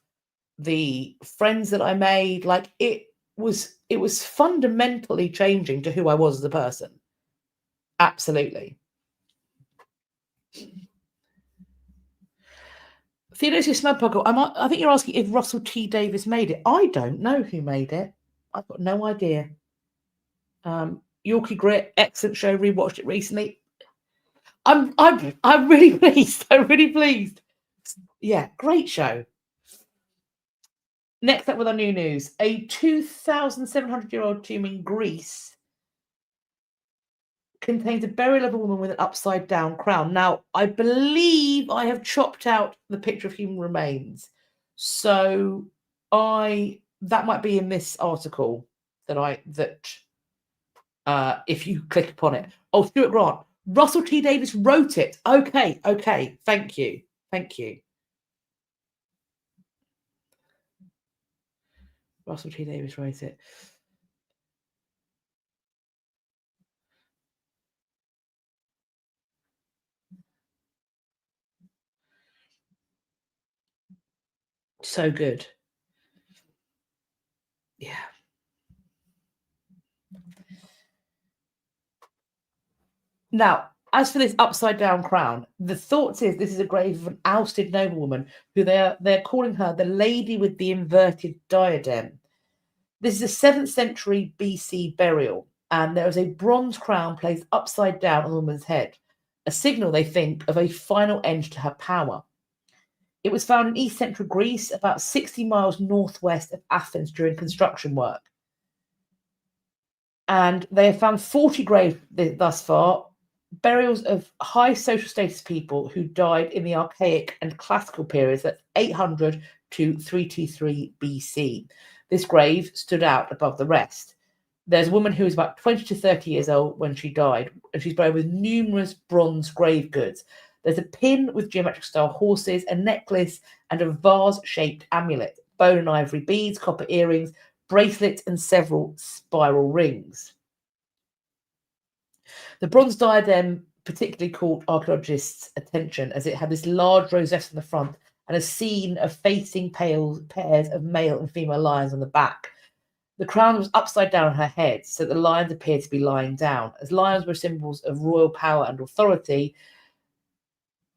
[SPEAKER 1] the friends that I made. Like it was fundamentally changing to who I was as a person. Absolutely. Theodosia Snudpuckle, I think you're asking if Russell T Davies made it. I don't know who made it. I've got no idea. Yorkie Grit, excellent show. Rewatched it recently. I'm really pleased. I'm really pleased. Yeah, great show. Next up with our new news, a 2,700-year-old tomb in Greece contains a burial of a woman with an upside-down crown. Now, I believe I have chopped out the picture of human remains, so that might be in this article that if you click upon it. Oh, Stuart Grant, Russell T Davies wrote it. Okay, thank you. Russell T Davies wrote it. So good. Yeah. Now, As for this upside down crown, the thought is this is a grave of an ousted noblewoman who they're calling her the lady with the inverted diadem. This is a 7th century BC burial, and there is a bronze crown placed upside down on the woman's head, a signal, they think, of a final end to her power. It was found in East Central Greece, about 60 miles northwest of Athens during construction work. And they have found 40 graves thus far, burials of high social status people who died in the Archaic and Classical periods, that's 800 to 323 BC. This grave stood out above the rest. There's a woman who was about 20 to 30 years old when she died, and she's buried with numerous bronze grave goods. There's a pin with geometric style horses, a necklace, and a vase-shaped amulet, bone and ivory beads, copper earrings, bracelets, and several spiral rings. The bronze diadem particularly caught archaeologists' attention as it had this large rosette on the front and a scene of facing pairs of male and female lions on the back. The crown was upside down on her head, so the lions appeared to be lying down. As lions were symbols of royal power and authority,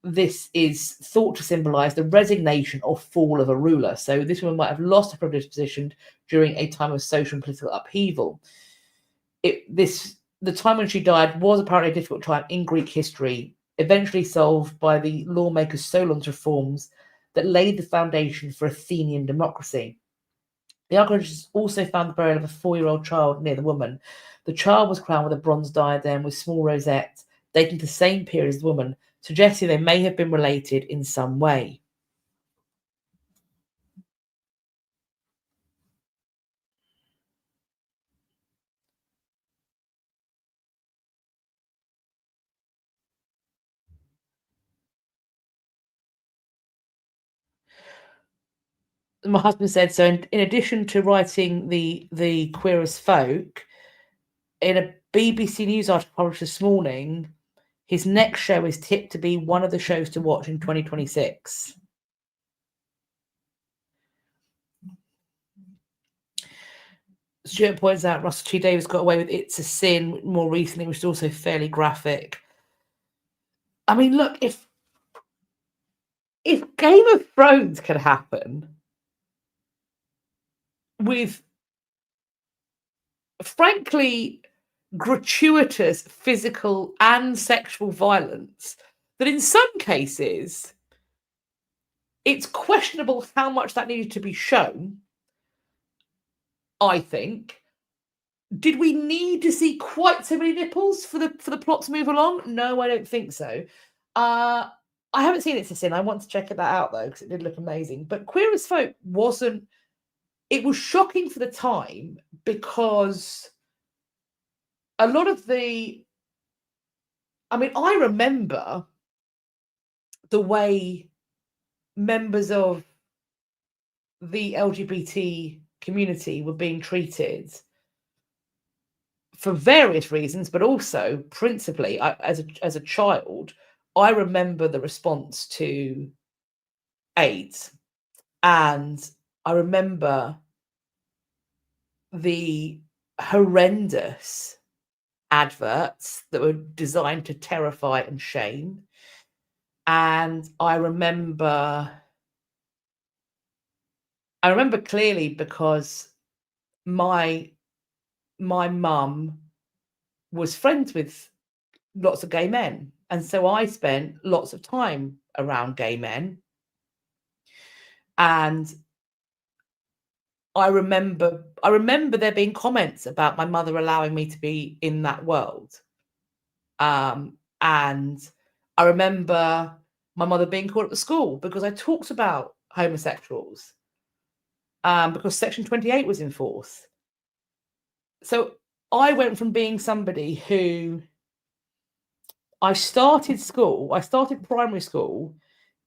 [SPEAKER 1] this is thought to symbolize the resignation or fall of a ruler. So this woman might have lost her privileged position during a time of social and political upheaval. The time when she died was apparently a difficult time in Greek history, eventually solved by the lawmaker Solon's reforms that laid the foundation for Athenian democracy. The archaeologists also found the burial of a 4-year-old child near the woman. The child was crowned with a bronze diadem with small rosettes, dating to the same period as the woman, suggesting they may have been related in some way. My husband said, so in addition to writing the Queer as Folk, in a BBC News article published this morning, his next show is tipped to be one of the shows to watch in 2026. Stuart points out Russell T Davies got away with It's a Sin more recently, which is also fairly graphic. I mean, look, if Game of Thrones could happen with, frankly, gratuitous physical and sexual violence, that in some cases it's questionable how much that needed to be shown, I think. Did we need to see quite so many nipples for the plot to move along? No, I don't think so. I haven't seen It's a Sin. I want to check that out though, because it did look amazing. But Queer as Folk wasn't. It was shocking for the time because a lot of the. I mean, I remember the way members of the LGBT community were being treated for various reasons, but also principally as a child, I remember the response to AIDS, and I remember the horrendous adverts that were designed to terrify and shame. And I remember clearly because my mum was friends with lots of gay men, and so I spent lots of time around gay men. And I remember there being comments about my mother allowing me to be in that world. And I remember my mother being called up to school because I talked about homosexuals, because Section 28 was in force. So I went from being somebody who I started primary school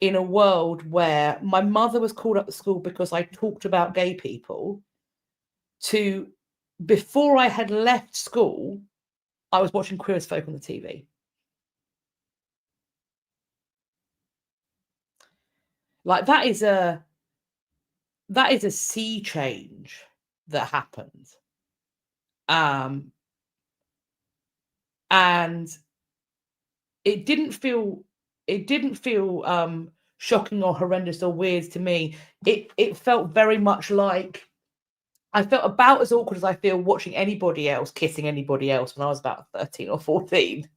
[SPEAKER 1] in a world where my mother was called up to school because I talked about gay people, to before I had left school, I was watching Queer as Folk on the TV. Like that is a sea change that happened. And it didn't feel shocking or horrendous or weird to me. It felt very much like I felt about as awkward as I feel watching anybody else kissing anybody else when I was about 13 or 14.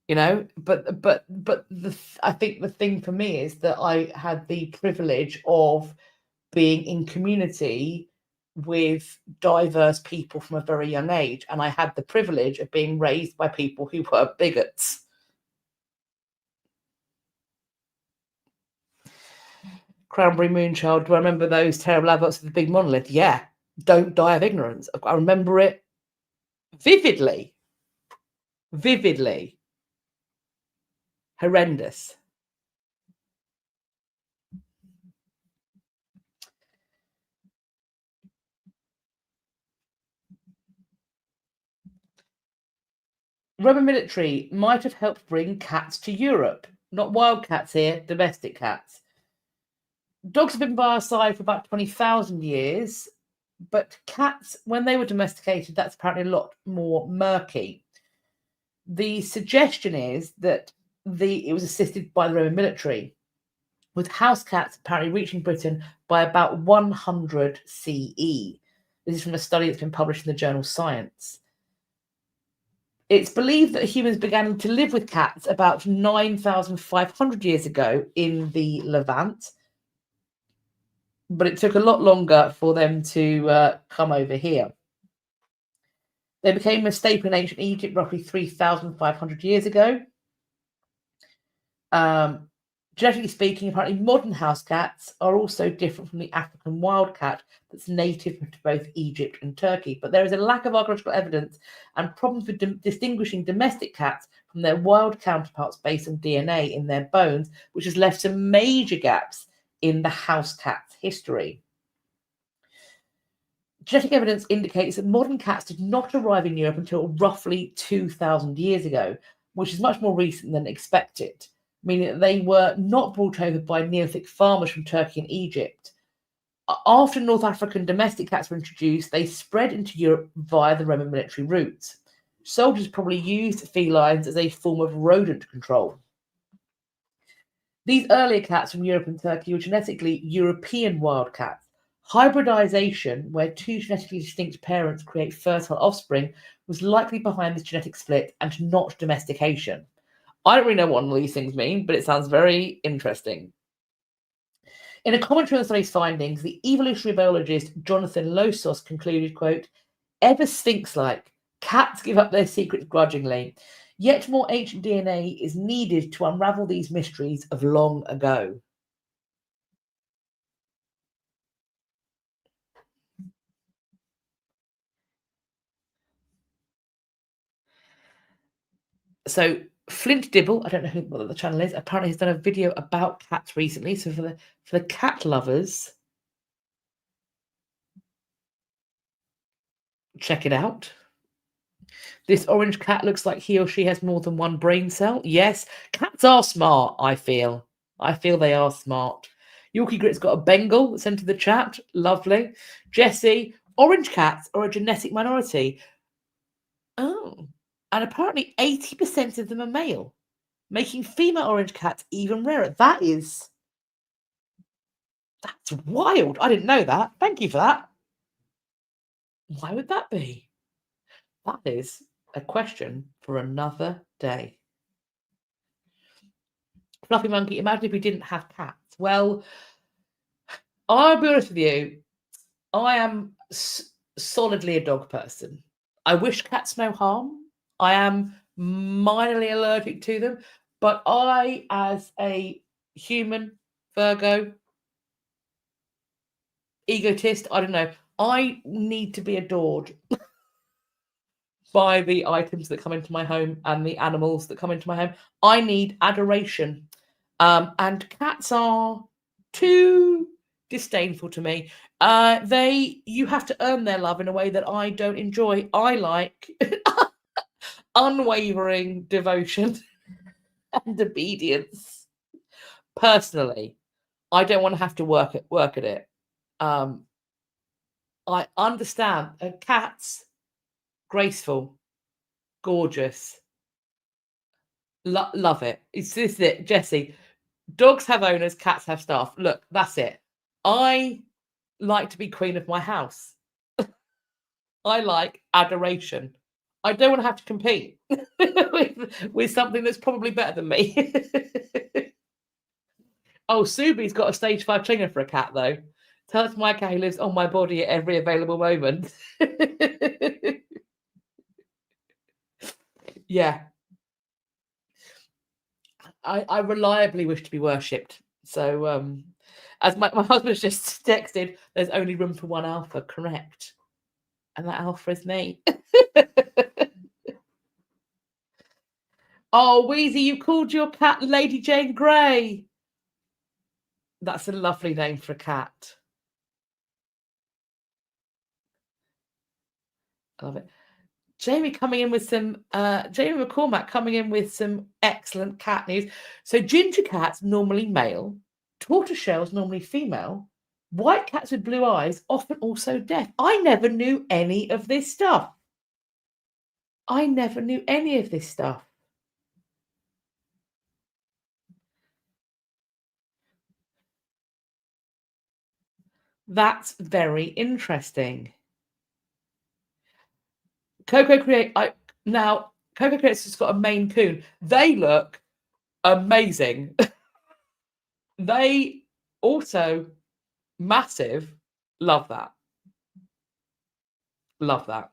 [SPEAKER 1] You know, but I think the thing for me is that I had the privilege of being in community with diverse people from a very young age, and I had the privilege of being raised by people who were bigots. Cranberry Moonchild, do I remember those terrible adverts of the big monolith? Yeah, don't die of ignorance. I remember it vividly. Horrendous. Roman military might have helped bring cats to Europe. Not wild cats here, domestic cats. Dogs have been by our side for about 20,000 years, but cats, when they were domesticated, that's apparently a lot more murky. The suggestion is that it was assisted by the Roman military, with house cats apparently reaching Britain by about 100 CE. This is from a study that's been published in the journal Science. It's believed that humans began to live with cats about 9,500 years ago in the Levant, but it took a lot longer for them to come over here. They became a staple in ancient Egypt roughly 3,500 years ago. Genetically speaking, apparently modern house cats are also different from the African wildcat that's native to both Egypt and Turkey. But there is a lack of archaeological evidence and problems with distinguishing domestic cats from their wild counterparts based on DNA in their bones, which has left some major gaps in the house cat's history. Genetic evidence indicates that modern cats did not arrive in Europe until roughly 2,000 years ago, which is much more recent than expected, meaning that they were not brought over by Neolithic farmers from Turkey and Egypt. After North African domestic cats were introduced, they spread into Europe via the Roman military routes. Soldiers probably used felines as a form of rodent control. These earlier cats from Europe and Turkey were genetically European wildcats. Hybridization, where two genetically distinct parents create fertile offspring, was likely behind this genetic split and not domestication. I don't really know what all these things mean, but it sounds very interesting. In a commentary on the study's findings, the evolutionary biologist Jonathan Losos concluded, quote, ever sphinx-like, cats give up their secrets grudgingly, yet more ancient DNA is needed to unravel these mysteries of long ago. So Flint Dibble, I don't know what the channel is, apparently has done a video about cats recently. So for the cat lovers, check it out. This orange cat looks like he or she has more than one brain cell. Yes, cats are smart, I feel. I feel they are smart. Yorkie Grit's got a Bengal sent to the chat. Lovely. Jessie, orange cats are a genetic minority. Oh. And apparently 80% of them are male, making female orange cats even rarer. That's wild. I didn't know that. Thank you for that. Why would that be? That is a question for another day. Fluffy Monkey, imagine if we didn't have cats. Well, I'll be honest with you. I am solidly a dog person. I wish cats no harm. I am minorly allergic to them. But I, as a human, Virgo, egotist, I don't know, I need to be adored by the items that come into my home and the animals that come into my home. I need adoration. And cats are too disdainful to me. You have to earn their love in a way that I don't enjoy. I like unwavering devotion and obedience. Personally, I don't want to have to work at it. I understand cats graceful, Gorgeous. Love it. This is it, Jessie. Dogs have owners, cats have staff. Look, that's it. I like to be queen of my house. I like adoration. I don't want to have to compete with something that's probably better than me. Oh, Subi's got a stage 5 trainer for a cat, though. Tell us my cat who lives on my body at every available moment. Yeah. I reliably wish to be worshipped. So, as my husband's just texted, there's only room for one alpha, correct? And that alpha is me. Oh, Wheezy, you called your cat Lady Jane Grey. That's a lovely name for a cat. I love it. Jamie coming in with some, Jamie McCormack coming in with some excellent cat news. So ginger cats, normally male. Tortoiseshells, normally female. White cats with blue eyes, often also deaf. I never knew any of this stuff. I never knew any of this stuff. That's very interesting. Coco Creates has got a Maine Coon. They look amazing. They also massive. Love that. Love that.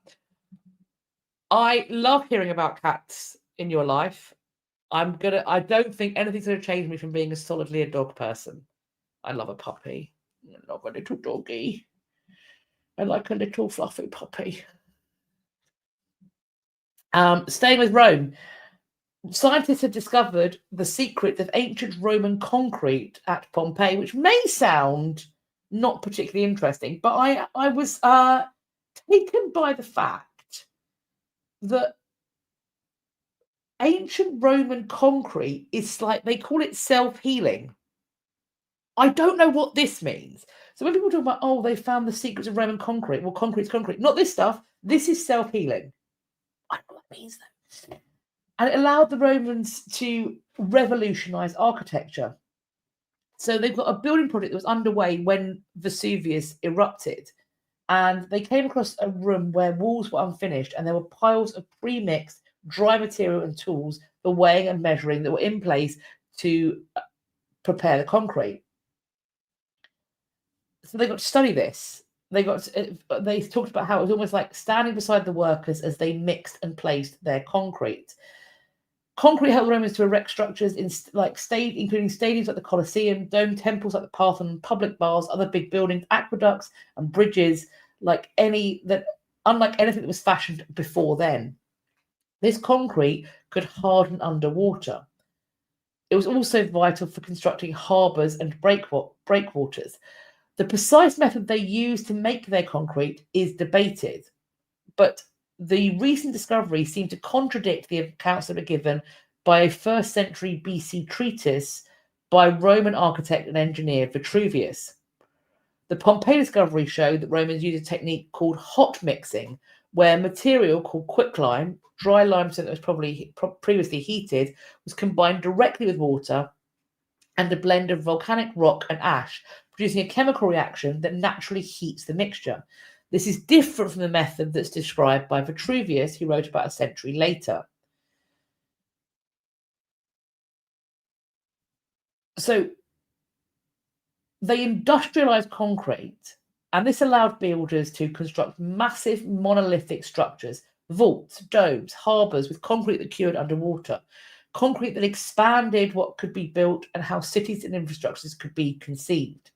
[SPEAKER 1] I love hearing about cats in your life. I don't think anything's gonna change me from being solidly a dog person. I love a puppy. I love a little doggy. I like a little fluffy puppy. Staying with Rome, scientists have discovered the secrets of ancient Roman concrete at Pompeii, which may sound not particularly interesting, but I was taken by the fact that ancient Roman concrete is like, they call it self-healing. I don't know what this means. So when people talk about, oh, they found the secrets of Roman concrete, well, concrete's concrete. Not this stuff. This is self-healing. I don't know what that means, though. And it allowed the Romans to revolutionize architecture. So they've got a building project that was underway when Vesuvius erupted. And they came across a room where walls were unfinished and there were piles of pre-mixed dry material and tools for weighing and measuring that were in place to prepare the concrete. So they got to study this. They talked about how it was almost like standing beside the workers as they mixed and placed their concrete. Concrete helped the Romans to erect structures including stadiums like the Colosseum, domed temples like the Parthenon, public baths, other big buildings, aqueducts and bridges, unlike anything that was fashioned before then. This concrete could harden underwater. It was also vital for constructing harbours and breakwaters. The precise method they used to make their concrete is debated, but the recent discoveries seem to contradict the accounts that were given by a 1st century BC treatise by Roman architect and engineer Vitruvius. The Pompeii discovery showed that Romans used a technique called hot mixing, where material called quicklime, dry limestone that was probably previously heated, was combined directly with water and a blend of volcanic rock and ash, producing a chemical reaction that naturally heats the mixture. This is different from the method that's described by Vitruvius, who wrote about a century later. So they industrialized concrete, and this allowed builders to construct massive monolithic structures, vaults, domes, harbours with concrete that cured underwater, concrete that expanded what could be built and how cities and infrastructures could be conceived.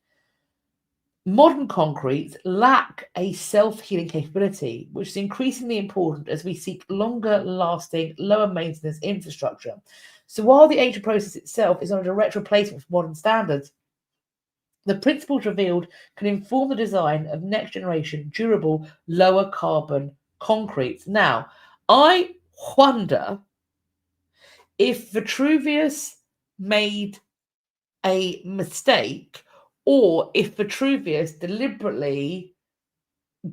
[SPEAKER 1] Modern concretes lack a self-healing capability, which is increasingly important as we seek longer-lasting, lower-maintenance infrastructure. So while the ancient process itself is not a direct replacement for modern standards, the principles revealed can inform the design of next-generation, durable, lower-carbon concretes. Now, I wonder if Vitruvius made a mistake, or if Vitruvius deliberately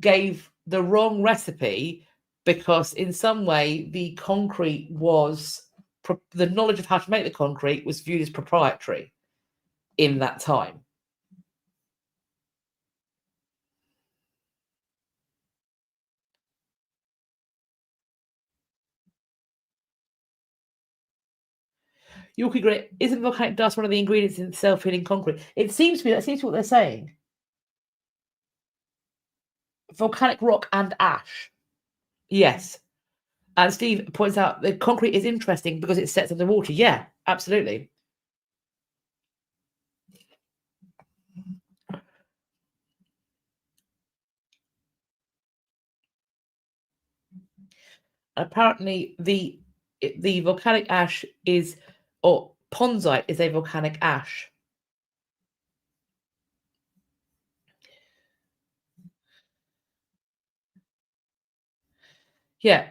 [SPEAKER 1] gave the wrong recipe because in some way the concrete was, the knowledge of how to make the concrete was viewed as proprietary in that time. Yorkie Grit, isn't volcanic dust one of the ingredients in self-healing concrete? It seems to be, that seems to be what they're saying. Volcanic rock and ash. Yes. And Steve points out the concrete is interesting because it sets under water. Yeah, absolutely. Apparently, the volcanic ash is, or ponzite is a volcanic ash. Yeah.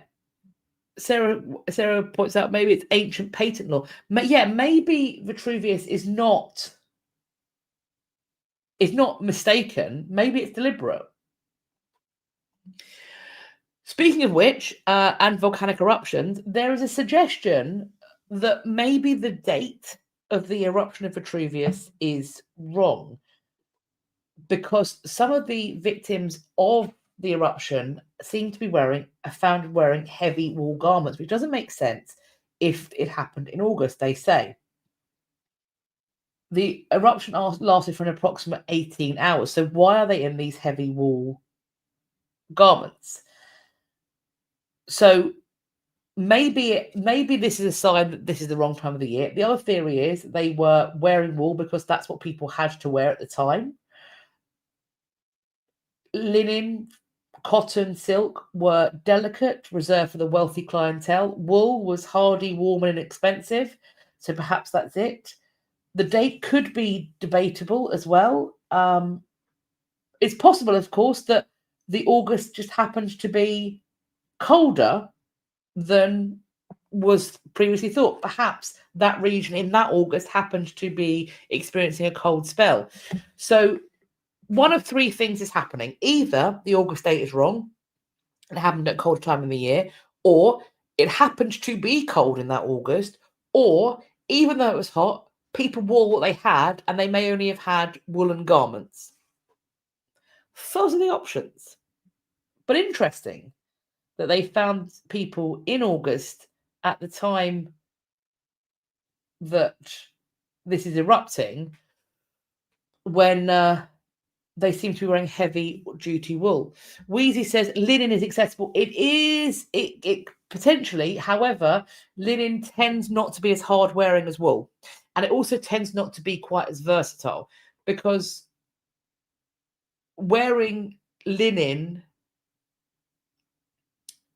[SPEAKER 1] Sarah points out maybe it's ancient patent law. Yeah, maybe Vitruvius is not mistaken. Maybe it's deliberate. Speaking of which, and volcanic eruptions, there is a suggestion that maybe the date of the eruption of Vitruvius is wrong, because some of the victims of the eruption seem to be found wearing heavy wool garments, which doesn't make sense if it happened in August, they say. The eruption lasted for an approximate 18 hours. So why are they in these heavy wool garments? So maybe this is a sign that this is the wrong time of the year. The other theory is they were wearing wool because that's what people had to wear at the time. Linen, cotton, silk were delicate, reserved for the wealthy clientele. Wool was hardy, warm, and inexpensive. So perhaps that's it. The date could be debatable as well. It's possible, of course, that the August just happened to be colder than was previously thought. Perhaps that region in that August happened to be experiencing a cold spell. So one of three things is happening. Either the August date is wrong, it happened at a cold time in the year, or it happened to be cold in that August, or even though it was hot, people wore what they had and they may only have had woolen garments. Those are the options. But interesting that they found people in August at the time that this is erupting when they seem to be wearing heavy duty wool. Wheezy says linen is accessible. It is, it potentially, however, linen tends not to be as hard wearing as wool. And it also tends not to be quite as versatile, because wearing linen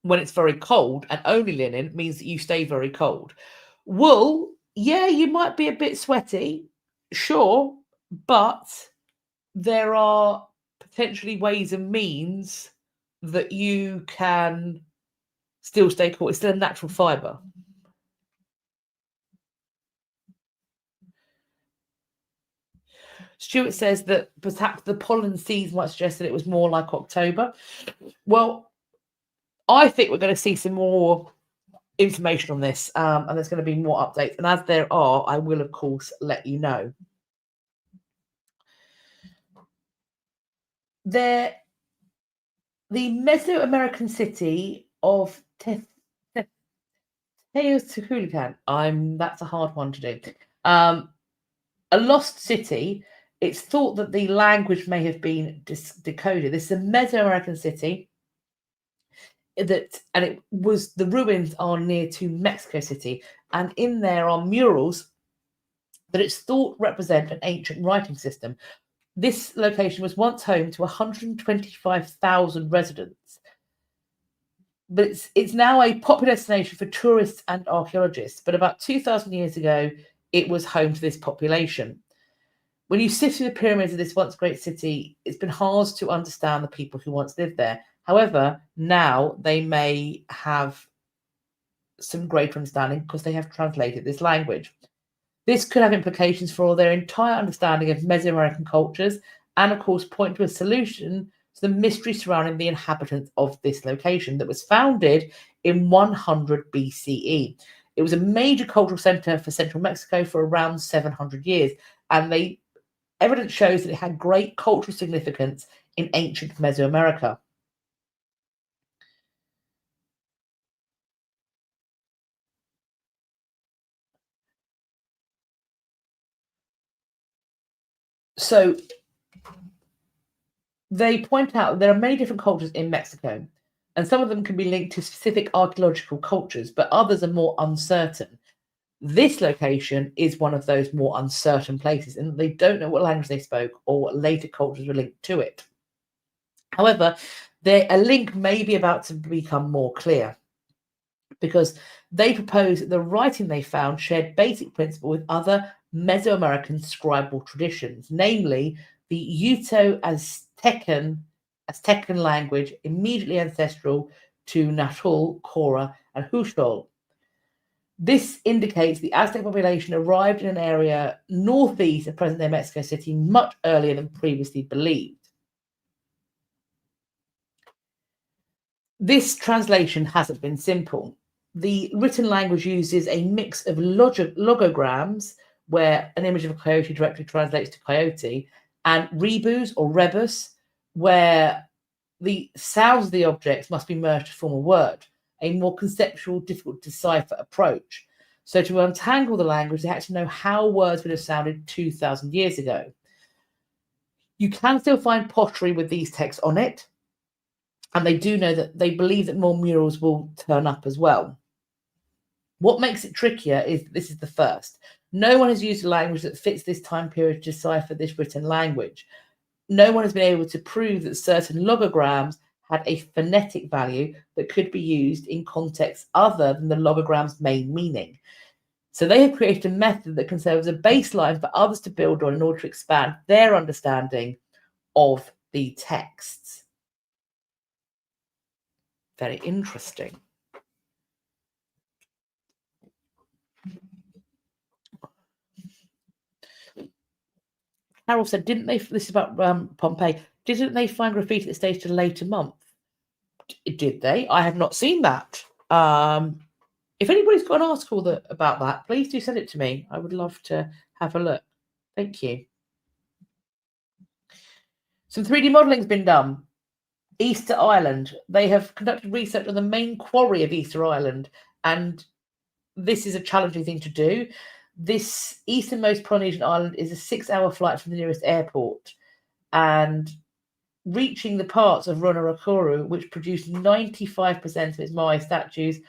[SPEAKER 1] when it's very cold, and only linen, means that you stay very cold. Wool, yeah, you might be a bit sweaty, sure, but there are potentially ways and means that you can still stay cool. It's still a natural fibre. Stuart says that perhaps the pollen seeds might suggest that it was more like October. Well, I think we're going to see some more information on this, and there's going to be more updates. And as there are, I will, of course, let you know. The Mesoamerican city of Teotihuacan. That's a hard one to do. A lost city. It's thought that the language may have been decoded. This is a Mesoamerican city and the ruins are near to Mexico City, and in there are murals that it's thought represent an ancient writing system. This location was once home to 125,000 residents, but it's now a popular destination for tourists and archaeologists. But about 2,000 years ago, it was home to this population. When you sift through the pyramids of this once great city, it's been hard to understand the people who once lived there. However, now they may have some greater understanding because they have translated this language. This could have implications for their entire understanding of Mesoamerican cultures and, of course, point to a solution to the mystery surrounding the inhabitants of this location that was founded in 100 BCE. It was a major cultural center for central Mexico for around 700 years, and evidence shows that it had great cultural significance in ancient Mesoamerica. So they point out there are many different cultures in Mexico, and some of them can be linked to specific archaeological cultures, but others are more uncertain. This location is one of those more uncertain places, and they don't know what language they spoke or what later cultures were linked to it. However, a link may be about to become more clear, because they propose that the writing they found shared basic principle with other Mesoamerican scribal traditions, namely the Uto-Aztecan language immediately ancestral to Nahuatl, Cora, and Huixtol. This indicates the Aztec population arrived in an area northeast of present-day Mexico City much earlier than previously believed. This translation hasn't been simple. The written language uses a mix of logograms, where an image of a coyote directly translates to coyote, and rebus or rebus, where the sounds of the objects must be merged to form a word, a more conceptual, difficult to decipher approach. So to untangle the language, they had to know how words would have sounded 2,000 years ago. You can still find pottery with these texts on it, and they do know that they believe that more murals will turn up as well. What makes it trickier is this is the first. No one has used a language that fits this time period to decipher this written language. No one has been able to prove that certain logograms had a phonetic value that could be used in contexts other than the logogram's main meaning. So they have created a method that can serve as a baseline for others to build on in order to expand their understanding of the texts. Very interesting. Carol said, didn't they, this is about Pompeii, didn't they find graffiti that staged a later month? Did they? I have not seen that. If anybody's got an article about that, please do send it to me. I would love to have a look. Thank you. Some 3D modelling has been done. Easter Island. They have conducted research on the main quarry of Easter Island, and this is a challenging thing to do. This easternmost Polynesian island is a 6-hour flight from the nearest airport, and reaching the parts of Runarakoru, which produce 95% of its Maui statues,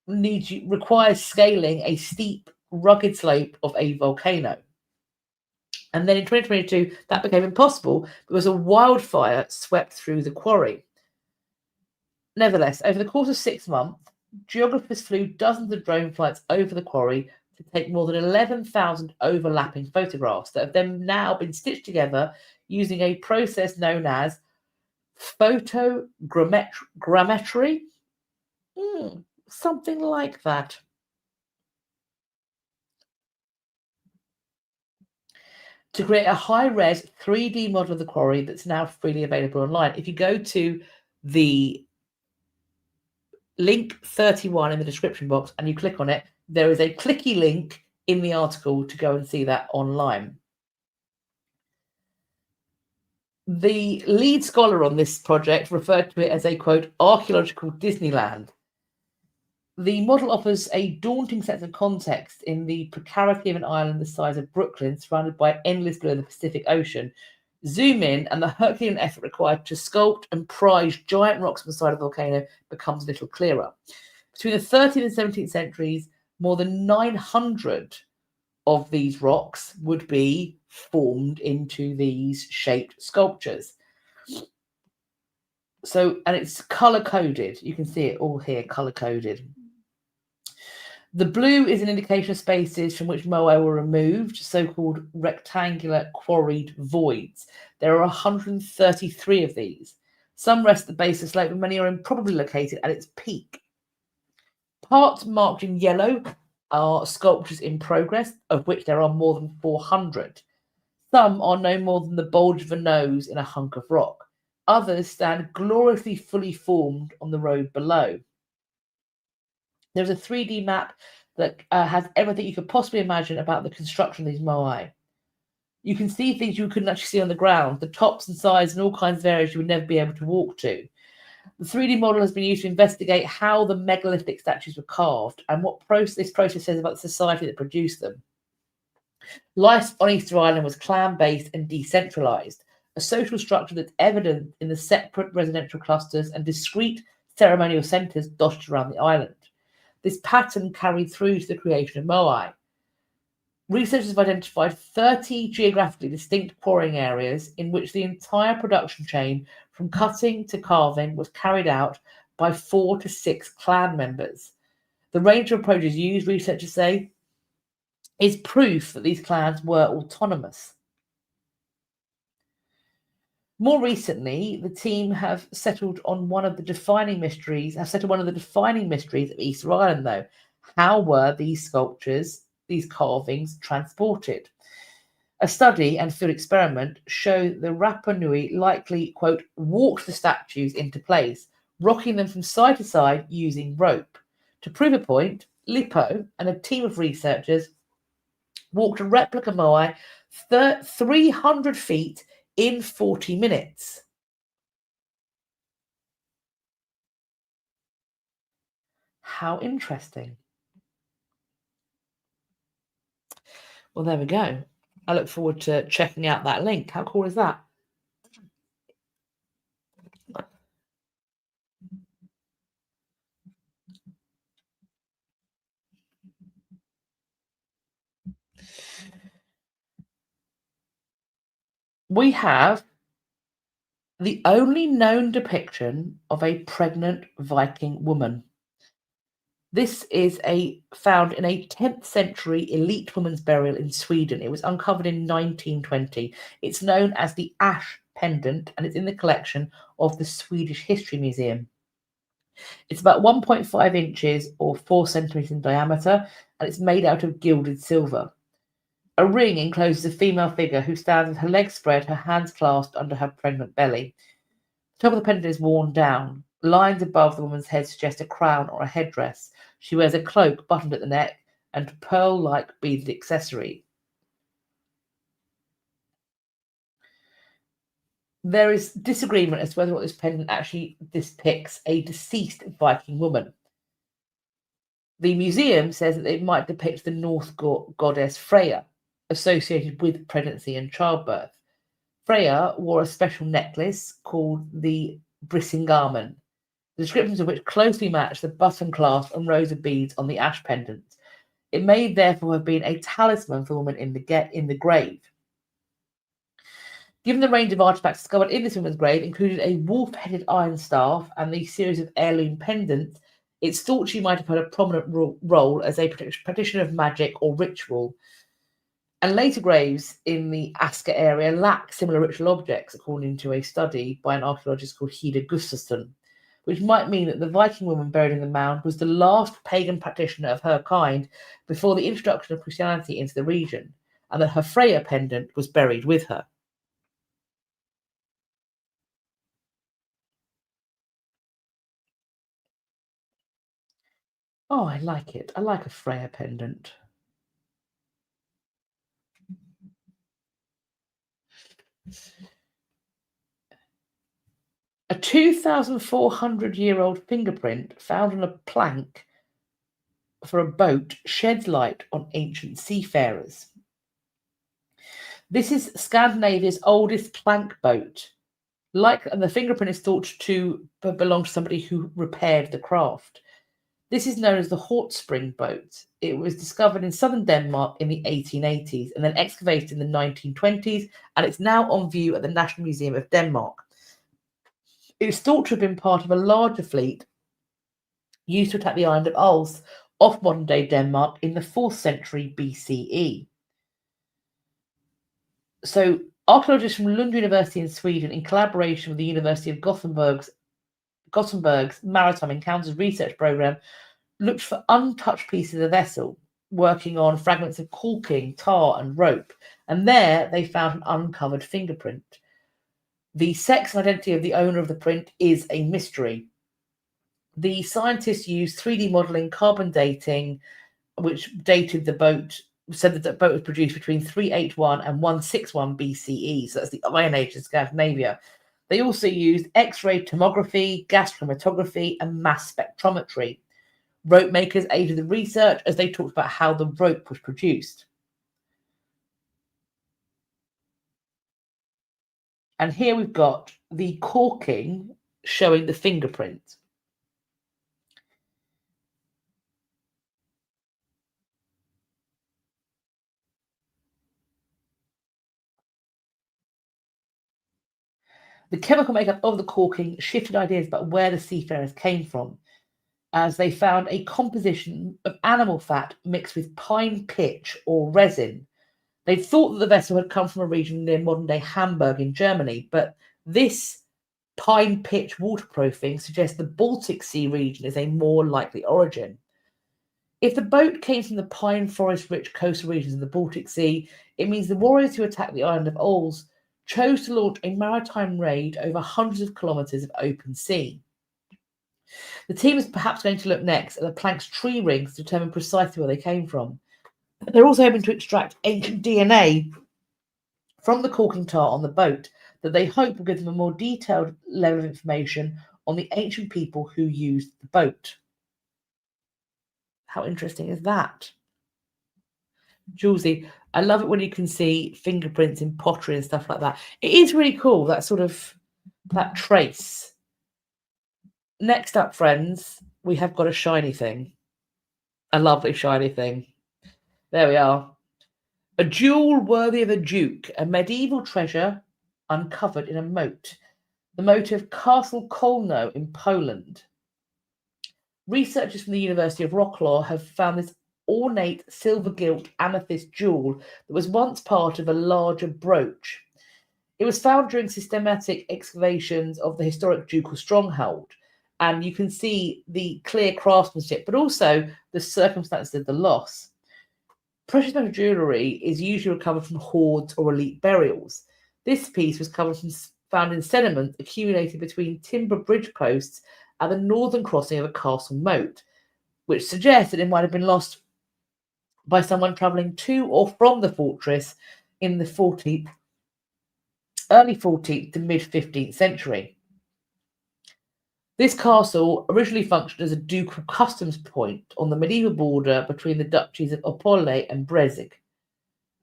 [SPEAKER 1] requires scaling a steep, rugged slope of a volcano. And then in 2022, that became impossible because a wildfire swept through the quarry. Nevertheless, over the course of 6 months, geographers flew dozens of drone flights over the quarry to take more than 11,000 overlapping photographs that have then now been stitched together using a process known as photogrammetry. Something like that. To create a high-res 3D model of the quarry that's now freely available online. If you go to the link 31 in the description box and you click on it, there is a clicky link in the article to go and see that online. The lead scholar on this project referred to it as a, quote, archaeological Disneyland. The model offers a daunting sense of context in the precarity of an island the size of Brooklyn, surrounded by endless blue of the Pacific Ocean. Zoom in, and the Herculean effort required to sculpt and prize giant rocks on the side of the volcano becomes a little clearer. Between the 13th and 17th centuries, more than 900 of these rocks would be formed into these shaped sculptures. So, and it's color-coded. You can see it all here, color-coded. The blue is an indication of spaces from which moai were removed, so-called rectangular quarried voids. There are 133 of these. Some rest at the base of the slope, and many are improbably located at its peak. Parts marked in yellow are sculptures in progress, of which there are more than 400. Some are no more than the bulge of a nose in a hunk of rock. Others stand gloriously fully formed on the road below. There's a 3D map that has everything you could possibly imagine about the construction of these moai. You can see things you couldn't actually see on the ground, the tops and sides and all kinds of areas you would never be able to walk to. The 3D model has been used to investigate how the megalithic statues were carved and what this process says about the society that produced them. Life on Easter Island was clan-based and decentralised, a social structure that's evident in the separate residential clusters and discrete ceremonial centres dotted around the island. This pattern carried through to the creation of moai. Researchers have identified 30 geographically distinct quarrying areas in which the entire production chain, from cutting to carving, was carried out by 4 to 6 clan members. The range of approaches used, researchers say, is proof that these clans were autonomous. More recently, the team have settled on one of the defining mysteries of Easter Island, though. How were these sculptures, these carvings, transported? A study and field experiment show the Rapa Nui likely, quote, walked the statues into place, rocking them from side to side using rope. To prove a point, Lippo and a team of researchers walked a replica moai 300 feet in 40 minutes. How interesting. Well, there we go. I look forward to checking out that link. How cool is that? We have the only known depiction of a pregnant Viking woman. This is found in a 10th century elite woman's burial in Sweden. It was uncovered in 1920. It's known as the Ash pendant, and it's in the collection of the Swedish History Museum. It's about 1.5 inches or 4 centimeters in diameter, and it's made out of gilded silver. A ring encloses a female figure who stands with her legs spread, her hands clasped under her pregnant belly. The top of the pendant is worn down. Lines above the woman's head suggest a crown or a headdress. She wears a cloak buttoned at the neck and pearl-like beaded accessory. There is disagreement as to whether or not this pendant actually depicts a deceased Viking woman. The museum says that it might depict the Norse goddess Freya, associated with pregnancy and childbirth. Freya wore a special necklace called the Brisingamen, the descriptions of which closely match the button clasp and rows of beads on the ash pendant. It may therefore have been a talisman for the woman in the grave. Given the range of artifacts discovered in this woman's grave included a wolf-headed iron staff and the series of heirloom pendants, it's thought she might have had a prominent role as a practitioner of magic or ritual. And later graves in the Asker area lack similar ritual objects, according to a study by an archaeologist called Hida Gustafsson, which might mean that the Viking woman buried in the mound was the last pagan practitioner of her kind before the introduction of Christianity into the region, and that her Freya pendant was buried with her. Oh, I like it. I like a Freya pendant. A 2,400-year-old fingerprint found on a plank for a boat sheds light on ancient seafarers. This is Scandinavia's oldest plank boat. And the fingerprint is thought to belong to somebody who repaired the craft. This is known as the Hortspring boat. It was discovered in southern Denmark in the 1880s and then excavated in the 1920s, and it's now on view at the National Museum of Denmark. It is thought to have been part of a larger fleet used to attack the island of Als off modern-day Denmark in the 4th century BCE. So, archaeologists from Lund University in Sweden, in collaboration with the University of Gothenburg's Maritime Encounters Research Program, looked for untouched pieces of the vessel, working on fragments of caulking, tar, and rope. And there they found an uncovered fingerprint. The sex and identity of the owner of the print is a mystery. The scientists used 3D modelling, carbon dating, which dated the boat, said that the boat was produced between 381 and 161 BCE. So that's the Iron Age in Scandinavia. They also used X-ray tomography, gas chromatography, and mass spectrometry. Rope makers aided the research as they talked about how the rope was produced. And here we've got the corking showing the fingerprint. The chemical makeup of the corking shifted ideas about where the seafarers came from, as they found a composition of animal fat mixed with pine pitch or resin. They thought that the vessel had come from a region near modern-day Hamburg in Germany, but this pine pitch waterproofing suggests the Baltic Sea region is a more likely origin. If the boat came from the pine forest-rich coastal regions of the Baltic Sea, it means the warriors who attacked the island of Ols chose to launch a maritime raid over hundreds of kilometres of open sea. The team is perhaps going to look next at the Planck's tree rings to determine precisely where they came from. They're also hoping to extract ancient DNA from the corking tar on the boat that they hope will give them a more detailed level of information on the ancient people who used the boat. How interesting is that? Julesy, I love it when you can see fingerprints in pottery and stuff like that. It is really cool, that sort of, that trace. Next up, friends, we have got a shiny thing. A lovely shiny thing. There we are. A jewel worthy of a duke, a medieval treasure uncovered in a moat. The moat of Castle Kolno in Poland. Researchers from the University of Wrocław have found this ornate silver-gilt amethyst jewel that was once part of a larger brooch. It was found during systematic excavations of the historic ducal stronghold, and you can see the clear craftsmanship, but also the circumstances of the loss. Precious metal jewellery is usually recovered from hoards or elite burials. This piece was found in sediment accumulated between timber bridge posts at the northern crossing of a castle moat, which suggests that it might have been lost by someone travelling to or from the fortress in the early 14th to mid-15th century. This castle originally functioned as a ducal customs point on the medieval border between the duchies of Opole and Brezig.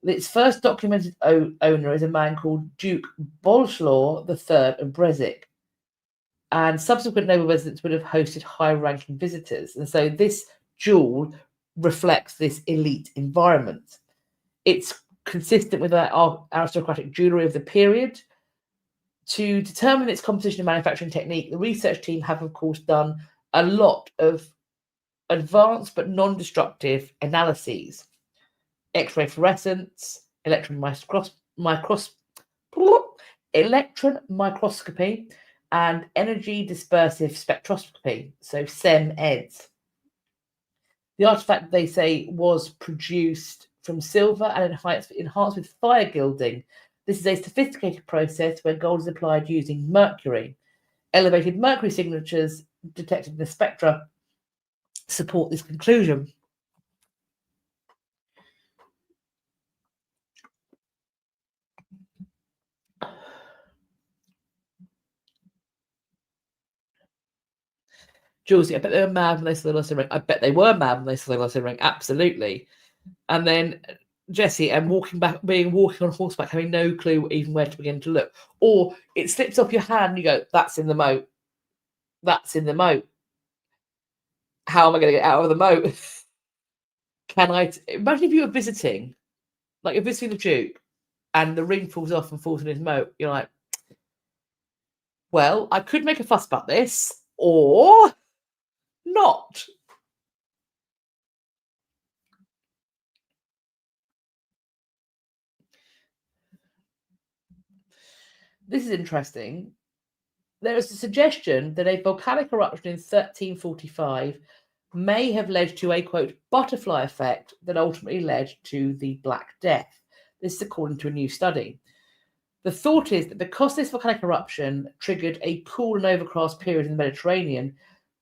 [SPEAKER 1] Its first documented owner is a man called Duke Boleslaw III of Brezig, and subsequent noble residents would have hosted high-ranking visitors. And so this jewel reflects this elite environment. It's consistent with that aristocratic jewellery of the period. To determine its composition and manufacturing technique, the research team have, of course, done a lot of advanced but non-destructive analyses. X-ray fluorescence, electron microscopy, and energy dispersive spectroscopy, so SEM-EDS. The artifact, they say, was produced from silver and enhanced with fire gilding. This is a sophisticated process where gold is applied using mercury. Elevated mercury signatures detected in the spectra support this conclusion. Julesy, I bet they were mad when they saw the Lost Ring. I bet they were mad when they saw the Lost Ring. Absolutely. And then Jessie, and walking on horseback, having no clue even where to begin to look. Or it slips off your hand and you go, that's in the moat. That's in the moat. How am I going to get out of the moat? Imagine if you were visiting, like you're visiting the Duke, and the ring falls off and falls in his moat. You're like, well, I could make a fuss about this, or not. This is interesting. There is a suggestion that a volcanic eruption in 1345 may have led to a, quote, butterfly effect that ultimately led to the Black Death. This is according to a new study. The thought is that because this volcanic eruption triggered a cool and overcast period in the Mediterranean,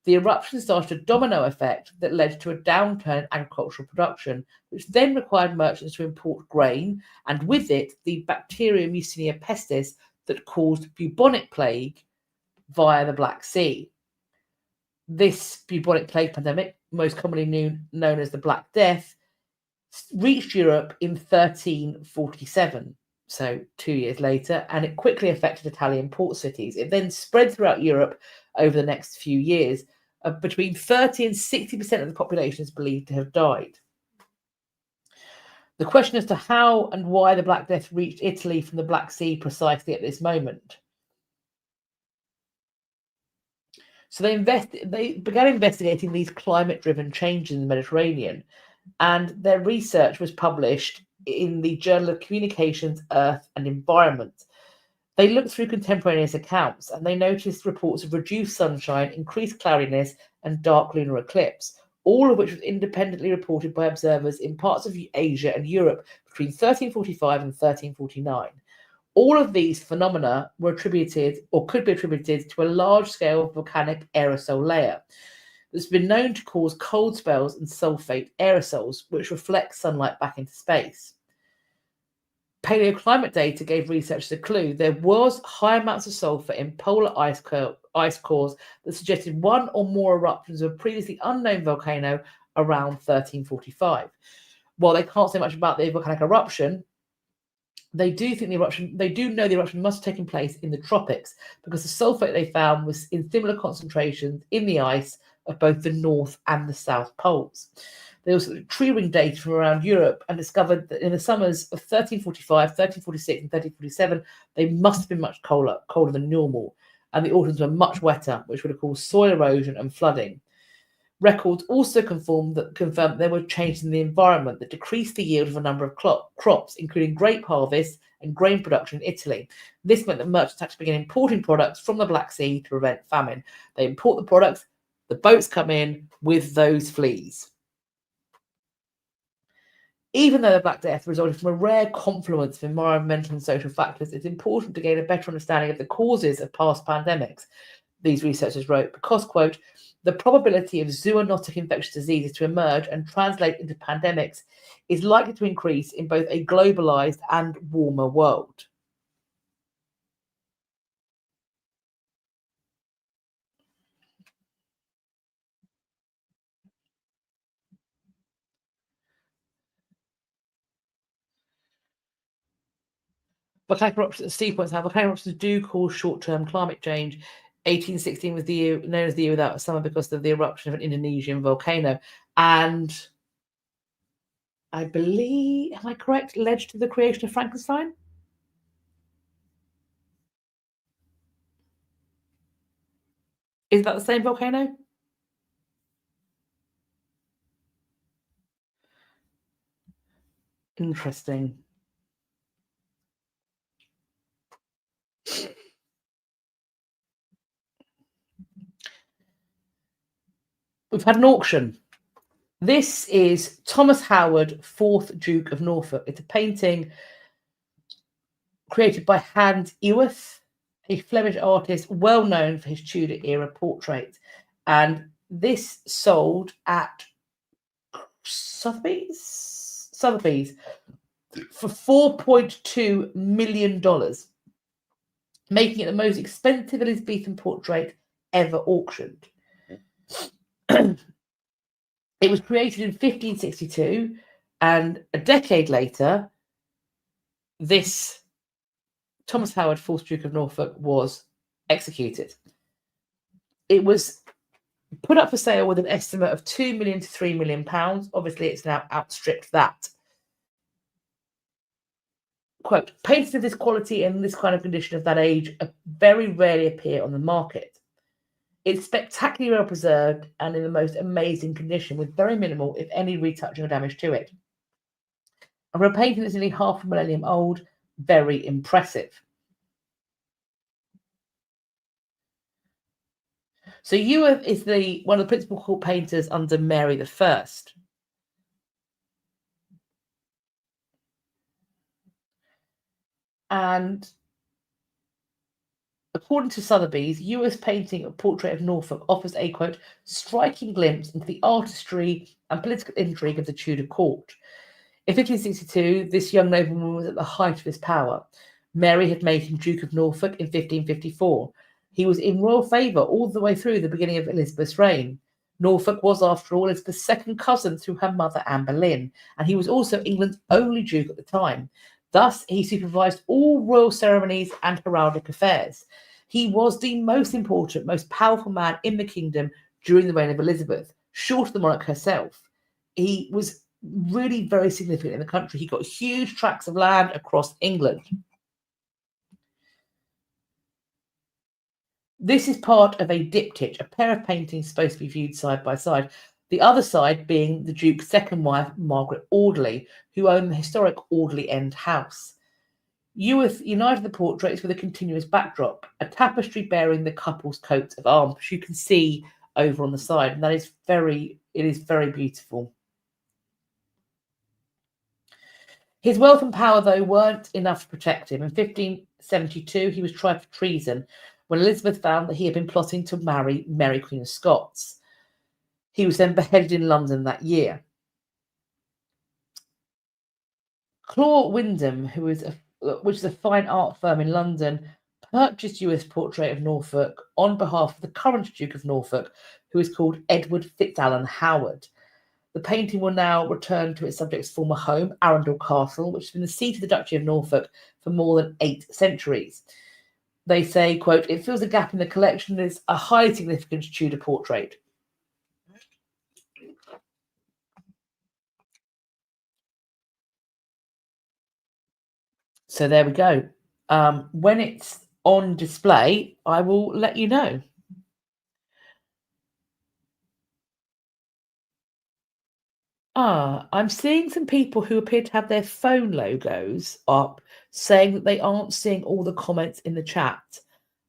[SPEAKER 1] the eruption started a domino effect that led to a downturn in agricultural production, which then required merchants to import grain, and with it, the bacterium Yersinia pestis that caused bubonic plague via the Black Sea. This bubonic plague pandemic, most commonly known as the Black Death, reached Europe in 1347, so 2 years later, and it quickly affected Italian port cities. It then spread throughout Europe over the next few years. Between 30 and 60% of the population is believed to have died. The question as to how and why the Black Death reached Italy from the Black Sea precisely at this moment. So they began investigating these climate-driven changes in the Mediterranean, and their research was published in the Journal of Communications, Earth and Environment. They looked through contemporaneous accounts and they noticed reports of reduced sunshine, increased cloudiness, and dark lunar eclipse, all of which was independently reported by observers in parts of Asia and Europe between 1345 and 1349. All of these phenomena were attributed, or could be attributed, to a large-scale volcanic aerosol layer that's been known to cause cold spells and sulfate aerosols, which reflect sunlight back into space. Paleoclimate data gave researchers a clue. There was high amounts of sulfur in polar ice cores that suggested one or more eruptions of a previously unknown volcano around 1345. While they can't say much about the volcanic eruption, they do know the eruption must have taken place in the tropics, because the sulfate they found was in similar concentrations in the ice of both the North and the South poles. They also looked at tree ring data from around Europe and discovered that in the summers of 1345, 1346, and 1347, they must have been much colder than normal, and the autumns were much wetter, which would have caused soil erosion and flooding. Records also confirmed there were changes in the environment that decreased the yield of a number of crops, including grape harvests and grain production in Italy. This meant that merchants had to begin importing products from the Black Sea to prevent famine. They import the products, the boats come in with those fleas. Even though the Black Death resulted from a rare confluence of environmental and social factors, it's important to gain a better understanding of the causes of past pandemics, these researchers wrote, because, quote, the probability of zoonotic infectious diseases to emerge and translate into pandemics is likely to increase in both a globalized and warmer world. Volcanic eruptions, Steve points out, volcanic eruptions do cause short-term climate change. 1816 was the year known as the year without a summer because of the eruption of an Indonesian volcano. And I believe, am I correct, led to the creation of Frankenstein? Is that the same volcano? Interesting. We've had an auction. This is Thomas Howard, 4th Duke of Norfolk. It's a painting created by Hans Ewers, a Flemish artist well known for his Tudor era portraits. And this sold at Sotheby's for $4.2 million, making it the most expensive Elizabethan portrait ever auctioned. It was created in 1562, and a decade later, this Thomas Howard, 4th Duke of Norfolk, was executed. It was put up for sale with an estimate of £2 million to £3 million. Obviously, it's now outstripped that. Quote, paintings of this quality and this kind of condition of that age very rarely appear on the market. It's spectacularly well preserved and in the most amazing condition, with very minimal, if any, retouching or damage to it. And for a painting that's nearly half a millennium old, very impressive. So Ewers is one of the principal court painters under Mary I. And According to Sotheby's, US painting a portrait of Norfolk offers a, quote, striking glimpse into the artistry and political intrigue of the Tudor court. In 1562, this young nobleman was at the height of his power. Mary had made him Duke of Norfolk in 1554. He was in royal favour all the way through the beginning of Elizabeth's reign. Norfolk was, after all, Elizabeth's second cousin through her mother, Anne Boleyn, and he was also England's only duke at the time. Thus, he supervised all royal ceremonies and heraldic affairs. He was the most important, most powerful man in the kingdom during the reign of Elizabeth, short of the monarch herself. He was really very significant in the country. He got huge tracts of land across England. This is part of a diptych, a pair of paintings supposed to be viewed side by side. The other side being the Duke's second wife, Margaret Audley, who owned the historic Audley End house. Ewith united the portraits with a continuous backdrop, a tapestry bearing the couple's coats of arms, which you can see over on the side, and it is very beautiful. His wealth and power, though, weren't enough to protect him. In 1572, he was tried for treason when Elizabeth found that he had been plotting to marry Mary, Queen of Scots. He was then beheaded in London that year. Claw Wyndham, which is a fine art firm in London, purchased Ewith's portrait of Norfolk on behalf of the current Duke of Norfolk, who is called Edward Fitzalan Howard. The painting will now return to its subject's former home, Arundel Castle, which has been the seat of the Duchy of Norfolk for more than 8 centuries. They say, quote, it fills a gap in the collection and is a highly significant Tudor portrait. So there we go. When it's on display, I will let you know. I'm seeing some people who appear to have their phone logos up saying that they aren't seeing all the comments in the chat.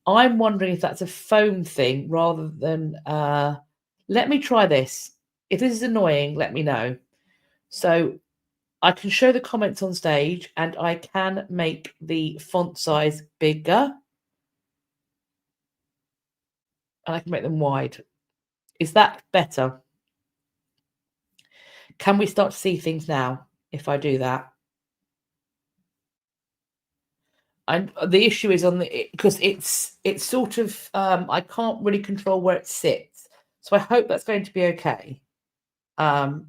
[SPEAKER 1] I'm wondering if that's a phone thing rather than... let me try this. If this is annoying, let me know. So I can show the comments on stage and I can make the font size bigger. And I can make them wide. Is that better? Can we start to see things now if I do that? And the issue is because it's sort of I can't really control where it sits. So I hope that's going to be okay. And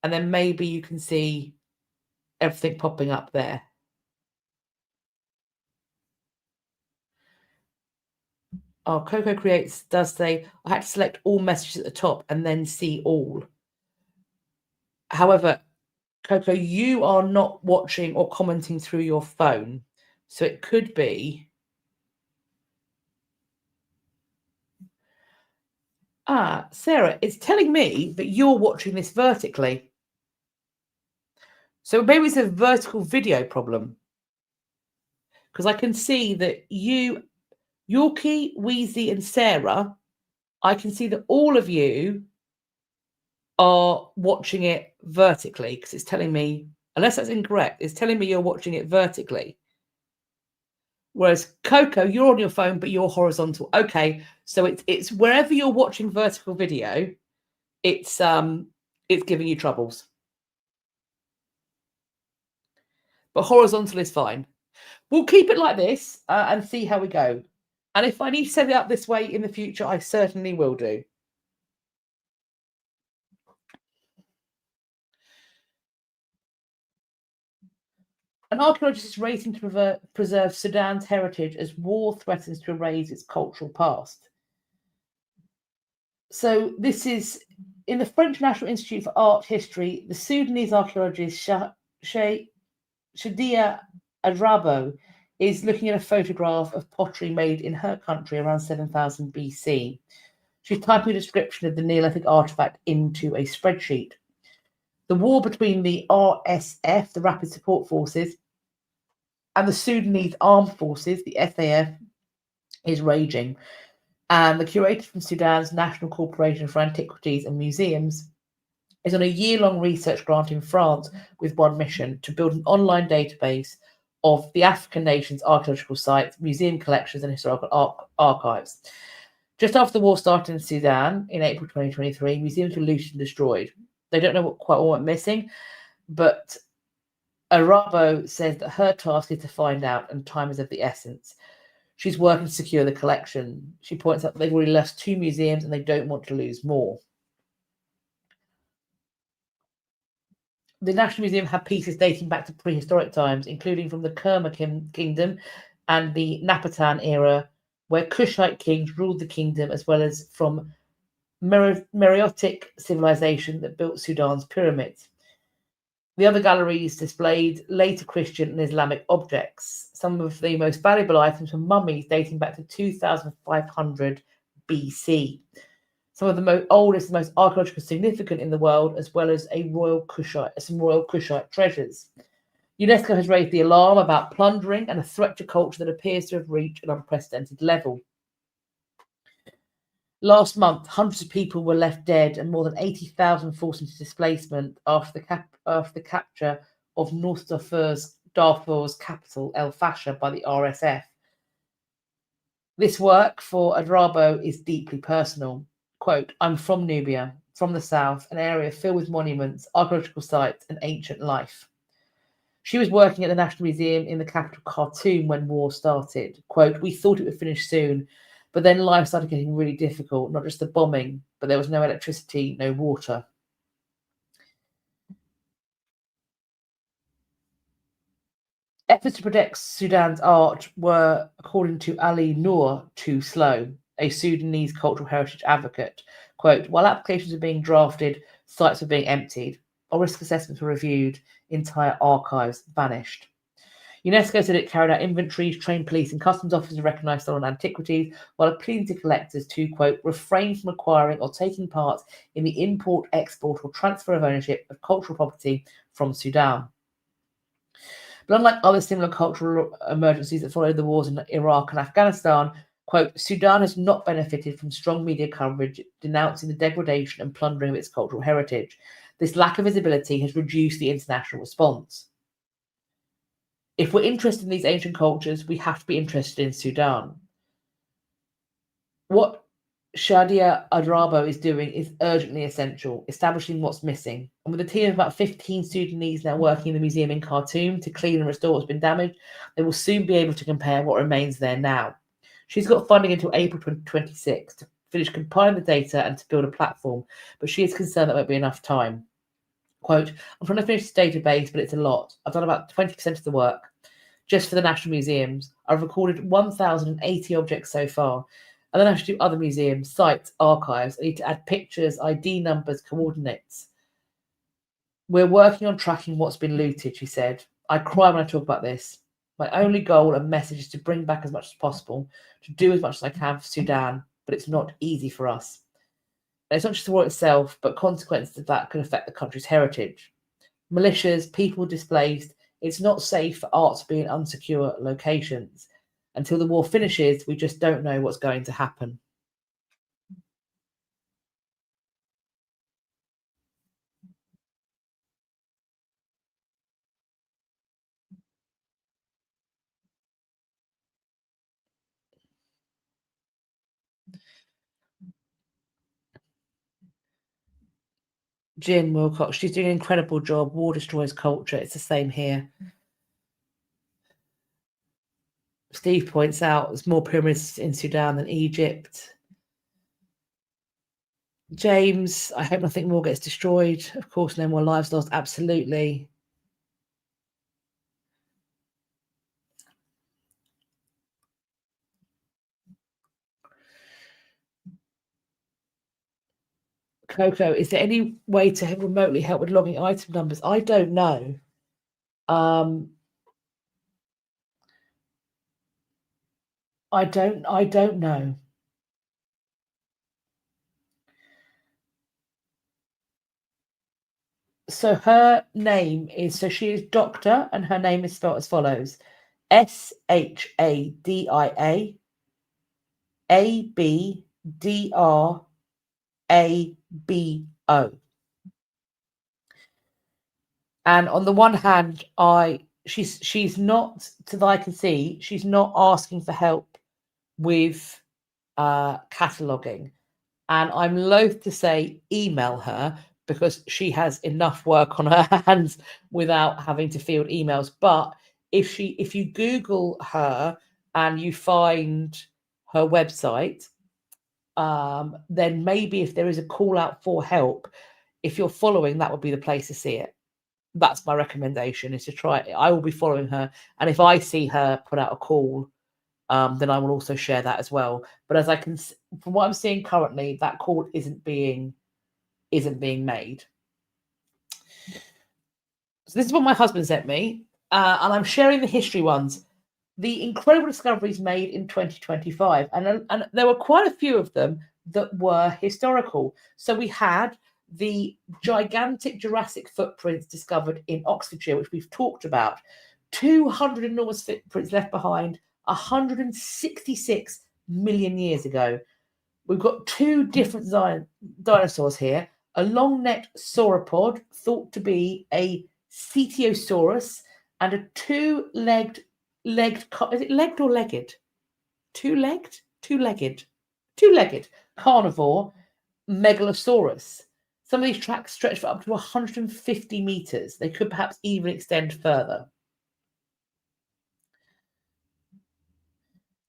[SPEAKER 1] then maybe you can see everything popping up there. Oh, Coco Creates does say, I had to select all messages at the top and then see all. However, Coco, you are not watching or commenting through your phone. So it could be... Sarah, it's telling me that you're watching this vertically. So maybe it's a vertical video problem. Because I can see that you, Yorkie, Wheezy, and Sarah, I can see that all of you are watching it vertically because it's telling me, unless that's incorrect, it's telling me you're watching it vertically. Whereas Coco, you're on your phone, but you're horizontal. Okay, so it's wherever you're watching vertical video, it's giving you troubles. But horizontal is fine. We'll keep it like this and see how we go. And if I need to set it up this way in the future, I certainly will do. An archaeologist is racing to preserve Sudan's heritage as war threatens to erase its cultural past. So this is in the French National Institute for Art History. The Sudanese archaeologist Shadia Adrabo is looking at a photograph of pottery made in her country around 7000 BC. She's typing a description of the Neolithic artifact into a spreadsheet. The war between the RSF, the Rapid Support Forces, and the Sudanese Armed Forces, the SAF, is raging. And the curator from Sudan's National Corporation for Antiquities and Museums is on a year-long research grant in France with one mission: to build an online database of the African nation's archaeological sites, museum collections, and historical archives. Just after the war started in Sudan in April 2023, museums were looted and destroyed. They don't know quite what went missing, but Arabo says that her task is to find out, and time is of the essence. She's working to secure the collection. She points out that they've already lost 2 museums and they don't want to lose more. The National Museum had pieces dating back to prehistoric times, including from the Kerma Kingdom and the Napatan era, where Kushite kings ruled the kingdom, as well as from Meroitic civilization that built Sudan's pyramids. The other galleries displayed later Christian and Islamic objects. Some of the most valuable items were mummies dating back to 2500 BC. Some of the oldest and most archaeologically significant in the world, as well as some royal Kushite treasures. UNESCO has raised the alarm about plundering and a threat to culture that appears to have reached an unprecedented level. Last month, hundreds of people were left dead and more than 80,000 forced into displacement after the capture of North Darfur's capital, El Fasher, by the RSF. This work for Adrabo is deeply personal. Quote, "I'm from Nubia, from the south, an area filled with monuments, archaeological sites, and ancient life." She was working at the National Museum in the capital Khartoum when war started. Quote, "We thought it would finish soon, but then life started getting really difficult, not just the bombing, but there was no electricity, no water." Efforts to protect Sudan's art were, according to Ali Noor, too slow, a Sudanese cultural heritage advocate. Quote, "While applications were being drafted, sites were being emptied, or risk assessments were reviewed, entire archives vanished." UNESCO said it carried out inventories, trained police and customs officers to recognise stolen antiquities, while appealing to collectors to, quote, "refrain from acquiring or taking part in the import, export or transfer of ownership of cultural property from Sudan." But unlike other similar cultural emergencies that followed the wars in Iraq and Afghanistan, quote, "Sudan has not benefited from strong media coverage denouncing the degradation and plundering of its cultural heritage. This lack of visibility has reduced the international response. If we're interested in these ancient cultures, we have to be interested in Sudan. What Shadia Adrabo is doing is urgently essential, establishing what's missing. And with a team of about 15 Sudanese now working in the museum in Khartoum to clean and restore what's been damaged, they will soon be able to compare what remains there now. She's got funding until April 2026 to finish compiling the data and to build a platform, but she is concerned that won't be enough time. Quote, "I'm trying to finish this database, but it's a lot. I've done about 20% of the work. Just for the national museums, I've recorded 1,080 objects so far. And then I have to do other museums, sites, archives. I need to add pictures, ID numbers, coordinates. We're working on tracking what's been looted," she said. "I cry when I talk about this. My only goal and message is to bring back as much as possible, to do as much as I can for Sudan, but it's not easy for us. And it's not just the war itself, but consequences of that could affect the country's heritage. Militias, people displaced. It's not safe for art to be in unsecure locations. Until the war finishes, we just don't know what's going to happen." Jim Wilcox, she's doing an incredible job. War destroys culture. It's the same here. Steve points out there's more pyramids in Sudan than Egypt. James, I hope nothing more gets destroyed. Of course, no more lives lost. Absolutely. Coco, is there any way to remotely help with logging item numbers? I don't know. I don't know. So her name is, so she is Doctor, and her name is spelled as follows: SHADIAABDRABO. And on the one hand, I she's not, to that I can see, she's not asking for help with cataloguing. And I'm loath to say email her because she has enough work on her hands without having to field emails. But if you Google her and you find her website, then maybe if there is a call out for help, if you're following, that would be the place to see it. That's my recommendation, is to try it. I will be following her, and if I see her put out a call, then I will also share that as well. But as I can, from what I'm seeing currently, that call isn't being made. So this is what my husband sent me, and I'm sharing the history ones. The incredible discoveries made in 2025, and there were quite a few of them that were historical. So we had the gigantic Jurassic footprints discovered in Oxfordshire, which we've talked about. 200 enormous footprints left behind 166 million years ago. We've got two different dinosaurs here. A long-necked sauropod, thought to be a Cetiosaurus, and a two-legged, is it legged or legged? Two-legged carnivore, Megalosaurus. Some of these tracks stretch for up to 150 meters. They could perhaps even extend further.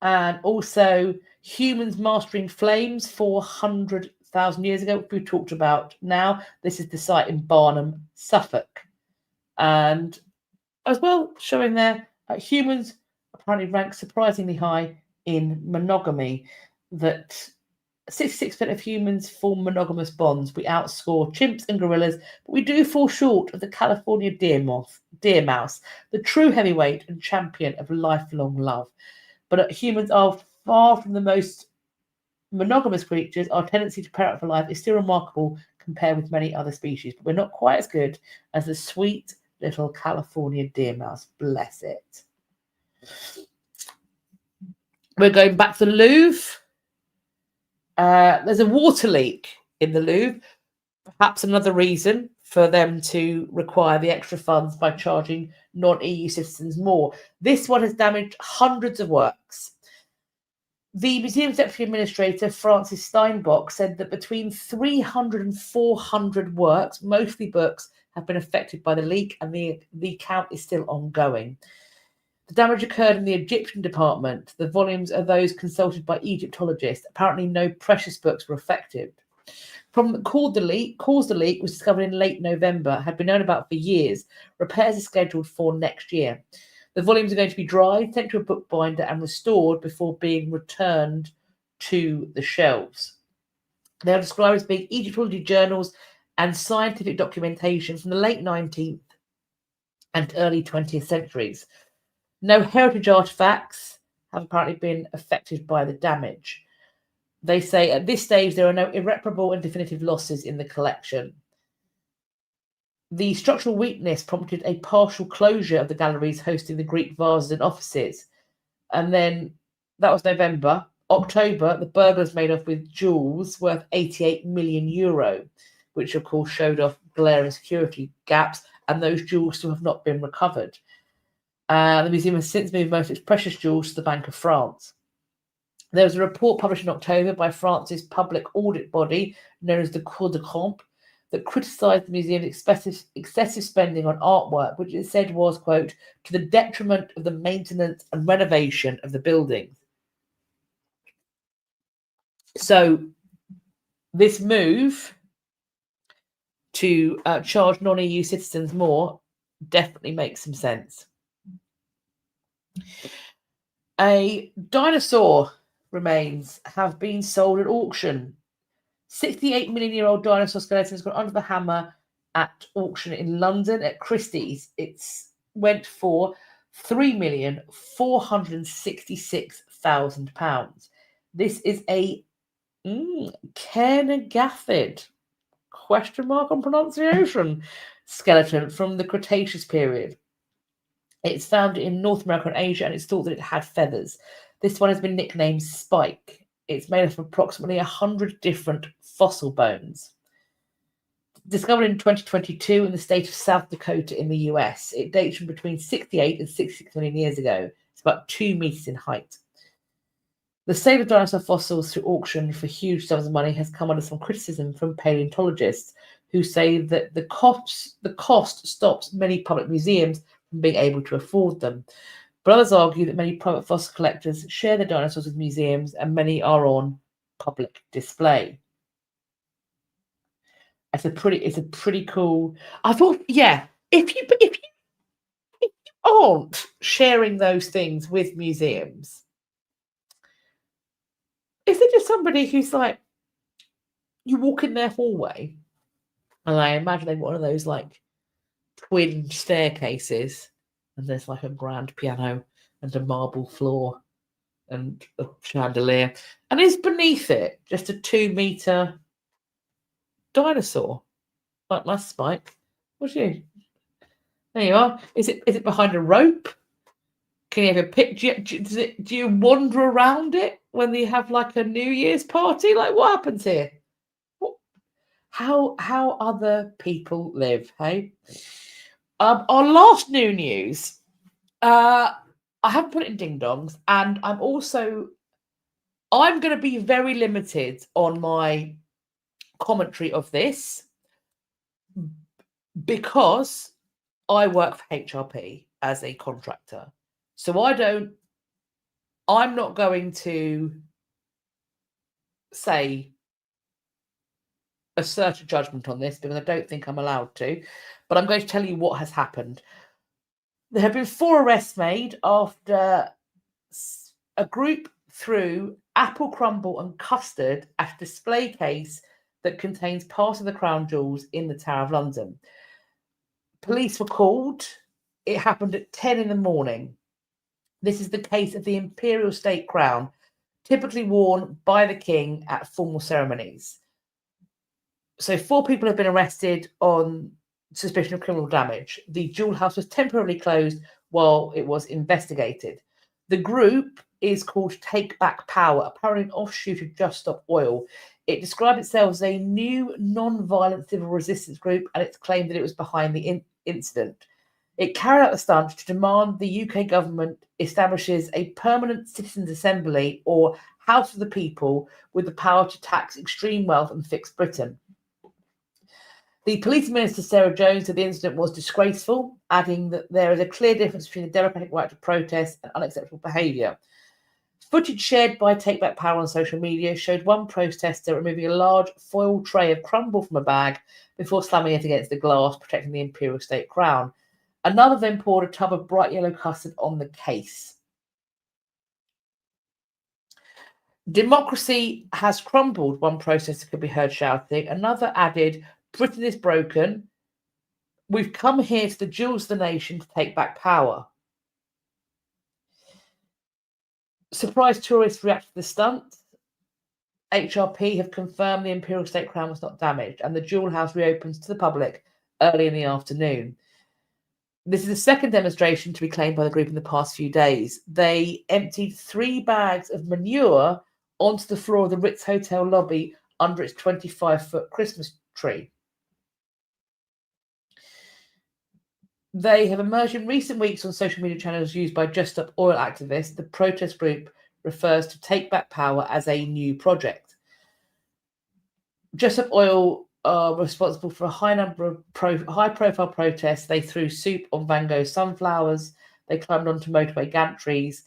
[SPEAKER 1] And also humans mastering flames 400,000 years ago, which we talked about now. This is the site in Barnham, Suffolk. And as well, showing there, humans apparently rank surprisingly high in monogamy, that 66% of humans form monogamous bonds. We outscore chimps and gorillas, but we do fall short of the California deer mouse, the true heavyweight and champion of lifelong love. But humans are far from the most monogamous creatures. Our tendency to pair up for life is still remarkable compared with many other species, but we're not quite as good as the sweet little California deer mouse. Bless it. We're going back to the Louvre. There's a water leak in the Louvre. Perhaps another reason for them to require the extra funds by charging non-EU citizens more. This one has damaged hundreds of works. The museum's deputy administrator, Francis Steinbock, said that between 300 and 400 works, mostly books, have been affected by the leak, and the count is still ongoing. The damage occurred in the Egyptian department. The volumes are those consulted by Egyptologists. Apparently, no precious books were affected. Problem that caused the leak was discovered in late November, had been known about for years. Repairs are scheduled for next year. The volumes are going to be dried, sent to a bookbinder, and restored before being returned to the shelves. They are described as being Egyptology journals and scientific documentation from the late 19th and early 20th centuries. No heritage artifacts have apparently been affected by the damage. They say at this stage there are no irreparable and definitive losses in the collection. The structural weakness prompted a partial closure of the galleries hosting the Greek vases and offices. And then that was November. October, the burglars made off with jewels worth 88 million euro, which of course showed off glaring security gaps, and those jewels still have not been recovered. The museum has since moved most of its precious jewels to the Bank of France. There was a report published in October by France's public audit body, known as the Cour des Comptes, that criticised the museum's excessive spending on artwork, which it said was, quote, to the detriment of the maintenance and renovation of the buildings. So this move to charge non-EU citizens more definitely makes some sense. A dinosaur remains have been sold at auction. 68 million-year-old dinosaur skeleton has gone under the hammer at auction in London at Christie's. It's went for £3,466,000. This is a Cairngorthid question mark on pronunciation skeleton from the Cretaceous period. It's found in North America and Asia, and it's thought that it had feathers. This one has been nicknamed Spike. It's made up of approximately 100 different fossil bones. Discovered in 2022 in the state of South Dakota in the US. It dates from between 68 and 66 million years ago. It's about 2 meters in height. The sale of dinosaur fossils through auction for huge sums of money has come under some criticism from paleontologists who say that the cost stops many public museums from being able to afford them. But others argue that many private fossil collectors share their dinosaurs with museums and many are on public display. It's a pretty cool. I thought, yeah, if you aren't sharing those things with museums, is it just somebody who's like, you walk in their hallway, and I imagine they've got one of those like twin staircases, and there's like a grand piano and a marble floor and a chandelier, and is beneath it just a 2-meter dinosaur, like my Spike. What's you? There you are. Is it behind a rope? Can you have a picture? Do you wander around it when they have like a New Year's party? Like, what happens here? How other people live? Hey, our last new news. I haven't put it in ding dongs, and I'm going to be very limited on my commentary of this because I work for HRP as a contractor. So I'm not going to say assert a judgment on this because I don't think I'm allowed to, but I'm going to tell you what has happened. There have been 4 arrests made after a group threw apple crumble and custard at a display case that contains part of the crown jewels in the Tower of London. Police were called. It happened at 10 in the morning. This is the case of the imperial state crown, typically worn by the king at formal ceremonies. So 4 people have been arrested on suspicion of criminal damage. The jewel house was temporarily closed while it was investigated. The group is called Take Back Power, apparently an offshoot of Just Stop Oil. It described itself as a new non-violent civil resistance group, and it's claimed that it was behind the incident. It carried out the stunt to demand the UK government establishes a permanent citizens' assembly or House of the People with the power to tax extreme wealth and fix Britain. The police minister, Sarah Jones, said the incident was disgraceful, adding that there is a clear difference between the democratic right to protest and unacceptable behaviour. Footage shared by Take Back Power on social media showed one protester removing a large foil tray of crumble from a bag before slamming it against the glass, protecting the imperial state crown. Another then poured a tub of bright yellow custard on the case. Democracy has crumbled, one protester could be heard shouting. Another added, Britain is broken. We've come here to the jewels of the nation to take back power. Surprised tourists react to the stunt. HRP have confirmed the imperial state crown was not damaged, and the jewel house reopens to the public early in the afternoon. This is the second demonstration to be claimed by the group in the past few days. They emptied 3 bags of manure onto the floor of the Ritz Hotel lobby under its 25-foot Christmas tree. They have emerged in recent weeks on social media channels used by Just Stop Oil activists. The protest group refers to Take Back Power as a new project. Just Stop Oil are responsible for a high number of high-profile protests. They threw soup on Van Gogh's sunflowers. They climbed onto motorway gantries.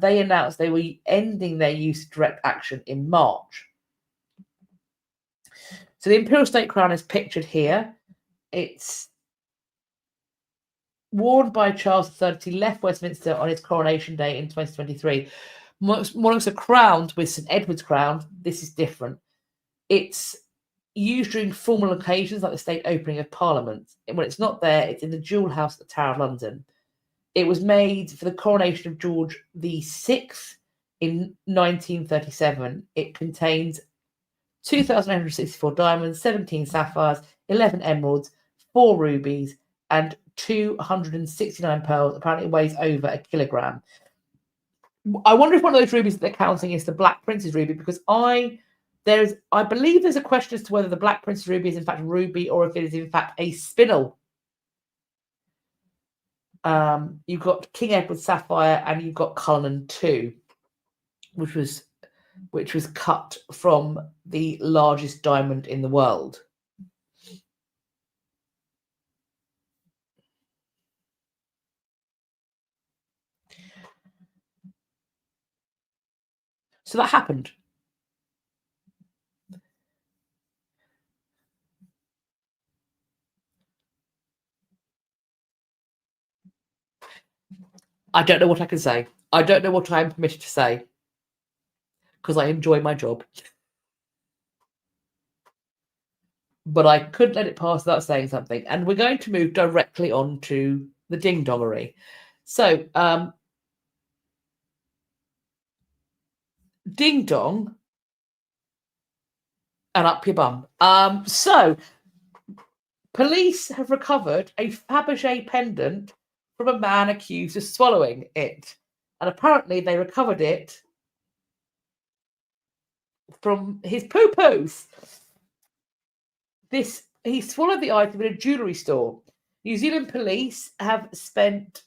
[SPEAKER 1] They announced they were ending their use of direct action in March. So the imperial state crown is pictured here. It's worn by Charles III. He left Westminster on his coronation day in 2023. Monarchs are crowned with St Edward's crown. This is different. It's used during formal occasions like the state opening of Parliament. And when it's not there, it's in the Jewel House at the Tower of London. It was made for the coronation of George VI in 1937. It contains 2,864 diamonds, 17 sapphires, 11 emeralds, 4 rubies, and 269 pearls. Apparently it weighs over a kilogram. I wonder if one of those rubies that they're counting is the Black Prince's ruby, because I I believe there's a question as to whether the Black Prince ruby is in fact ruby or if it is in fact a spinel. You've got King Edward sapphire and you've got Cullinan 2, which was cut from the largest diamond in the world. So that happened. I don't know what I can say. I don't know what I am permitted to say because I enjoy my job. But I couldn't let it pass without saying something. And we're going to move directly on to the ding-dongery. So, ding-dong and up your bum. So, police have recovered a Fabergé pendant from a man accused of swallowing it. And apparently they recovered it from his poo-poos. He swallowed the item in a jewellery store. New Zealand police have spent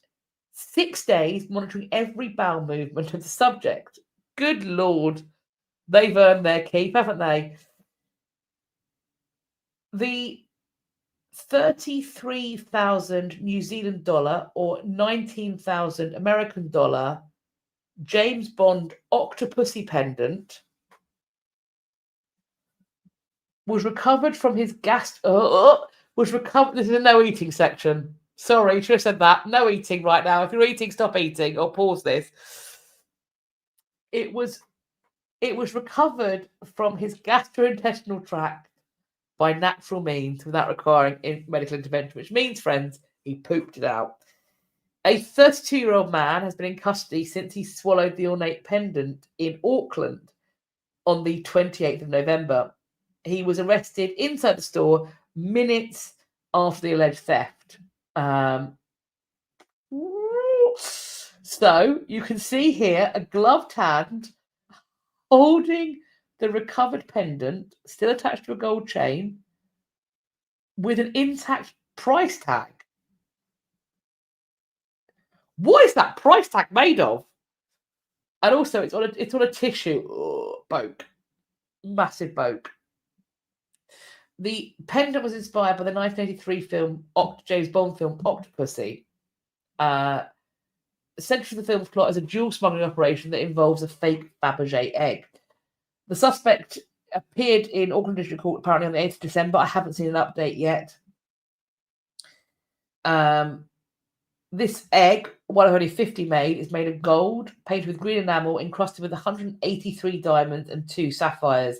[SPEAKER 1] 6 days monitoring every bowel movement of the subject. Good Lord. They've earned their keep, haven't they? The 33,000 New Zealand dollar or 19,000 American dollar James Bond Octopussy pendant was recovered from his gas. Was recovered. This is a no eating section. Sorry, should have said that. No eating right now. If you're eating, stop eating or pause this. It was recovered from his gastrointestinal tract by natural means without requiring medical intervention, which means, friends, he pooped it out. A 32-year-old man has been in custody since he swallowed the ornate pendant in Auckland on the 28th of November. He was arrested inside the store minutes after the alleged theft. So you can see here a gloved hand holding the recovered pendant, still attached to a gold chain, with an intact price tag. What is that price tag made of? And also, it's on a tissue. Boke, massive boke. The pendant was inspired by the 1983 film James Bond film Octopussy. Central to the film's plot is a dual smuggling operation that involves a fake Fabergé egg. The suspect appeared in Auckland District Court apparently on the 8th of December. I haven't seen an update yet. This egg, one of only 50 made, is made of gold, painted with green enamel, encrusted with 183 diamonds and 2 sapphires.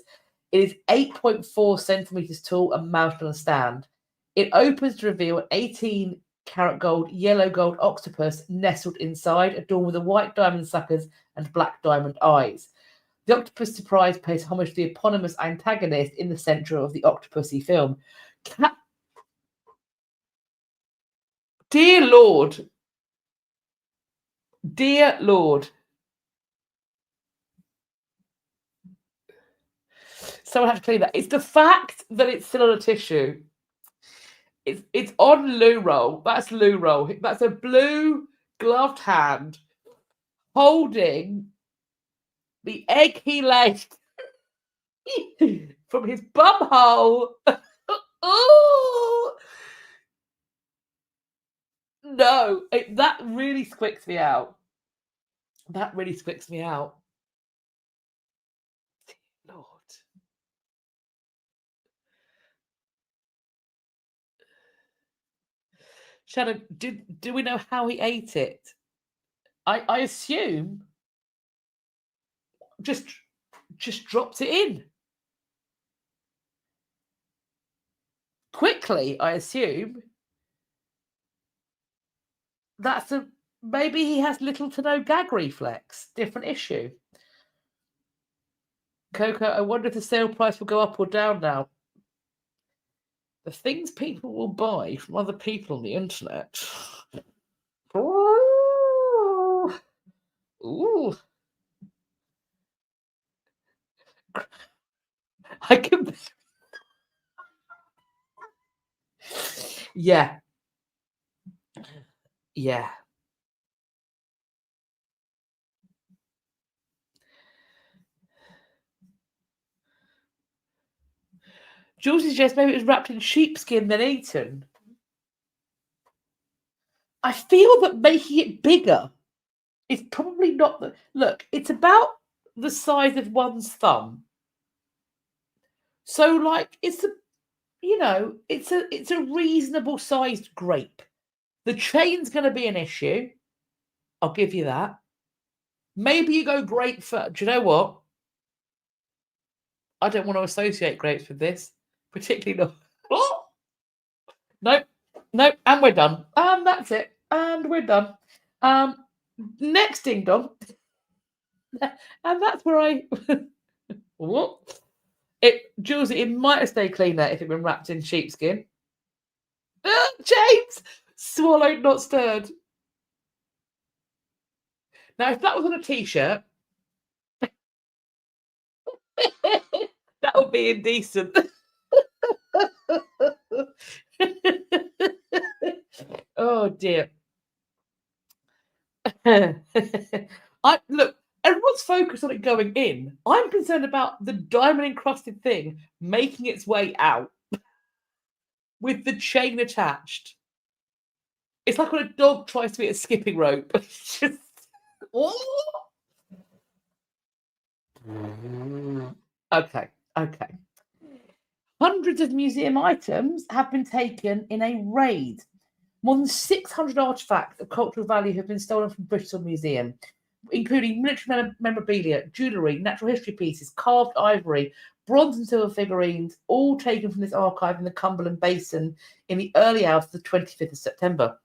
[SPEAKER 1] It is 8.4 centimeters tall and mounted on a stand. It opens to reveal an 18-karat gold, yellow gold octopus nestled inside, adorned with a white diamond suckers and black diamond eyes. The octopus surprise pays homage to the eponymous antagonist in the centre of the Octopussy film. Dear Lord. Dear Lord. Someone had to clean that. It's the fact that it's still on a tissue. It's on loo roll. That's loo roll. That's a blue gloved hand holding the egg he laid from his bum hole. Oh no! That really squicks me out. That really squicks me out. Lord. Shannon, do we know how he ate it? I assume just dropped it in. Quickly, I assume. Maybe he has little to no gag reflex. Different issue. Coco, I wonder if the sale price will go up or down now. The things people will buy from other people on the internet. Ooh. I can. Yeah. Yeah. Jules suggests maybe it was wrapped in sheepskin then eaten. I feel that making it bigger is probably not the look. It's about the size of one's thumb. So, like, it's a reasonable sized grape. The chain's going to be an issue. I'll give you that. Maybe you go grape first. Do you know what? I don't want to associate grapes with this, particularly not. Nope, and we're done. That's it, and we're done. Next ding dong, and that's where I. What? Jules, it might have stayed cleaner if it had been wrapped in sheepskin. James, swallowed, not stirred. Now, if that was on a t-shirt, that would be indecent. Oh dear. Look, everyone's focused on it going in. I'm concerned about the diamond encrusted thing making its way out with the chain attached. It's like when a dog tries to be a skipping rope. It's just okay. Hundreds of museum items have been taken in a raid. More than 600 artifacts of cultural value have been stolen from Bristol Museum, including military memorabilia, jewellery, natural history pieces, carved ivory, bronze and silver figurines, all taken from this archive in the Cumberland Basin in the early hours of the 25th of September.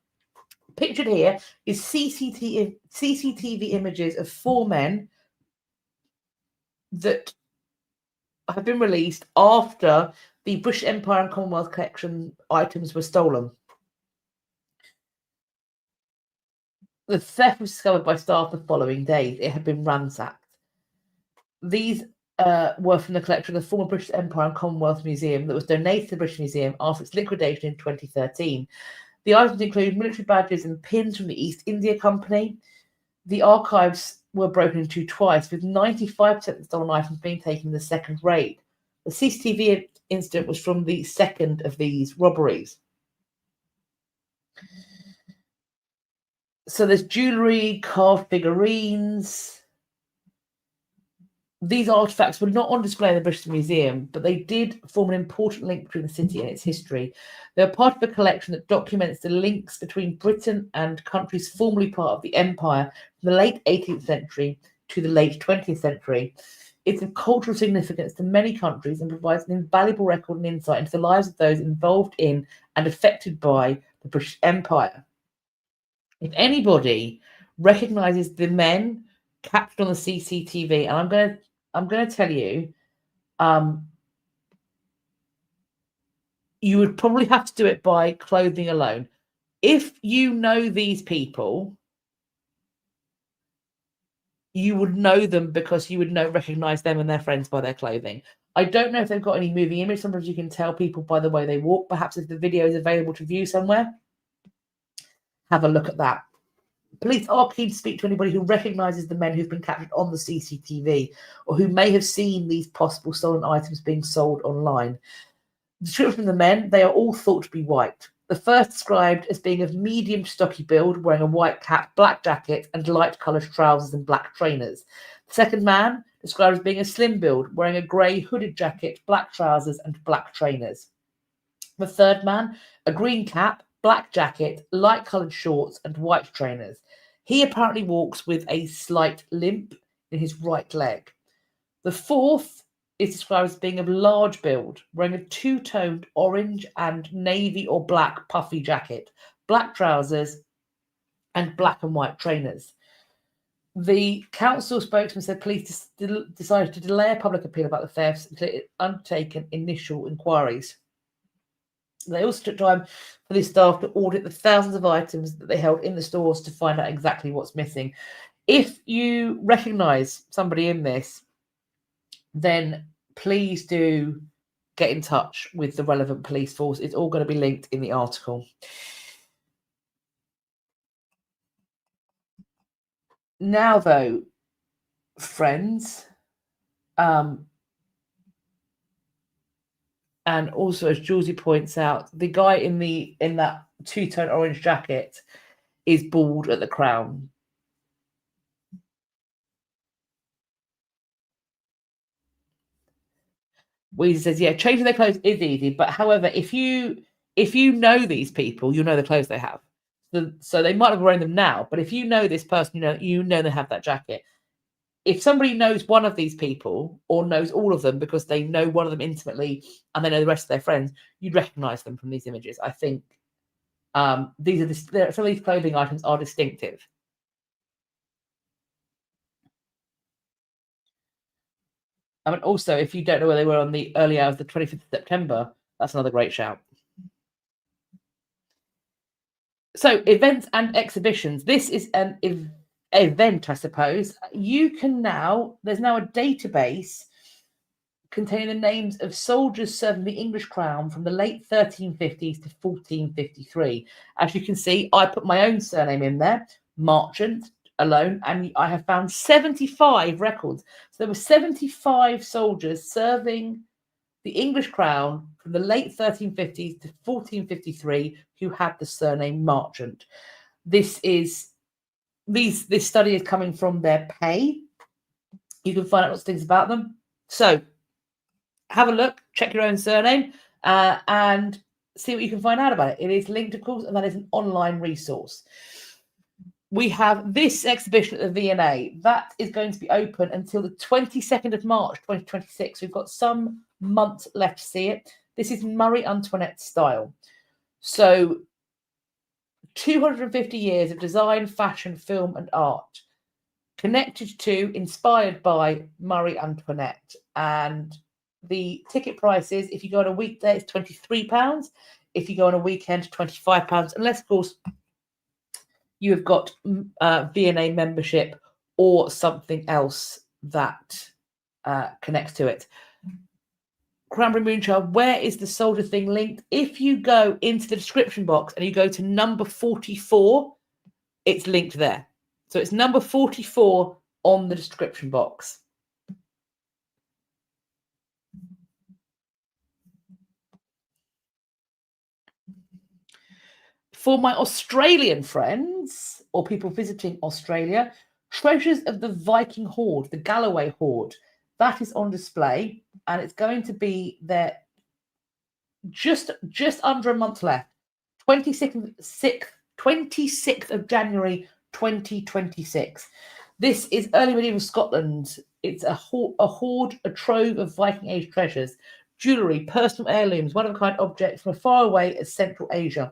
[SPEAKER 1] Pictured here is CCTV images of 4 men that have been released after the British Empire and Commonwealth collection items were stolen. The theft was discovered by staff the following day. It had been ransacked. These were from the collection of the former British Empire and Commonwealth Museum that was donated to the British Museum after its liquidation in 2013. The items include military badges and pins from the East India Company. The archives were broken into twice, with 95% of the stolen items being taken in the second raid. The CCTV incident was from the second of these robberies. So there's jewellery, carved figurines. These artifacts were not on display in the British Museum, but they did form an important link between the city and its history. They are part of a collection that documents the links between Britain and countries formerly part of the Empire from the late 18th century to the late 20th century. It's of cultural significance to many countries and provides an invaluable record and insight into the lives of those involved in and affected by the British Empire. If anybody recognises the men captured on the CCTV, and I'm going to tell you, you would probably have to do it by clothing alone. If you know these people, you would know them because you would recognize them and their friends by their clothing. I don't know if they've got any moving image. Sometimes you can tell people by the way they walk. Perhaps if the video is available to view somewhere, have a look at that. Police are keen to speak to anybody who recognises the men who've been captured on the CCTV or who may have seen these possible stolen items being sold online. The description of the men, they are all thought to be white. The first described as being of medium stocky build, wearing a white cap, black jacket, and light-coloured trousers and black trainers. The second man described as being a slim build, wearing a grey hooded jacket, black trousers, and black trainers. The third man, a green cap, black jacket, light-coloured shorts, and white trainers. He apparently walks with a slight limp in his right leg. The fourth is described as being of large build, wearing a two-toned orange and navy or black puffy jacket, black trousers, and black and white trainers. The council spokesman said police decided to delay a public appeal about the thefts until it had undertaken initial inquiries. They also took time for these staff to audit the thousands of items that they held in the stores to find out exactly what's missing. If you recognise somebody in this, then please do get in touch with the relevant police force. It's all going to be linked in the article. Now, though, friends, and also as Julesy points out, the guy in that two-tone orange jacket is bald at the crown. Weezy says, yeah, changing their clothes is easy, but however, if you know these people, you know the clothes they have. So they might have wearing them now, but if you know this person, you know they have that jacket. If somebody knows one of these people or knows all of them because they know one of them intimately and they know the rest of their friends, you'd recognize them from these images. I think some of these clothing items are distinctive. I mean, also, if you don't know where they were on the early hours of the 25th of September, that's another great shout. So, events and exhibitions. This is an event, I suppose. There's now a database containing the names of soldiers serving the English crown from the late 1350s to 1453. As you can see, I put my own surname in there, Marchant, alone, and I have found 75 records. So there were 75 soldiers serving the English crown from the late 1350s to 1453 who had the surname Marchant. This study is coming from their pay. You can find out lots of things about them. So have a look, check your own surname, and see what you can find out about it. It is linked, of course, and that is an online resource. We have this exhibition at the V&A. That is going to be open until the 22nd of March, 2026. We've got some months left to see it. This is Marie Antoinette style. So 250 years of design, fashion, film, and art connected to, inspired by Marie Antoinette. And the ticket prices, if you go on a weekday, it's £23. If you go on a weekend, £25. Unless, of course, you have got V&A membership or something else that connects to it. Cranberry Moonchild, where is the soldier thing linked? If you go into the description box and you go to number 44, it's linked there. So it's number 44 on the description box. For my Australian friends or people visiting Australia, treasures of the Viking hoard, the Galloway hoard, that is on display, and it's going to be there just under a month left. 26th of January 2026. This is early medieval Scotland. It's a hoard, a trove of Viking age treasures, jewellery, personal heirlooms, one-of-a-kind objects from as far away as Central Asia.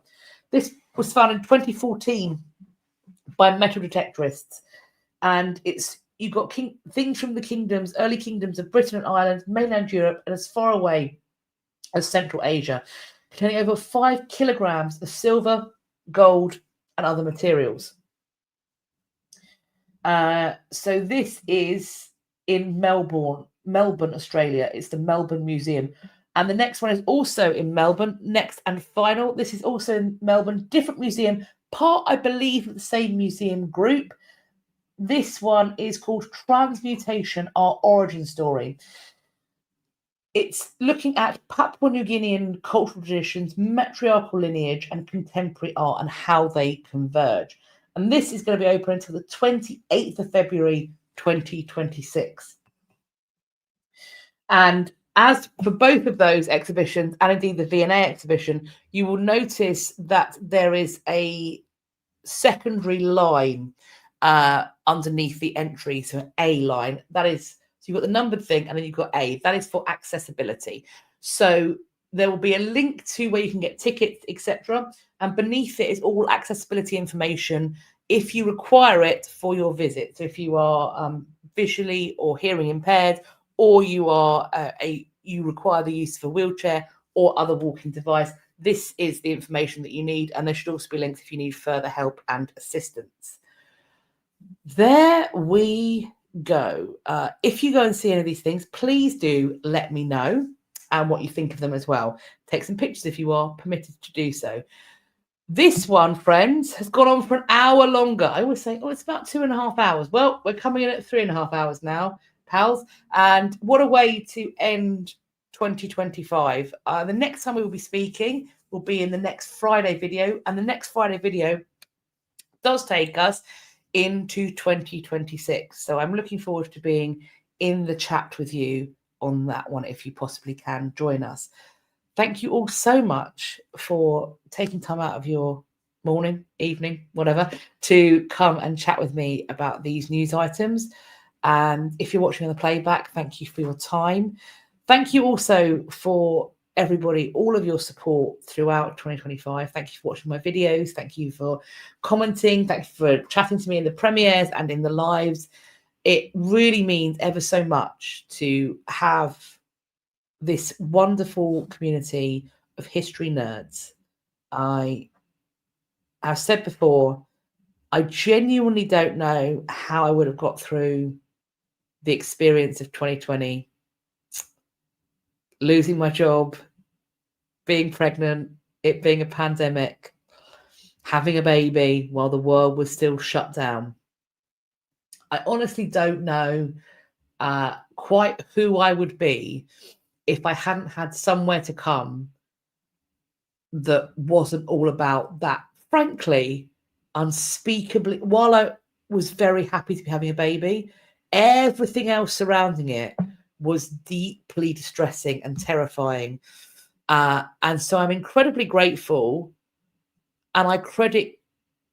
[SPEAKER 1] This was found in 2014 by metal detectorists, and you've got things from the early kingdoms of Britain and Ireland, mainland Europe, and as far away as Central Asia, containing over 5 kilograms of silver, gold, and other materials. So this is in Melbourne, Australia. It's the Melbourne Museum. And the next one is also in Melbourne, next and final. This is also in Melbourne, different museum, part, I believe, of the same museum group. This one is called Transmutation, Our Origin Story. It's looking at Papua New Guinean cultural traditions, matriarchal lineage, and contemporary art and how they converge. And this is going to be open until the 28th of February, 2026. And as for both of those exhibitions, and indeed the V&A exhibition, you will notice that there is a secondary line underneath the entry, so an A line. That is, so you've got the numbered thing, and then you've got A. That is for accessibility. So there will be a link to where you can get tickets, etc. And beneath it is all accessibility information if you require it for your visit. So if you are visually or hearing impaired, or you require the use of a wheelchair or other walking device, this is the information that you need, and there should also be links if you need further help and assistance. There we go. If you go and see any of these things, please do let me know and what you think of them as well. Take some pictures if you are permitted to do so. This one, friends, has gone on for an hour longer. I always say, oh, it's about 2.5 hours. Well, we're coming in at 3.5 hours now, pals. And what a way to end 2025. The next time we will be speaking will be in the next Friday video. And the next Friday video does take us into 2026. So I'm looking forward to being in the chat with you on that one. If you possibly can join us. Thank you all so much for taking time out of your morning, evening, whatever, to come and chat with me about these news items. And if you're watching on the playback, thank you for your time. Thank you also for everybody, all of your support throughout 2025. Thank you for watching my videos. Thank you for commenting. Thank you for chatting to me in the premieres and in the lives. It really means ever so much to have this wonderful community of history nerds. I've said before, I genuinely don't know how I would have got through the experience of 2020, losing my job, being pregnant, it being a pandemic, having a baby while the world was still shut down. I honestly don't know quite who I would be if I hadn't had somewhere to come that wasn't all about that, frankly, unspeakably, while I was very happy to be having a baby, everything else surrounding it was deeply distressing and terrifying. And so I'm incredibly grateful, and I credit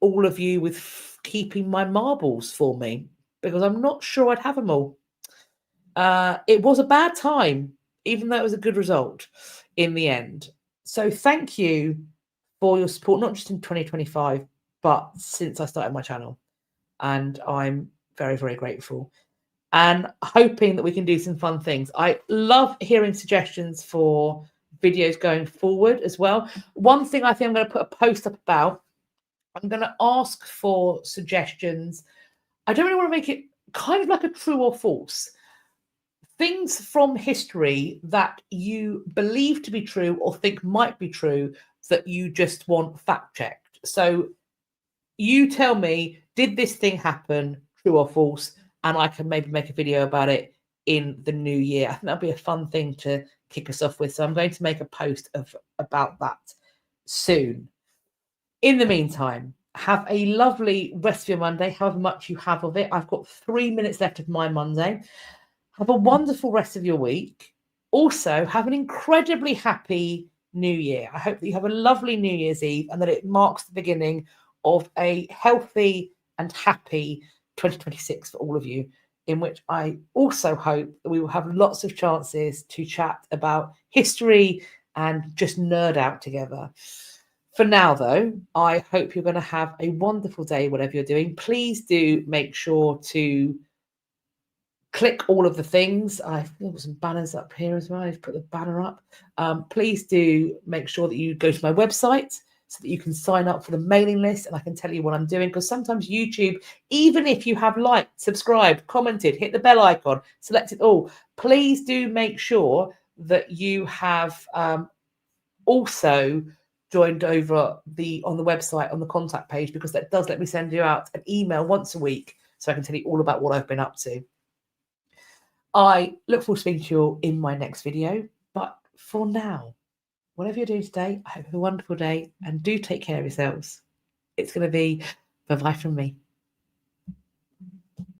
[SPEAKER 1] all of you with keeping my marbles for me, because I'm not sure I'd have them all. It was a bad time, even though it was a good result in the end. So thank you for your support, not just in 2025, but since I started my channel. And I'm very, very grateful and hoping that we can do some fun things. I love hearing suggestions for videos going forward as well. One thing I think I'm going to put a post up about, I'm going to ask for suggestions. I don't really want to make it kind of like a true or false. Things from history that you believe to be true or think might be true that you just want fact checked. So you tell me, did this thing happen, true or false? And I can maybe make a video about it in the new year. I think that'll be a fun thing to kick us off with. So I'm going to make a post about that soon. In the meantime, have a lovely rest of your Monday, however much you have of it. I've got 3 minutes left of my Monday. Have a wonderful rest of your week. Also, have an incredibly happy New Year. I hope that you have a lovely New Year's Eve and that it marks the beginning of a healthy and happy 2026 for all of you, in which I also hope that we will have lots of chances to chat about history and just nerd out together. For now, though, I hope you're going to have a wonderful day, whatever you're doing. Please do make sure to click all of the things. I've got some banners up here as well. I've put the banner up. Please do make sure that you go to my website so that you can sign up for the mailing list and I can tell you what I'm doing, because sometimes YouTube, even if you have liked, subscribed, commented, hit the bell icon, select it all, please do make sure that you have also joined over on the website on the contact page, because that does let me send you out an email once a week so I can tell you all about what I've been up to. I look forward to speaking to you all in my next video. But for now, whatever you're doing today, I hope you have a wonderful day and do take care of yourselves. It's going to be bye-bye from me.